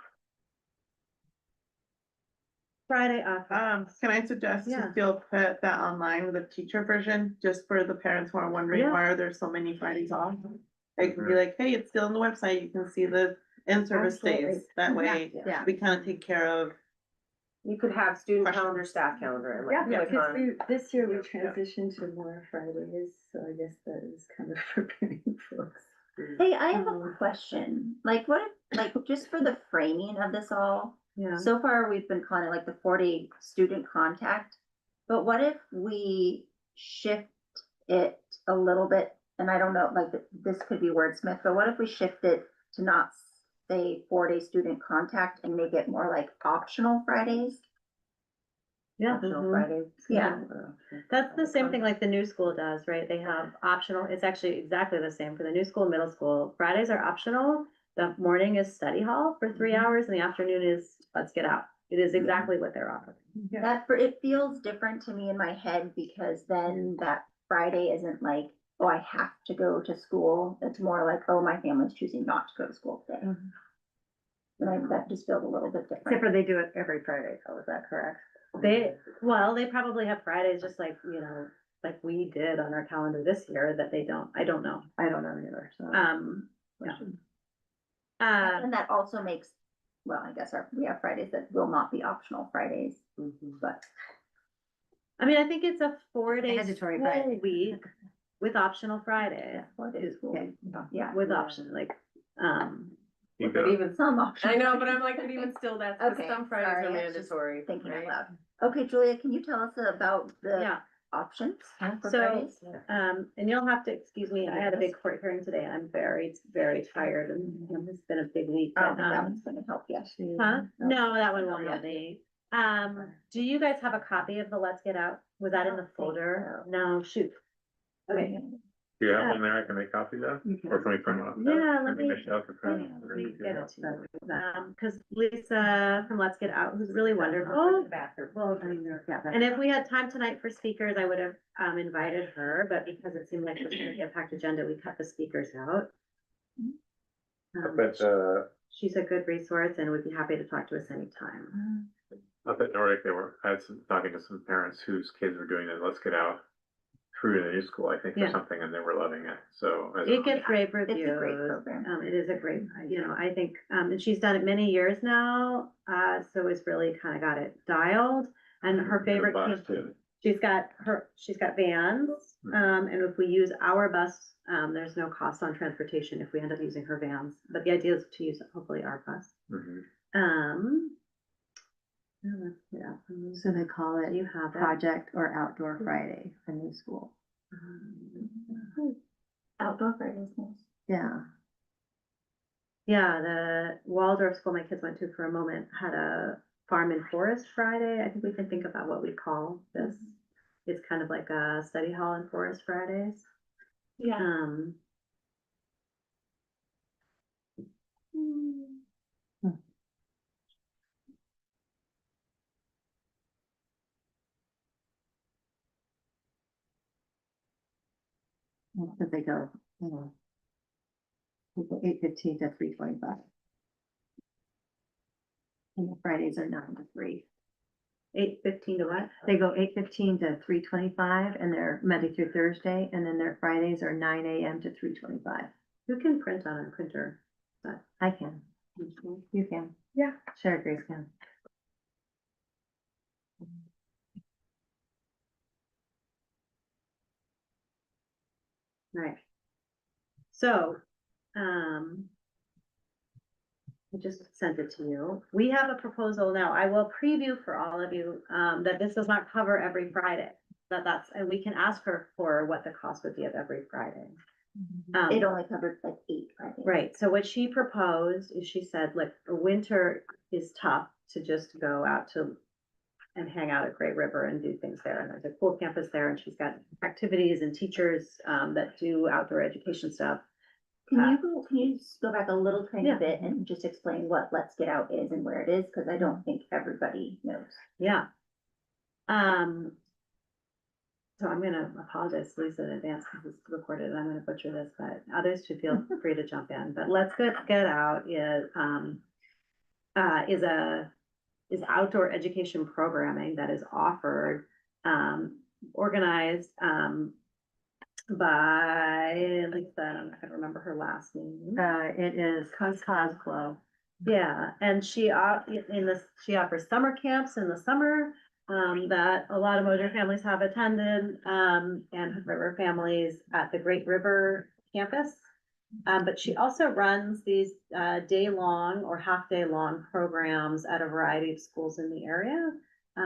Friday off. Can I suggest Yeah. to still put that online with a teacher version, just for the parents who are wondering Yeah. why are there so many Fridays off? I can be Mhm. like, hey, it's still on the website, you can see the in-service Absolutely. days, that way Yeah. we kind of take care of. You could have student Question. calendar, staff calendar, and Yeah, like, Yeah, click because on. this year we transitioned to more Fridays, so I guess that is kind of preparing folks. Hey, I have a question, like what, like, just for the framing of this all, Yeah. so far we've been calling it like the 40 student contact. But what if we shift it a little bit, and I don't know, like, this could be wordsmith, but what if we shift it to not say 4-day student contact and make it more like optional Fridays? Yeah. optional Mhm. Fridays. Yeah. Yeah. That's the same thing like the new school does, right? They have optional, it's actually exactly the same for the new school, middle school. Fridays are optional. The morning is study hall for 3 hours and the afternoon is let's get out. It is exactly what they're offering. That, for, it feels different to me in my head because then that Friday isn't like, oh, I have to go to school. It's more like, oh, my family's choosing not to go to school today. And that just feels a little bit Except different. for they do it every Friday, so is that correct? Well, they probably have Fridays just like, like we did on our calendar this year that they don't, I don't know. I don't know either, so. Yeah. And that also makes, well, I guess we have Fridays that will not be optional Fridays, Mhm. but I mean, I think it's a 4 day Mandatory school Friday. week with optional Fridays. what is cool. Okay. Yeah. With option, like, You But go, even, Some options. I know, but I'm like, but even still, that's, 'cause Okay, some Fridays sorry, are I was just mandatory, Thinking out right? loud. Okay, Julia, can you tell us about the yeah. options for So, Fridays? and you'll have to excuse me, I had a big court hearing today. I'm very, very tired and it's been a big week. I But, don't think that one's gonna help you. huh? No, that one won't help me. Do you guys have a copy of the Let's Get Out? Was that in the folder? No, shoot. Okay, do you have one there I can make copies of, or can we print them off? yeah, let Maybe me. Michelle could print them. Let me get it to you. Cause Lisa from Let's Get Out, who's really wonderful. Well, and if we had time tonight for speakers, I would have, invited her, but because it seemed like it was gonna be a packed agenda, we cut the speakers out. But, She's a good resource and would be happy to talk to us anytime. up at Nordic, I had some, talking to some parents whose kids were doing it, let's get out through the new school, I think, or Yeah. something, and they were loving it, so. It gets great It's a great reviews. program. It is a great, I think, and she's done it many years now, so it's really kind of got it dialed. And her favorite, Bus too. she's got vans, and if we use our bus, there's no cost on transportation if we end up using her vans. But the idea is to use hopefully our bus. Mhm. Yeah. So they call Do it you have it? Project or Outdoor Friday for new school. Outdoor Fridays, nice. Yeah. Yeah, the Waldorf school my kids went to for a moment had a farm and forest Friday. I think we can think about what we call this. It's kind of like a study hall and forest Fridays. Yeah. Because they go, 8:15 to 3:25. And the Fridays are 9 to 3. 8:15 to what? They go 8:15 to 3:25 and they're Monday through Thursday, and then their Fridays are 9 AM to 3:25. Who can print on a printer? I can, you can. Yeah. Sure, Grace can. Right. So, I just sent it to you. We have a proposal now. I will preview for all of you, that this does not cover every Friday. And we can ask her for what the cost would be of every Friday. It only covered like 8 Fridays. Right, so what she proposed is she said, like, the winter is tough to just go out to and hang out at Great River and do things there. And there's a cool campus there and she's got activities and teachers, that do outdoor education stuff. Can you just go back a little tiny Yeah. bit and just explain what Let's Get Out is and where it is? Cause I don't think everybody knows. Yeah. So I'm gonna apologize, Lisa, in advance because it's recorded and I'm gonna butcher this, but others should feel free to jump in. But Let's Get Out is outdoor education programming that is offered, organized, by Lisa, I'm not gonna remember her last name. It is Cosglow. Yeah, and she offers summer camps in the summer, that a lot of Mosier families have attended, and Hood River families at the Great River campus. But she also runs these, day-long or half-day-long programs at a variety of schools in the area.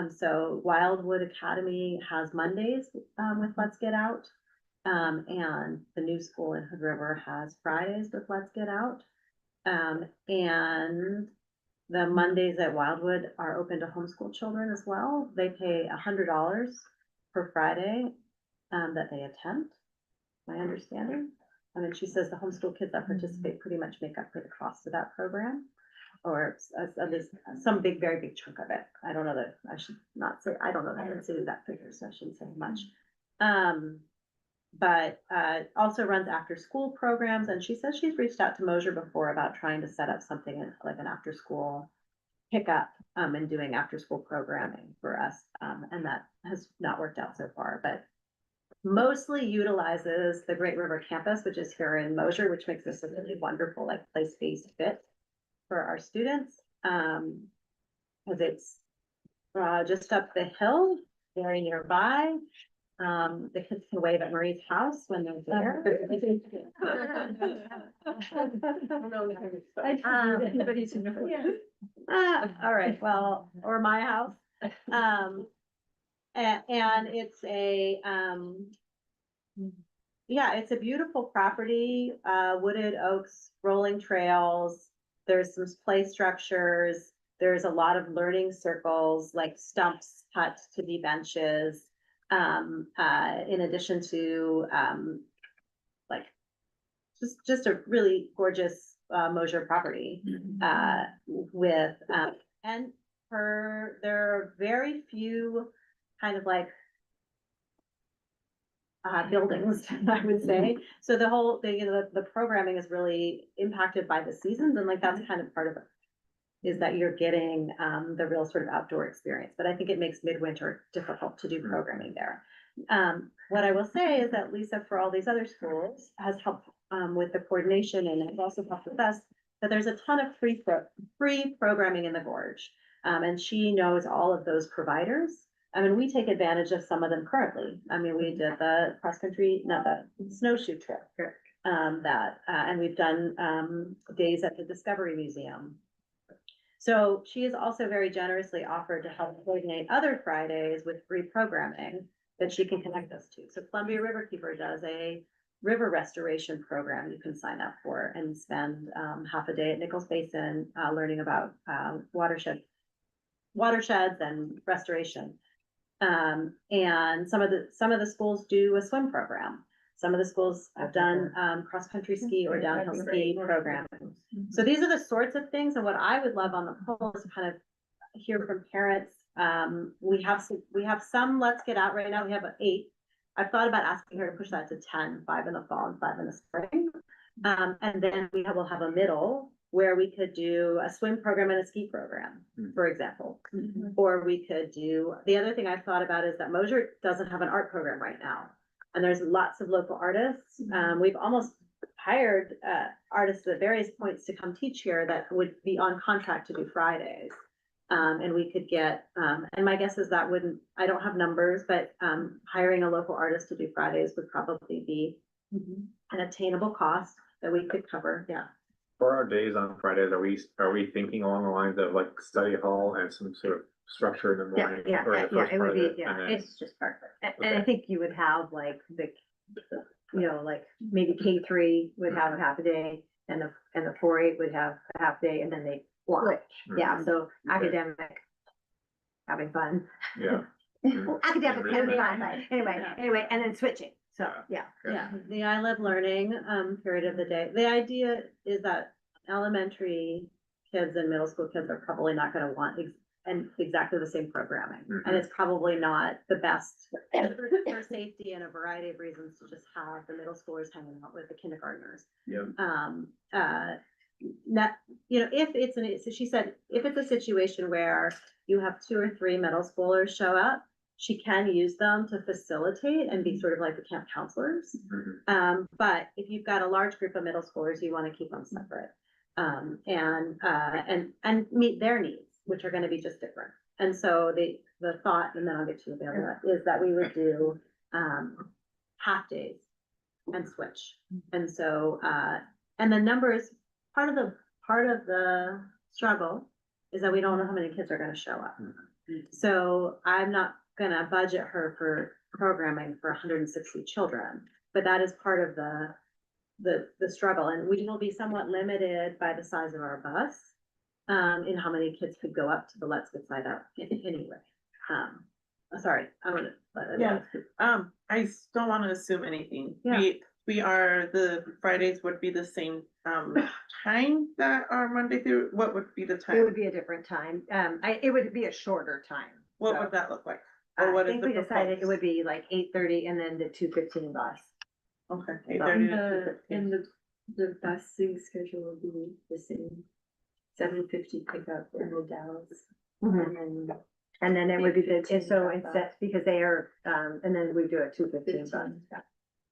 So Wildwood Academy has Mondays, with Let's Get Out. And the new school in Hood River has Fridays with Let's Get Out. And the Mondays at Wildwood are open to homeschool children as well. They pay $100 per Friday, that they attend, my understanding. I mean, she says the homeschool kids that participate pretty much make up for the cost of that program. Or there's some big, very big chunk of it. I don't know that, I should not say, I don't know that, I didn't say that figure, so I shouldn't say much. But also runs after school programs, and she says she's reached out to Mosier before about trying to set up something like an after school pickup, and doing after school programming for us. And that has not worked out so far, but mostly utilizes the Great River campus, which is here in Mosier, which makes this a really wonderful, like, place-based fit for our students. Cause it's just up the hill, very nearby. The kids can wave at Marie's house when they're there. All right, well, or my house. And it's a, yeah, it's a beautiful property, wooded oaks, rolling trails. There's some play structures. There's a lot of learning circles, like stumps cut to be benches. In addition to, like, just a really gorgeous, Mosier property, with, and there are very few kind of like, buildings, I would say. So the programming is really impacted by the seasons, and like, that's kind of part of it, is that you're getting the real sort of outdoor experience. But I think it makes midwinter difficult to do programming there. What I will say is that Lisa, for all these other schools, has helped with the coordination, and has also helped with us, that there's a ton of free programming in the Gorge. And she knows all of those providers. I mean, we take advantage of some of them currently. I mean, we did the snowshoe trip. And we've done days at the Discovery Museum. So she has also very generously offered to help coordinate other Fridays with free programming that she can connect us to. So Columbia Riverkeeper does a river restoration program you can sign up for and spend half a day at Nichols Basin learning about watersheds and restoration. And some of the schools do a swim program. Some of the schools have done cross-country ski or downhill ski programming. So these are the sorts of things, and what I would love on the whole is to kind of hear from parents. We have some Let's Get Out right now. We have 8. I've thought about asking her to push that to 10, 5 in the fall and 5 in the spring. And then we'll have a middle where we could do a swim program and a ski program, for example. Or we could do, the other thing I've thought about is that Mosier doesn't have an art program right now. And there's lots of local artists. We've almost hired artists at various points to come teach here that would be on contract to do Fridays. And we could get, and my guess is that I don't have numbers, but hiring a local artist to do Fridays would probably be an attainable cost that we could cover, yeah. For our days on Fridays, are we thinking along the lines of like study hall and some sort of structure in the morning? Yeah, or the first it would part of be, it, yeah, and then- It's just perfect. And I think you would have like like maybe K3 would have a half a day, and the 4-H would have a half day, and then they switch. Yeah, so academic, having fun. Yeah. Academic, having fun. Yeah. Anyway, and then switching. So, yeah. Yeah, the I Love Learning period of the day. The idea is that elementary kids and middle school kids are probably not going to want exactly the same programming. And it's probably not the best for safety and a variety of reasons to just have the middle schoolers hanging out with the kindergartners. So she said, if it's a situation where you have 2 or 3 middle schoolers show up, she can use them to facilitate and be sort of like the camp counselors. But if you've got a large group of middle schoolers, you want to keep them separate, and meet their needs, which are going to be just different. And so the thought, and then I'll get to the other, is that we would do half days and switch. And so and the numbers, part of the struggle is that we don't know how many kids are going to show up. So I'm not gonna budget her for programming for 160 children, but that is part of the struggle, and we will be somewhat limited by the size of our bus. in how many kids could go up to the Let's Get Signed Up anyway. Sorry, I'm gonna. Yeah. I don't wanna assume anything. Yeah. We are, the Fridays would be the same, time that are Monday through, what would be the It time? would be a different time. It would be a shorter time. What So, would that look like? Or what I is think the we decided it proposed? would be like 8:30 and then the 2:15 bus. Okay, In 8:30 the, to in the busing schedule will be the same. 7:50 pickup in the Dallas. And then And then it would be the, 8:15 so drop instead, because they are, and then we do a 2:15 bus. 15.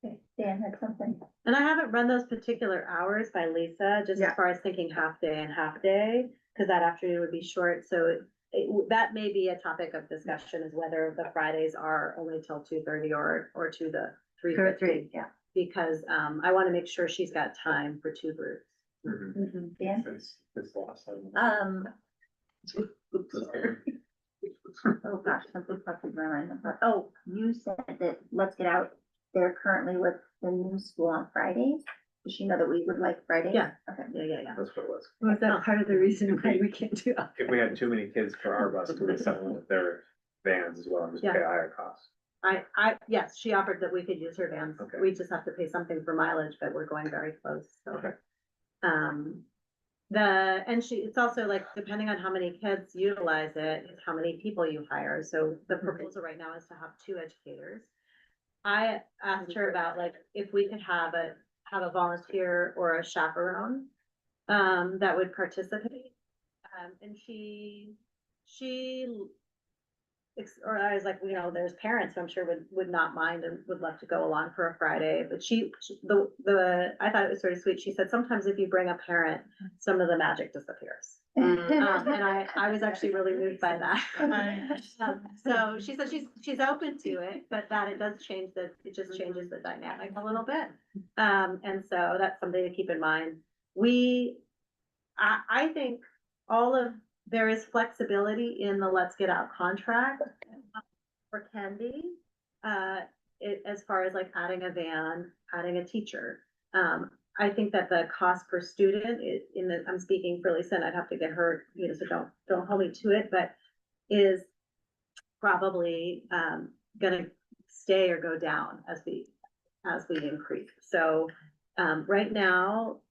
Okay, Dan had something. And I haven't run those particular hours by Lisa, just Yeah. as far as thinking half day and half day, because that afternoon would be short, so that may be a topic of discussion is whether the Fridays are only till 2:30 or to the 3:50. Yeah. Because, I want to make sure she's got time for two groups. Mhm. Dan? It's the last time. Oh gosh, something popped in my mind. Oh, you said that Let's Get Out, they're currently with the new school on Fridays. Does she know that we would like Fridays? Yeah. Okay. Yeah. That's what it was. Was that part of the reason why we can't do that? If we had too many kids for our bus, we would settle with their vans as well and just pay a higher cost. Yes, she offered that we could use her vans. Okay. We just have to pay something for mileage, but we're going very close, so. Okay. It's also like, depending on how many kids utilize it, is how many people you hire. So the proposal right now is to have 2 educators. I asked her about like, if we could have a volunteer or a chaperone, that would participate. And or I was like, there's parents who I'm sure would not mind and would love to go along for a Friday, but I thought it was sort of sweet. She said, sometimes if you bring a parent, some of the magic disappears. And I was actually really moved by that. So she said she's open to it, but that it just changes the dynamic a little bit. And so that's something to keep in mind. I think there is flexibility in the Let's Get Out contract for Candy. As far as like adding a van, adding a teacher. I think that the cost per student I'm speaking for Lisa, and I'd have to get her, so don't hold me to it, but is probably, gonna stay or go down as we increase. So, right now,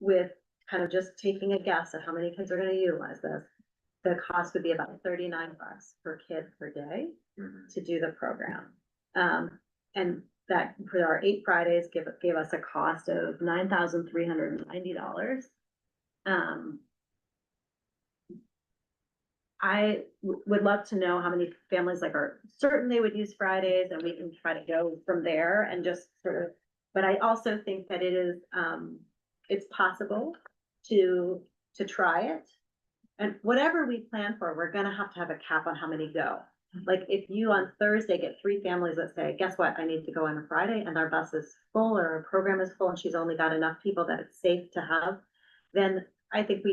with kind of just taking a guess at how many kids are gonna utilize this, the cost would be about $39 per kid per day Mhm. to do the program. And that for our 8 Fridays gave us a cost of $9,390. I would love to know how many families like are certain they would use Fridays, and we can try to go from there and just sort of, but I also think that it's possible to try it. And whatever we plan for, we're gonna have to have a cap on how many go. Like if you on Thursday get 3 families that say, guess what, I need to go on a Friday and our bus is full or our program is full and she's only got enough people that it's safe to have, then I think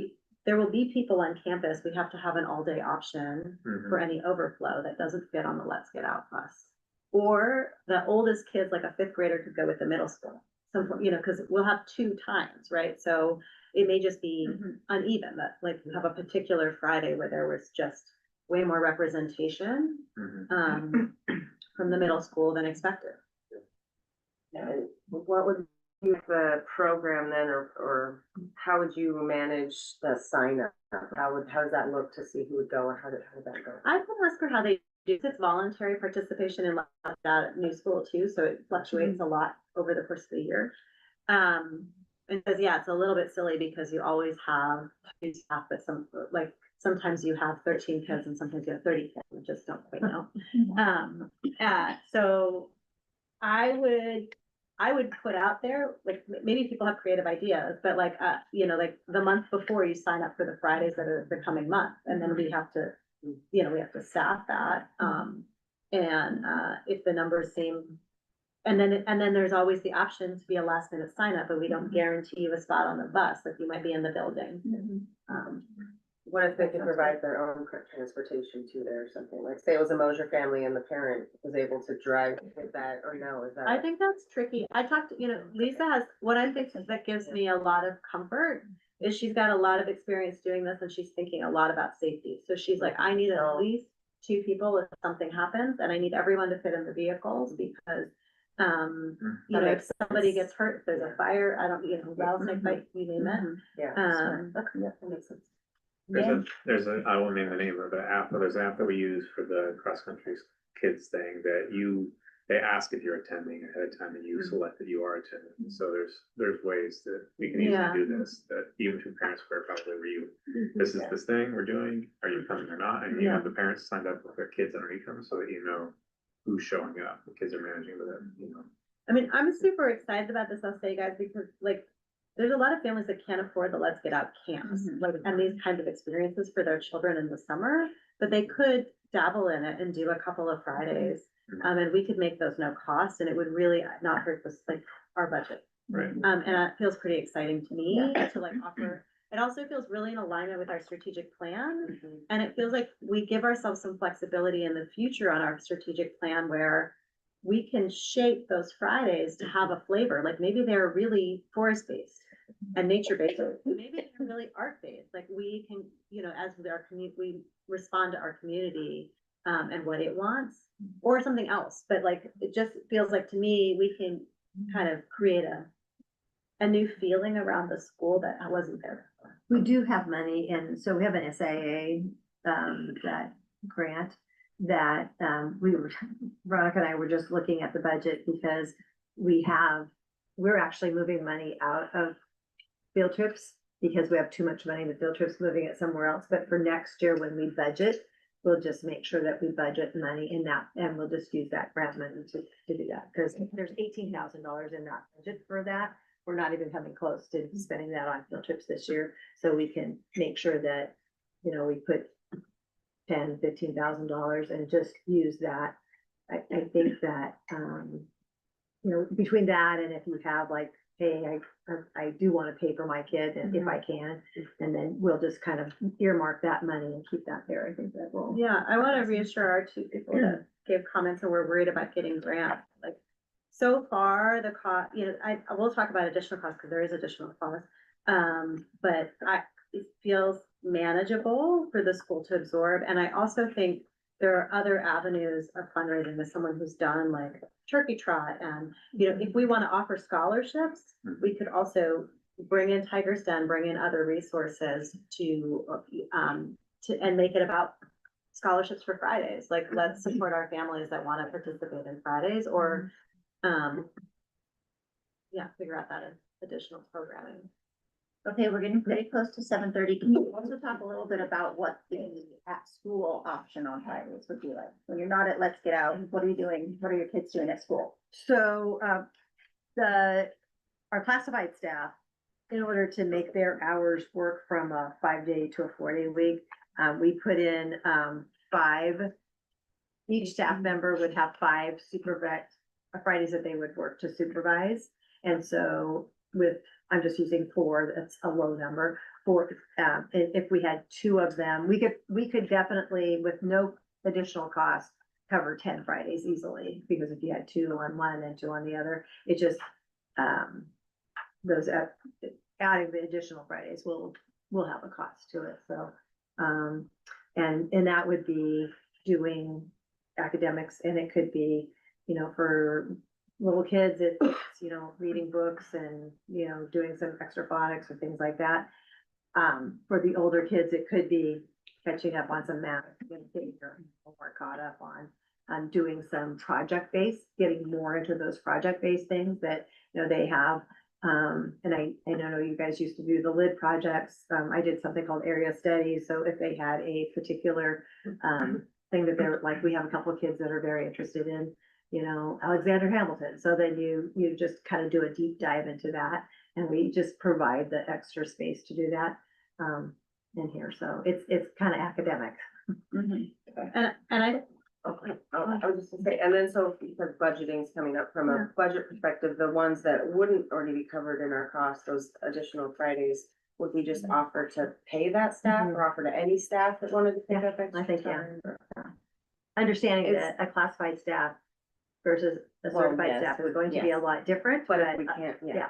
there will be people on campus. We have to have an all-day option for any overflow that doesn't fit on the Let's Get Out bus. Or the oldest kids, like a 5th grader, could go with the middle school. So, because we'll have 2 times, right? So it may just be uneven, that like you have a particular Friday where there was just way more representation from the middle school than expected. What would be the program then, or how would you manage the sign up? How does that look to see who would go, or how did that go? I can ask her how they do. It's voluntary participation in that new school too, so it fluctuates a lot over the course of the year. Because it's a little bit silly because you always have staff, but sometimes you have 13 kids and sometimes you have 30 kids. You just don't quite know. So I would put out there, like maybe people have creative ideas, but like the month before you sign up for the Fridays that are the coming month, and then we have to staff that. If the numbers seem, and then there's always the option to be a last minute sign up, but we don't guarantee you a spot on the bus, like you might be in the building. What if they could provide their own transportation to there or something? Like say it was a Mosier family and the parent was able to drive with that, or no, is that? I think that's tricky. Lisa has, what I think that gives me a lot of comfort is she's got a lot of experience doing this and she's thinking a lot about safety. So she's like, I need at least 2 people if something happens, and I need everyone to fit in the vehicles because, you know, if somebody gets hurt, if there's a fire, I don't, you know, rattlesnake bite, you name it. Yeah. That makes sense. There's a, I won't name the name of the app, but there's an app that we use for the cross-country kids thing that they ask if you're attending ahead of time and you select that you are attending. So there's ways that we can easily Yeah. do this, that even to parents verify whether this is this thing we're doing, are you coming or not? And you have the parents signed up with their kids underneath them so that you know who's showing up, the kids are managing with it, you know. I mean, I'm super excited about this, I'll say, guys, because like, there's a lot of families that can't afford the Let's Get Out camps, like, and these kinds of experiences for their children in the summer, but they could dabble in it and do a couple of Fridays. And we could make those no cost, and it would really not hurt this, like, our budget. Right. And it feels pretty exciting to me to like offer, it also feels really in alignment with our strategic plan. And it feels like we give ourselves some flexibility in the future on our strategic plan where we can shape those Fridays to have a flavor, like maybe they're really forest-based and nature-based, or maybe they're really art-based, like we can, you know, as with our community, we respond to our community and what it wants, or something else, but like, it just feels like to me, we can kind of create a new feeling around the school that wasn't there before. We do have money, and so we have an SIA, that grant that, Veronica and I were just looking at the budget because we're actually moving money out of field trips because we have too much money in the field trips, moving it somewhere else. But for next year, when we budget, we'll just make sure that we budget money in that, and we'll just use that grant money to do that. Because there's $18,000 in that budget for that. We're not even coming close to spending that on field trips this year. So we can make sure that, you know, we put $10,000-15,000 and just use that. I think that, you know, between that and if you have like, hey, I do want to pay for my kid and if I can, and then we'll just kind of earmark that money and keep that there. I think that will. Yeah, I want to reassure our 2 people that gave comments and were worried about getting grants. Like, so far, the cost, you know, I will talk about additional costs because there is additional cost. But it feels manageable for the school to absorb. And I also think there are other avenues of fundraising with someone who's done like turkey trot. And, you know, if we want to offer scholarships, we could also bring in Tiger's Den, bring in other resources to and make it about scholarships for Fridays. Like, let's support our families that want to participate in Fridays, or figure out that additional programming. Okay, we're getting pretty close to 7:30. Can you also talk a little bit about what the at-school option on Fridays would be like? When you're not at Let's Get Out, what are you doing? What are your kids doing at school? So, our classified staff, in order to make their hours work from a 5-day to a 4-day week, we put in, 5. Each staff member would have 5 Fridays that they would work to supervise. And so I'm just using 4, that's a low number. 4, if we had 2 of them, we could definitely, with no additional cost, cover 10 Fridays easily, because if you had 2 on one and 2 on the other, it just, adding the additional Fridays will have a cost to it, so. And that would be doing academics, and it could be, you know, for little kids, it's, you know, reading books and, you know, doing some extra phonics or things like that. For the older kids, it could be catching up on some math, getting your homework caught up on doing some project-based, getting more into those project-based things that, you know, they have. And I know you guys used to do the lid projects. I did something called area studies. So if they had a particular, thing that they're like, we have a couple of kids that are very interested in, you know, Alexander Hamilton. So then you just kind of do a deep dive into that, and we just provide the extra space to do that, in here. So it's kind of academic. And I I was just gonna say, and then so because budgeting's coming up from a budget perspective, the ones that wouldn't already be covered in our cost, those additional Fridays, would we just offer to pay that staff or offer to any staff that wanted to pick up extra I think, time? Understanding It's- that a classified staff versus a certified yes, staff is going to be a lot different, But but if we can't, yeah.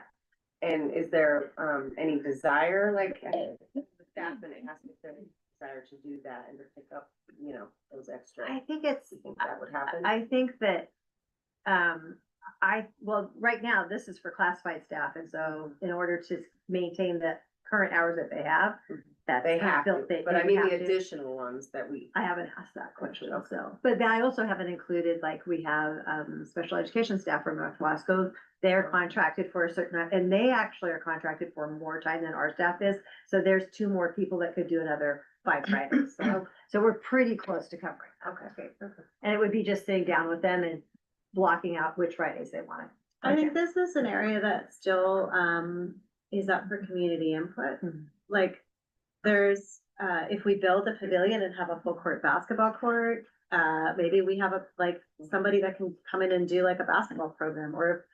And is there, any desire, like, the staff, and it has to be their desire to do that and to pick up, you know, those extra? I think it's, You think that would happen? I think that, well, right now, this is for classified staff, and so in order to maintain the current hours that they have, that's. They have to, built- they- but I they mean have the to. additional ones that we. I haven't asked that question, so, but I also haven't included, like, we have, special education staff from North Wasco. They're contracted for a certain, and they actually are contracted for more time than our staff is, so there's 2 more people that could do another 5 Fridays, so we're pretty close to covering. Okay. And it would be just sitting down with them and blocking out which Fridays they want it. I think this is an area that still, is up for community input. Mhm. Like, there's, if we build a pavilion and have a full court basketball court, maybe we have somebody that can come in and do like a basketball program, or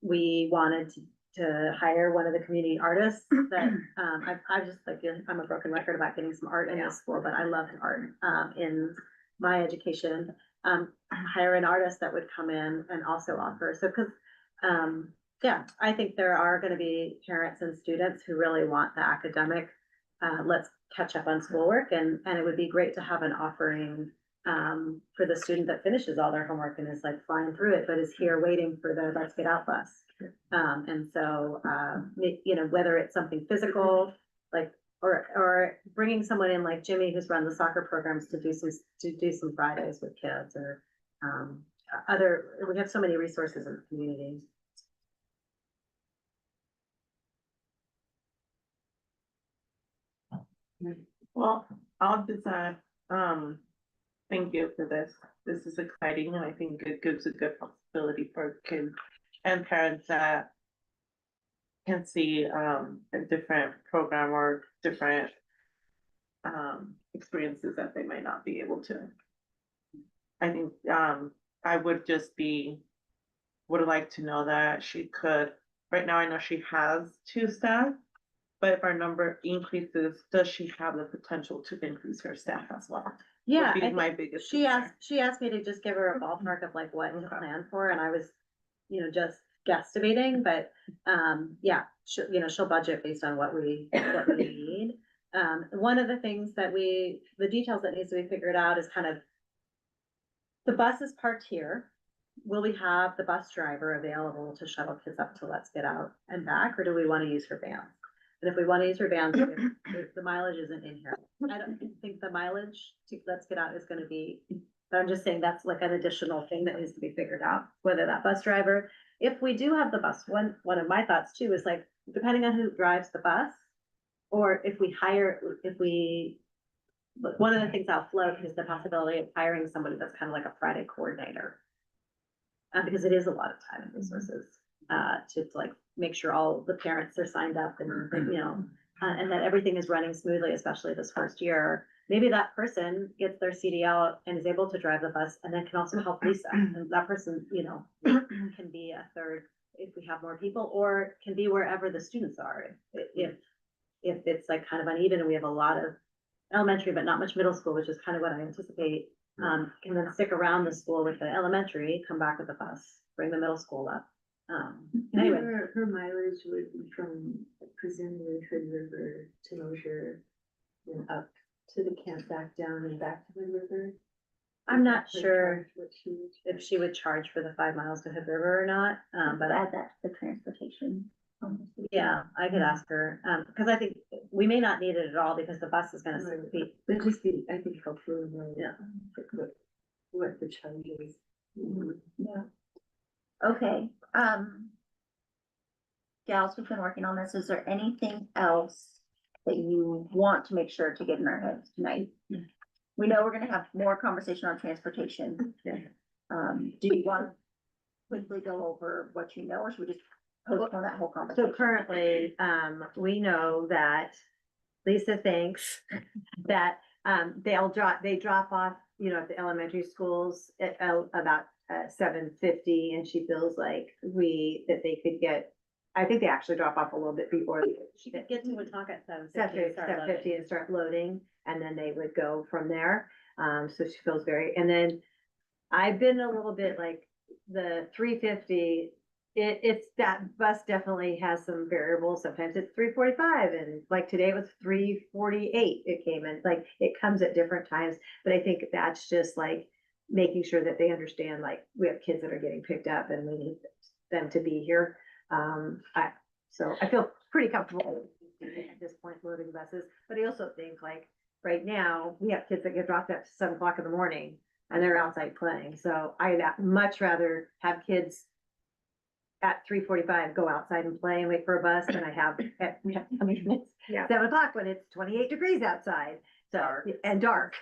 we wanted to hire one of the community artists that, I just like, I'm a broken record about getting some art in this school, but I love art, in my education. Hire an artist that would come in and also offer, so, cause, yeah, I think there are gonna be parents and students who really want the academic, let's catch up on schoolwork, and it would be great to have an offering for the student that finishes all their homework and is like flying through it, but is here waiting for the Let's Get Out bus. And so, you know, whether it's something physical, like, or bringing someone in like Jimmy, who's run the soccer programs, to do some Fridays with kids, or we have so many resources in the community. Well, I'll just add, thank you for this. This is exciting, and I think it gives a good possibility for kids and parents that can see, a different program or different, experiences that they might not be able to. I think, I would like to know that she could, right now I know she has 2 staff, but if our number increases, does she have the potential to increase her staff as well? Yeah, Would be I my think biggest she concern. asked me to just give her a ballpark of like what to plan for, and I was, you know, just guesstimating, but, yeah, she'll budget based on what we need. One of the things that the details that needs to be figured out is kind of, the bus is parked here. Will we have the bus driver available to shuttle kids up to Let's Get Out and back, or do we want to use her van? And if we want to use her vans, the mileage isn't in here. I don't think the mileage to Let's Get Out is gonna be, but I'm just saying that's like an additional thing that needs to be figured out, whether that bus driver, if we do have the bus, one of my thoughts too is like, depending on who drives the bus, or if one of the things I'll float is the possibility of hiring somebody that's kind of like a Friday coordinator. Because it is a lot of time and resources, to like make sure all the parents are signed up and, you know, and that everything is running smoothly, especially this first year. Maybe that person gets their CDL and is able to drive the bus, and then can also help Lisa, and that person, you know, can be a third if we have more people, or can be wherever the students are. If it's like kind of uneven and we have a lot of elementary, but not much middle school, which is kind of what I anticipate, can then stick around the school with the elementary, come back with the bus, bring the middle school up. Anyway, Her mileage would be from presumably Hood River to Mosier and up to the camp, back down and back to Hood River. I'm not Like, sure what she would if she would charge for the 5 miles to Hood River or not, but Add that to the transportation. yeah, I could ask her, because I think we may not need it at all because the bus is gonna Right. be, It'd just be, I think, helpful to know. Yeah. like, what the challenge is. Yeah. Okay, gals, we've been working on this. Is there anything else that you want to make sure to get in our heads tonight? We know we're gonna have more conversation on transportation. Do you want to quickly go over what you know, or should we just postpone that whole conversation? So currently, we know that Lisa thinks that, they drop off, you know, at the elementary schools at about 7:50, and she feels like that they could get, I think they actually drop off a little bit before. she could get to Winnetonka at 7:50. 7:50 and start loading, and then they would go from there. So she feels and then I've been a little bit like the 3:50, it's, that bus definitely has some variables. Sometimes it's 3:45 and like today it was 3:48 it came in, like it comes at different times. But I think that's just like making sure that they understand, like, we have kids that are getting picked up and we need them to be here. So I feel pretty comfortable at this point loading buses, but I also think like right now, we have kids that get dropped at 7 o'clock in the morning and they're outside playing. So I'd much rather have kids at 3:45 go outside and play and wait for a bus than I have at, I mean, it's Yeah. 7 o'clock when it's 28 degrees outside. So, Dark. and dark.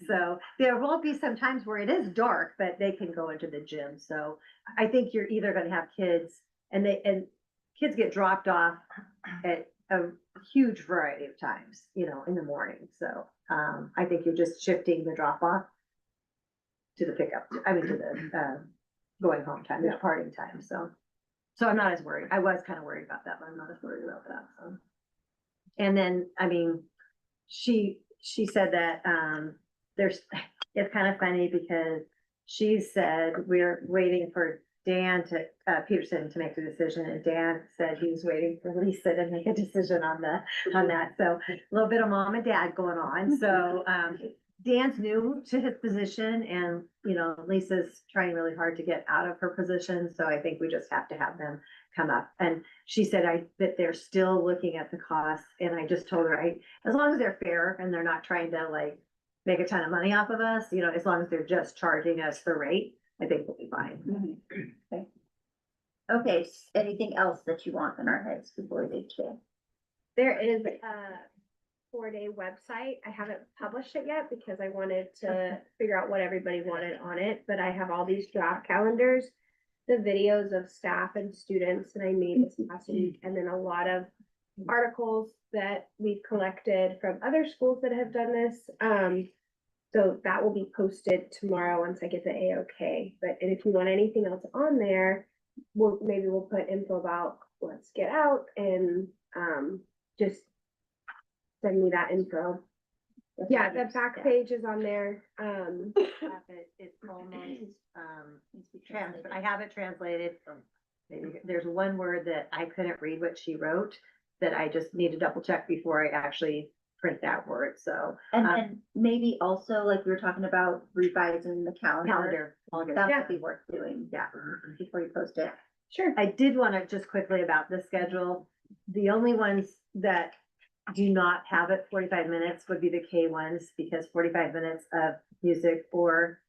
So there will be some times where it is dark, but they can go into the gym. So I think you're either gonna have kids and kids get dropped off at a huge variety of times, you know, in the morning. So, I think you're just shifting the drop off to the pickup, I mean, to the, going home time, the departing time. So I'm not as worried. I was kind of worried about that, but I'm not as worried about that. So. And then, I mean, she said that, it's kind of funny because she said we're waiting for Dan Peterson to make the decision, and Dan said he was waiting for Lisa to make a decision on that. So a little bit of mom and dad going on. So, Dan's new to his position and, you know, Lisa's trying really hard to get out of her position. So I think we just have to have them come up. And she said that they're still looking at the costs. And I just told her, as long as they're fair and they're not trying to like make a ton of money off of us, you know, as long as they're just charging us the rate, I think we'll be fine. Okay, anything else that you want in our heads before we leave today? There is a 4-day website. I haven't published it yet because I wanted to figure out what everybody wanted on it, but I have all these draft calendars, the videos of staff and students that I made this past week, and then a lot of articles that we've collected from other schools that have done this. So that will be posted tomorrow once I get the AOK. But and if you want anything else on there, we'll put info about let's get out and just send me that info. Yeah, the back page is on there. It's almost, I have it translated. Maybe there's one word that I couldn't read what she wrote that I just need to double check before I actually print that word. So. And then maybe also, like we were talking about revising the calendar. That Yeah. would be worth doing, yeah, before you post it. Sure. I did want to just quickly about the schedule. The only ones that do not have it 45 minutes would be the K ones because 45 minutes of music or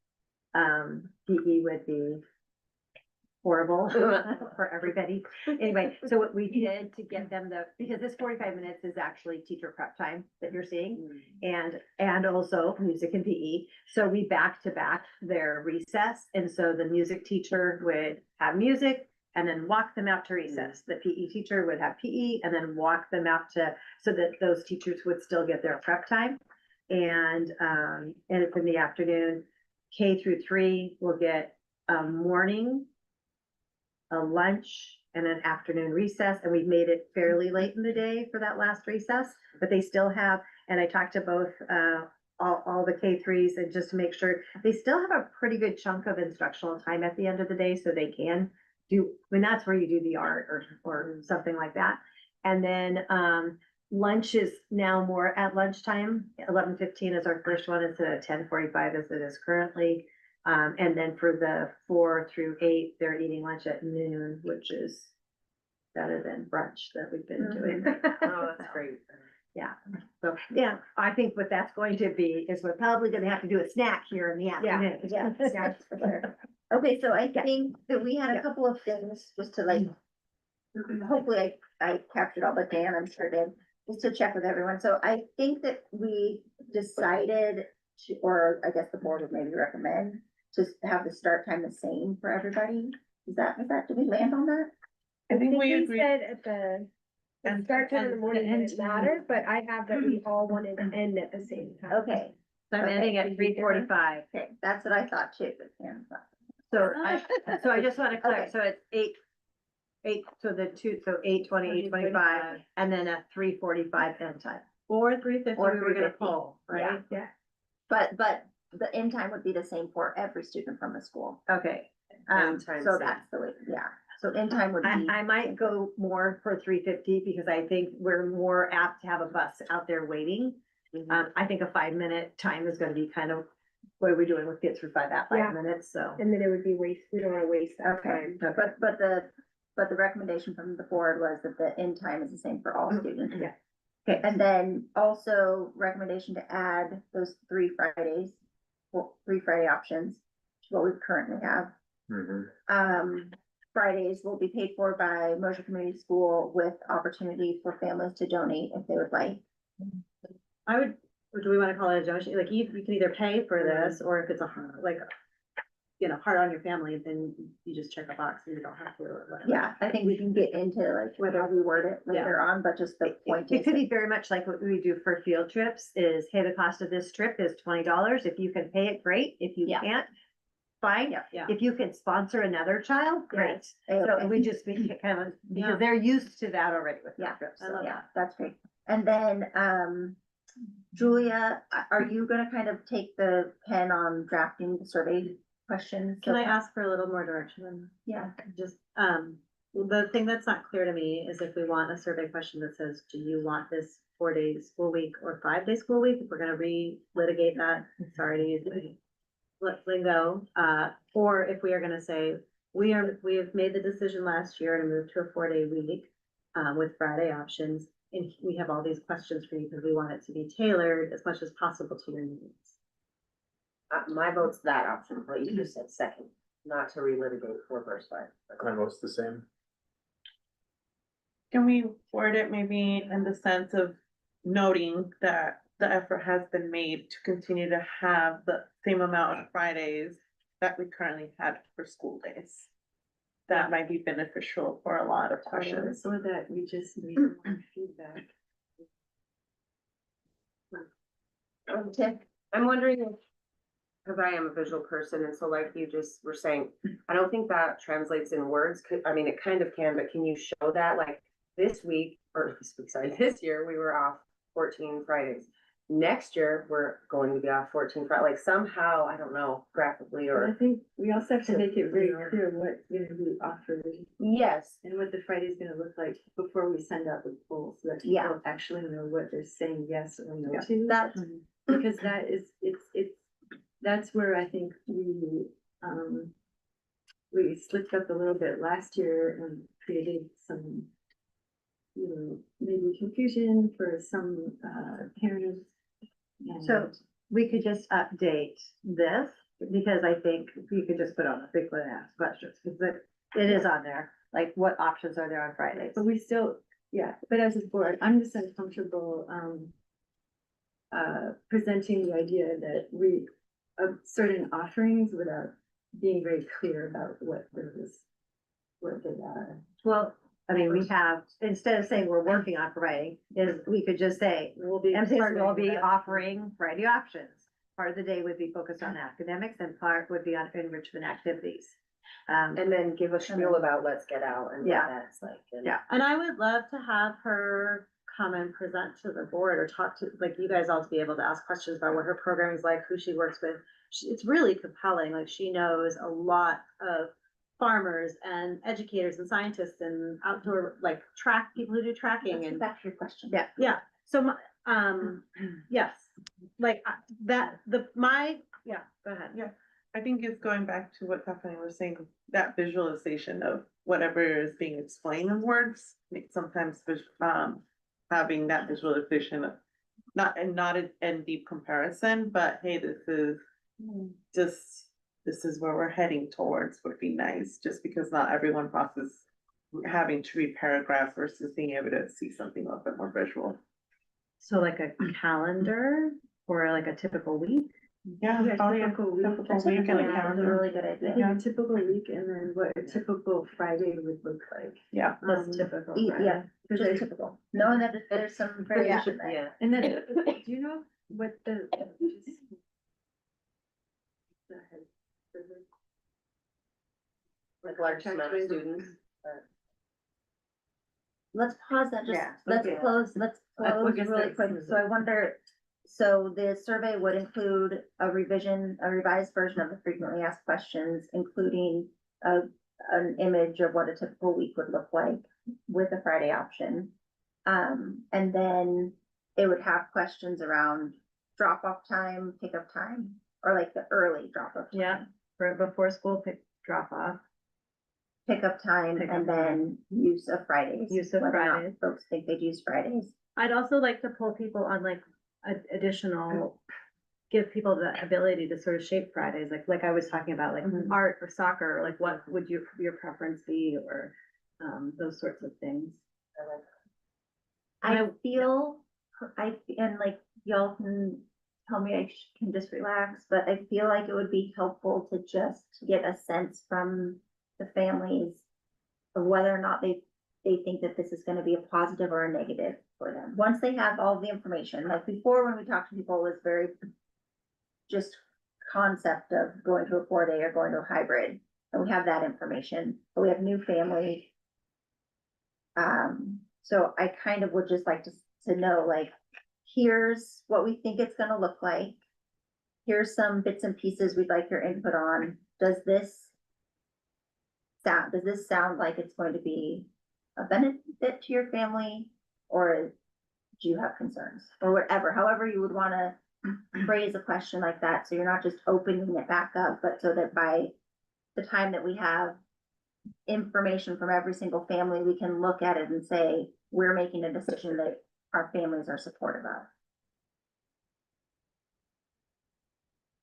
PE would be horrible for everybody. Anyway, so what we did to get them because this 45 minutes is actually teacher prep time that you're seeing and also music and PE. So we back to back their recess. And so the music teacher would have music and then walk them out to recess. The PE teacher would have PE and then walk them out so that those teachers would still get their prep time. And it's in the afternoon. K through 3 will get a morning, a lunch, and an afternoon recess. And we've made it fairly late in the day for that last recess, but they still have, and I talked to both, all the K3s and just to make sure they still have a pretty good chunk of instructional time at the end of the day so they can that's where you do the art or something like that. And then lunch is now more at lunchtime. 11:15 is our first one instead of 10:45 as it is currently. And then for the 4 through 8, they're eating lunch at noon, which is better than brunch that we've been doing. Oh, that's great. Yeah, so, yeah, I think what that's going to be is we're probably gonna have to do a snack here in the afternoon. Yeah, snacks for sure. Okay, so I think that we had a couple of things just to like, hopefully I captured all, but Dan, I'm sure did, just to check with everyone. So I think that we decided to, or I guess the board would maybe recommend to have the start time the same for everybody. Is that, did we land on that? I think we agree. said at the start time in the morning didn't matter, but I have that we all wanted to end at the same time. Okay, So I'm ending at 3:45. okay, that's what I thought too, but Dan thought. So I just want to clarify, Okay. so it's 8, so 8:20, 8:25, and then a 3:45 end time. Or 3:50, Or we were gonna 3:50, pull, right? Yeah. But the end time would be the same for every student from the school. Okay, End time So same. that's the way, yeah. so in time would be. I might go more for 350 because I think we're more apt to have a bus out there waiting. I think a 5-minute time is gonna be kind of, what are we doing with kids for Yeah. 5 minutes, so. And then it would be we don't wanna waste that Okay, time. but the recommendation from the board was that the end time is the same for all students. Yeah. Okay, and then also recommendation to add those 3 Fridays, well, 3 Friday options to what we currently have. Fridays will be paid for by Mosier Community School with opportunity for families to donate if they would like. I would, or do we wanna call it a donation? Like, you can either pay for this, or if it's like, you know, hard on your family, then you just check a box and you don't have to, or whatever. Yeah, I think we can get into like whether we word it later on, but just the point It is. could be very much like what we do for field trips is, hey, the cost of this trip is $20. If you can pay it, great. If you Yeah. can't, fine. Yeah. If you can sponsor another child, great. So Okay. we just be kind of, Yeah. because they're used to that already with Yeah, field trips. I so. love Yeah, that's great. And then, Julia, are you gonna kind of take the pen on drafting the survey questions? Can I ask for a little more direction? Yeah. Just, the thing that's not clear to me is if we want a survey question that says, do you want this 4-day school week or 5-day school week? If we're gonna re-litigate that, sorry to use the lingo, or if we are gonna say, we have made the decision last year to move to a 4-day week, with Friday options. And we have all these questions for you because we want it to be tailored as much as possible to your needs. My vote's that option, but you just said second, not to relitigate 4 versus 5. My vote's the same. Can we word it maybe in the sense of noting that the effort has been made to continue to have the same amount of Fridays that we currently had for school days? That might be beneficial for a lot of questions. So that we just need more feedback. I'm wondering if, because I am a visual person, and so like you just were saying, I don't think that translates in words. I mean, it kind of can, but can you show that, like, this week, or this year, we were off 14 Fridays. Next year, we're going to be off 14 Fridays, like somehow, I don't know, graphically But I or. think we also have to make it very clear what's gonna be offered Yes, and what the Friday's gonna look like before we send out the poll, so that Yeah. people actually know what they're saying yes or no to. That's, Because that is, that's where I think we slipped up a little bit last year and created some, you know, maybe confusion for some, parents. And- So we could just update this, because I think you could just put on a frequent asked questions, because it is on there, like what options are there on Fridays? But we still, yeah, but as a board, I'm just uncomfortable, presenting the idea that we, of certain offerings without being very clear about what they are. Well, I mean, we have, instead of saying we're working on providing, is we could just say, We'll be. MCS will be partnering with- offering Friday options. Part of the day would be focused on academics and part would be on enrichment activities. and then give a spiel about Let's Get Out and what Yeah. that's like. And- Yeah. And I would love to have her come and present to the board or talk to, like, you guys all to be able to ask questions about what her program is like, who she works with. It's really compelling, like, she knows a lot of farmers and educators and scientists and outdoor, like, people who do tracking let's get and, back to your question. Yeah. yeah. So my, yes, like, yeah, go ahead. Yeah. I think it's going back to what Stephanie was saying, that visualization of whatever is being explained in words, like sometimes, having that visualization of not in deep comparison, but hey, this is where we're heading towards would be nice, just because not everyone processes having to read paragraphs versus being able to see something a little bit more visual. So like a calendar or like a typical week? Yeah. Typical week. Typical week and a That's a calendar. really good I idea. think a typical week and then what a typical Friday would look like. Yeah. What's typical? Yeah, Because just typical, knowing that there's some variation there. Yeah. and then, do you know what the? Like large amount of students. Let's pause that, just, Yeah, let's okay. close guess really that's- quick, so I wonder, so the survey would include a revised version of the frequently asked questions, including a an image of what a typical week would look like with a Friday option. And then it would have questions around drop-off time, pickup time, or like the early drop-off. time, Yeah. For before school drop off. Pickup time, Pickup and then use of Fridays. Use of whether or not Fridays. Folks think they'd use Fridays. I'd also like to pull people on like additional, give people the ability to sort of shape Fridays, like I was talking about, like Mhm. art or soccer, like what would your preference be, or those sorts of things. I feel, and like, y'all can tell me I can just relax, but I feel like it would be helpful to just get a sense from the families of whether or not they think that this is gonna be a positive or a negative for them. Once they have all the information, like before, when we talked to people, it was very just concept of going to a 4-day or going to a hybrid, and we have that information, but we have new families. So I kind of would just like to know, like, here's what we think it's gonna look like. Here's some bits and pieces we'd like your input on. Does this sound like it's going to be a benefit to your family? Or do you have concerns, or whatever, however you would wanna phrase a question like that, so you're not just opening it back up, but so that by the time that we have information from every single family, we can look at it and say, we're making a decision that our families are supportive of.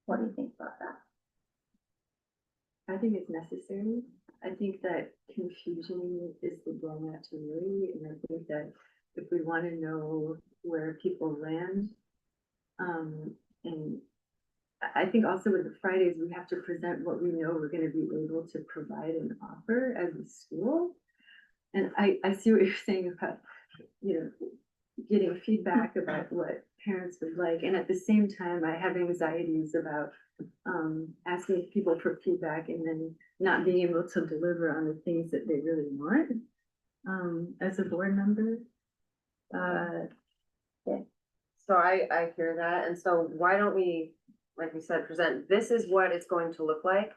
What do you think about that? I think it's necessary. I think that confusion is the door not to worry, and I think that if we want to know where people land, and I think also with the Fridays, we have to present what we know we're going to be able to provide and offer as a school. And I see what you're saying about, getting feedback about what parents would like. And at the same time, I have anxieties about asking people for feedback and then not being able to deliver on the things that they really want as a board member. So I hear that, and so why don't we, like we said, present, this is what it's going to look like.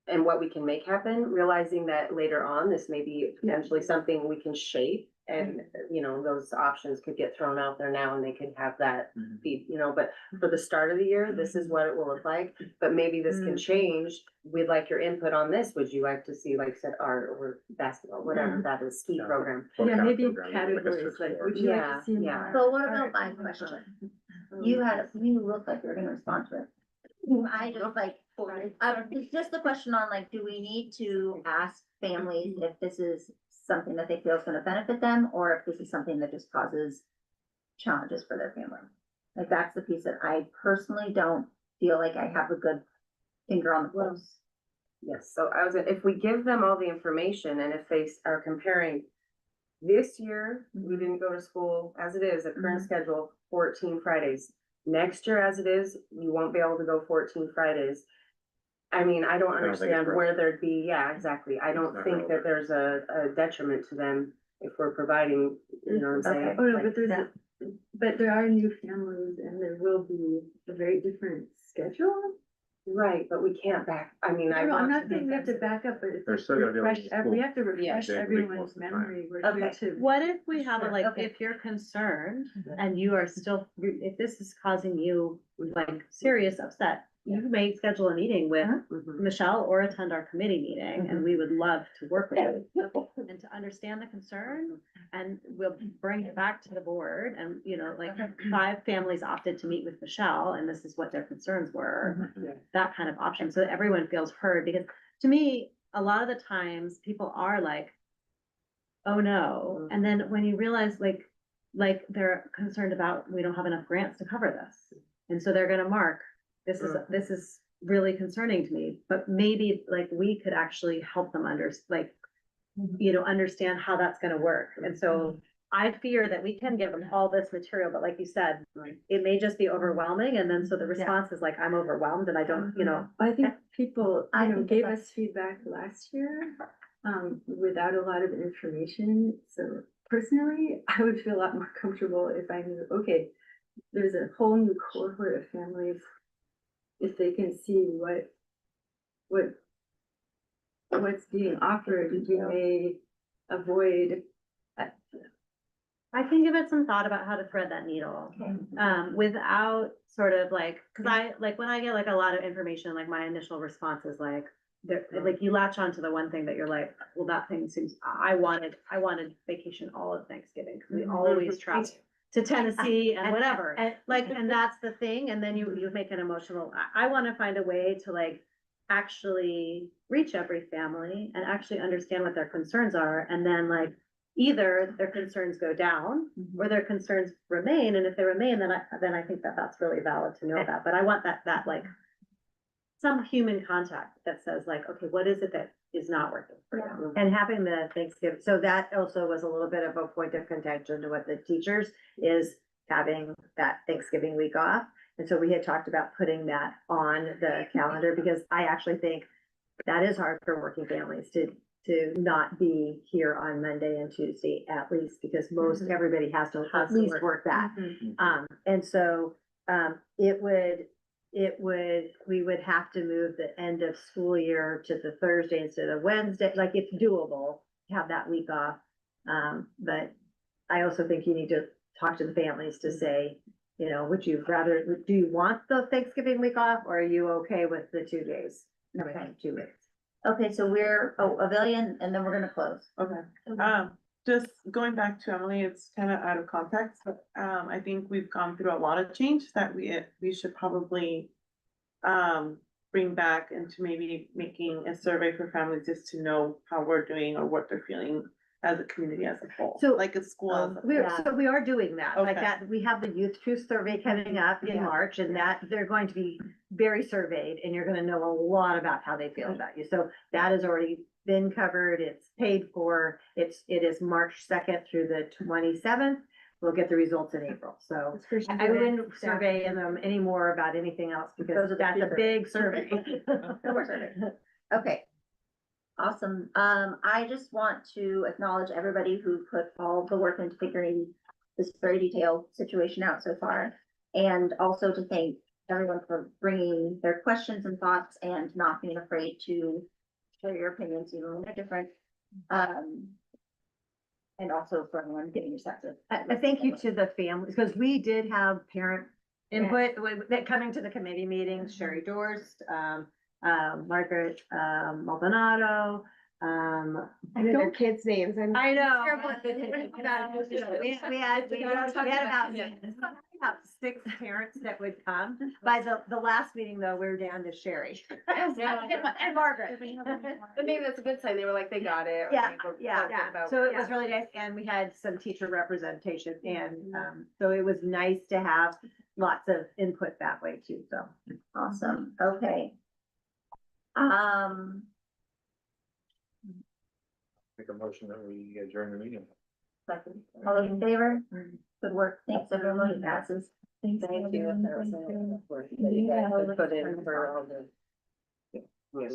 And what we can make happen, realizing that later on, this may be potentially something we can shape. And, those options could get thrown out there now and they could have that feed, but for the start of the year, this is what it will look like. But maybe this can change. We'd like your input on this. Would you like to see, like I said, art or basketball, whatever that is, ski program? What Yeah, kind of maybe program, categories, like, would you like to see more? So what about my question? You look like you're gonna respond to it. I just like, it's just the question on, like, do we need to ask families if this is something that they feel is gonna benefit them, or if this is something that just causes challenges for their family? Like, that's the piece that I personally don't feel like I have a good finger on the pulse. Yes, so if we give them all the information and if they are comparing this year, we didn't go to school as it is, the current schedule, 14 Fridays. Next year as it is, you won't be able to go 14 Fridays. I mean, I don't I don't think it's understand where there'd be, yeah, exactly. I don't not think that there's a detriment to them if we're providing, you know what I'm saying? Oh, no, Like, but there are new families and there will be a very different schedule. right, but we can't I'm not saying we have to back up, but it's They're still gonna be able to refresh, school. we have to refresh They agree everyone's most of the time. memory. We're here Okay. to. What if we have Sure, like, okay. if you're concerned and you are still, if this is causing you like serious upset, you may schedule a meeting with Mhm. Michelle or attend our committee meeting, and we would love to work with you and to understand the concern, and we'll bring it back to the board, and, like 5 families opted to meet with Michelle, and this is what their concerns were, that kind of option, so that everyone feels heard, because to me, a lot of the times, people are like, oh no, and then when you realize, like they're concerned about, we don't have enough grants to cover this, and so they're gonna mark, this is really concerning to me, but maybe like we could actually help them understand how that's gonna work. And so I fear that we can give them all this material, but like you said, it may just be overwhelming. And then so the response is like, I'm overwhelmed and I don't, I think people, I think gave that's- us feedback last year, without a lot of information. So personally, I would feel a lot more comfortable if I knew, okay, there's a whole new cohort of families. If they can see what what's being offered, we may avoid. I can give it some thought about how to thread that needle. Without sort of like, cause I, like, when I get like a lot of information, like my initial response is like, there, like you latch onto the one thing that you're like, well, that thing seems, I wanted vacation all of Thanksgiving, cause we always travel to Tennessee and whatever. Like, and that's the thing, and then you make an emotional, I wanna find a way to like actually reach every family and actually understand what their concerns are, and then like, either their concerns go down or their concerns remain, and if they remain, then I think that that's really valid to know about, but I want that like some human contact that says like, okay, what is it that is not working for you? And having the Thanksgiving, so that also was a little bit of a point of contention to what the teachers is having that Thanksgiving week off. And so we had talked about putting that on the calendar because I actually think that is hard for working families to not be here on Monday and Tuesday at least, because most everybody has to at least work that. And so, we would have to move the end of school year to the Thursday instead of Wednesday, like it's doable, to have that week off. But I also think you need to talk to the families to say, you know, would you rather, do you want the Thanksgiving week off, or are you okay with the 2 days? Okay, 2 weeks. Okay, so we're, Avillion, and then we're gonna close. Okay, just going back to Emily, it's kind of out of context, but, I think we've gone through a lot of change that we should probably, bring back into maybe making a survey for families just to know how we're doing or what they're feeling as a community as a whole. So, like a school as a So we are doing that, like Okay. that, we have the Youth Truth Survey coming up in March, and that they're going to be very surveyed, and you're gonna know a lot about how they feel about you, so that has already been covered, it's paid for, it is March 2nd through the 27th. We'll get the results in April, so I wouldn't survey them anymore about anything else, because that's a big survey. No more survey. Okay. Awesome. I just want to acknowledge everybody who put all the work into figuring this very detailed situation out so far. And also to thank everyone for bringing their questions and thoughts and not being afraid to share your opinions, even when they're different. And also for everyone getting receptive. A thank you to the families, because we did have parent input that coming to the committee meetings, Sherry Dorst, Margaret, Maldonado, I know their kids' names. I know. terrible at this. We had about 6 parents that would come. By the last meeting though, we were down to Sherry. And Margaret. But maybe that's a good sign. They were like, they got it. or Yeah, they were yeah, confident about- So it was really nice, and we had some teacher representation, and, so it was nice to have lots of input that way too, so. Awesome. Okay. Make a motion that we adjourn the meeting. All those in favor? Good work. Thanks, everyone. Motion passes. Thank you. That was a lot of work that you guys have put in for all the. Yeah,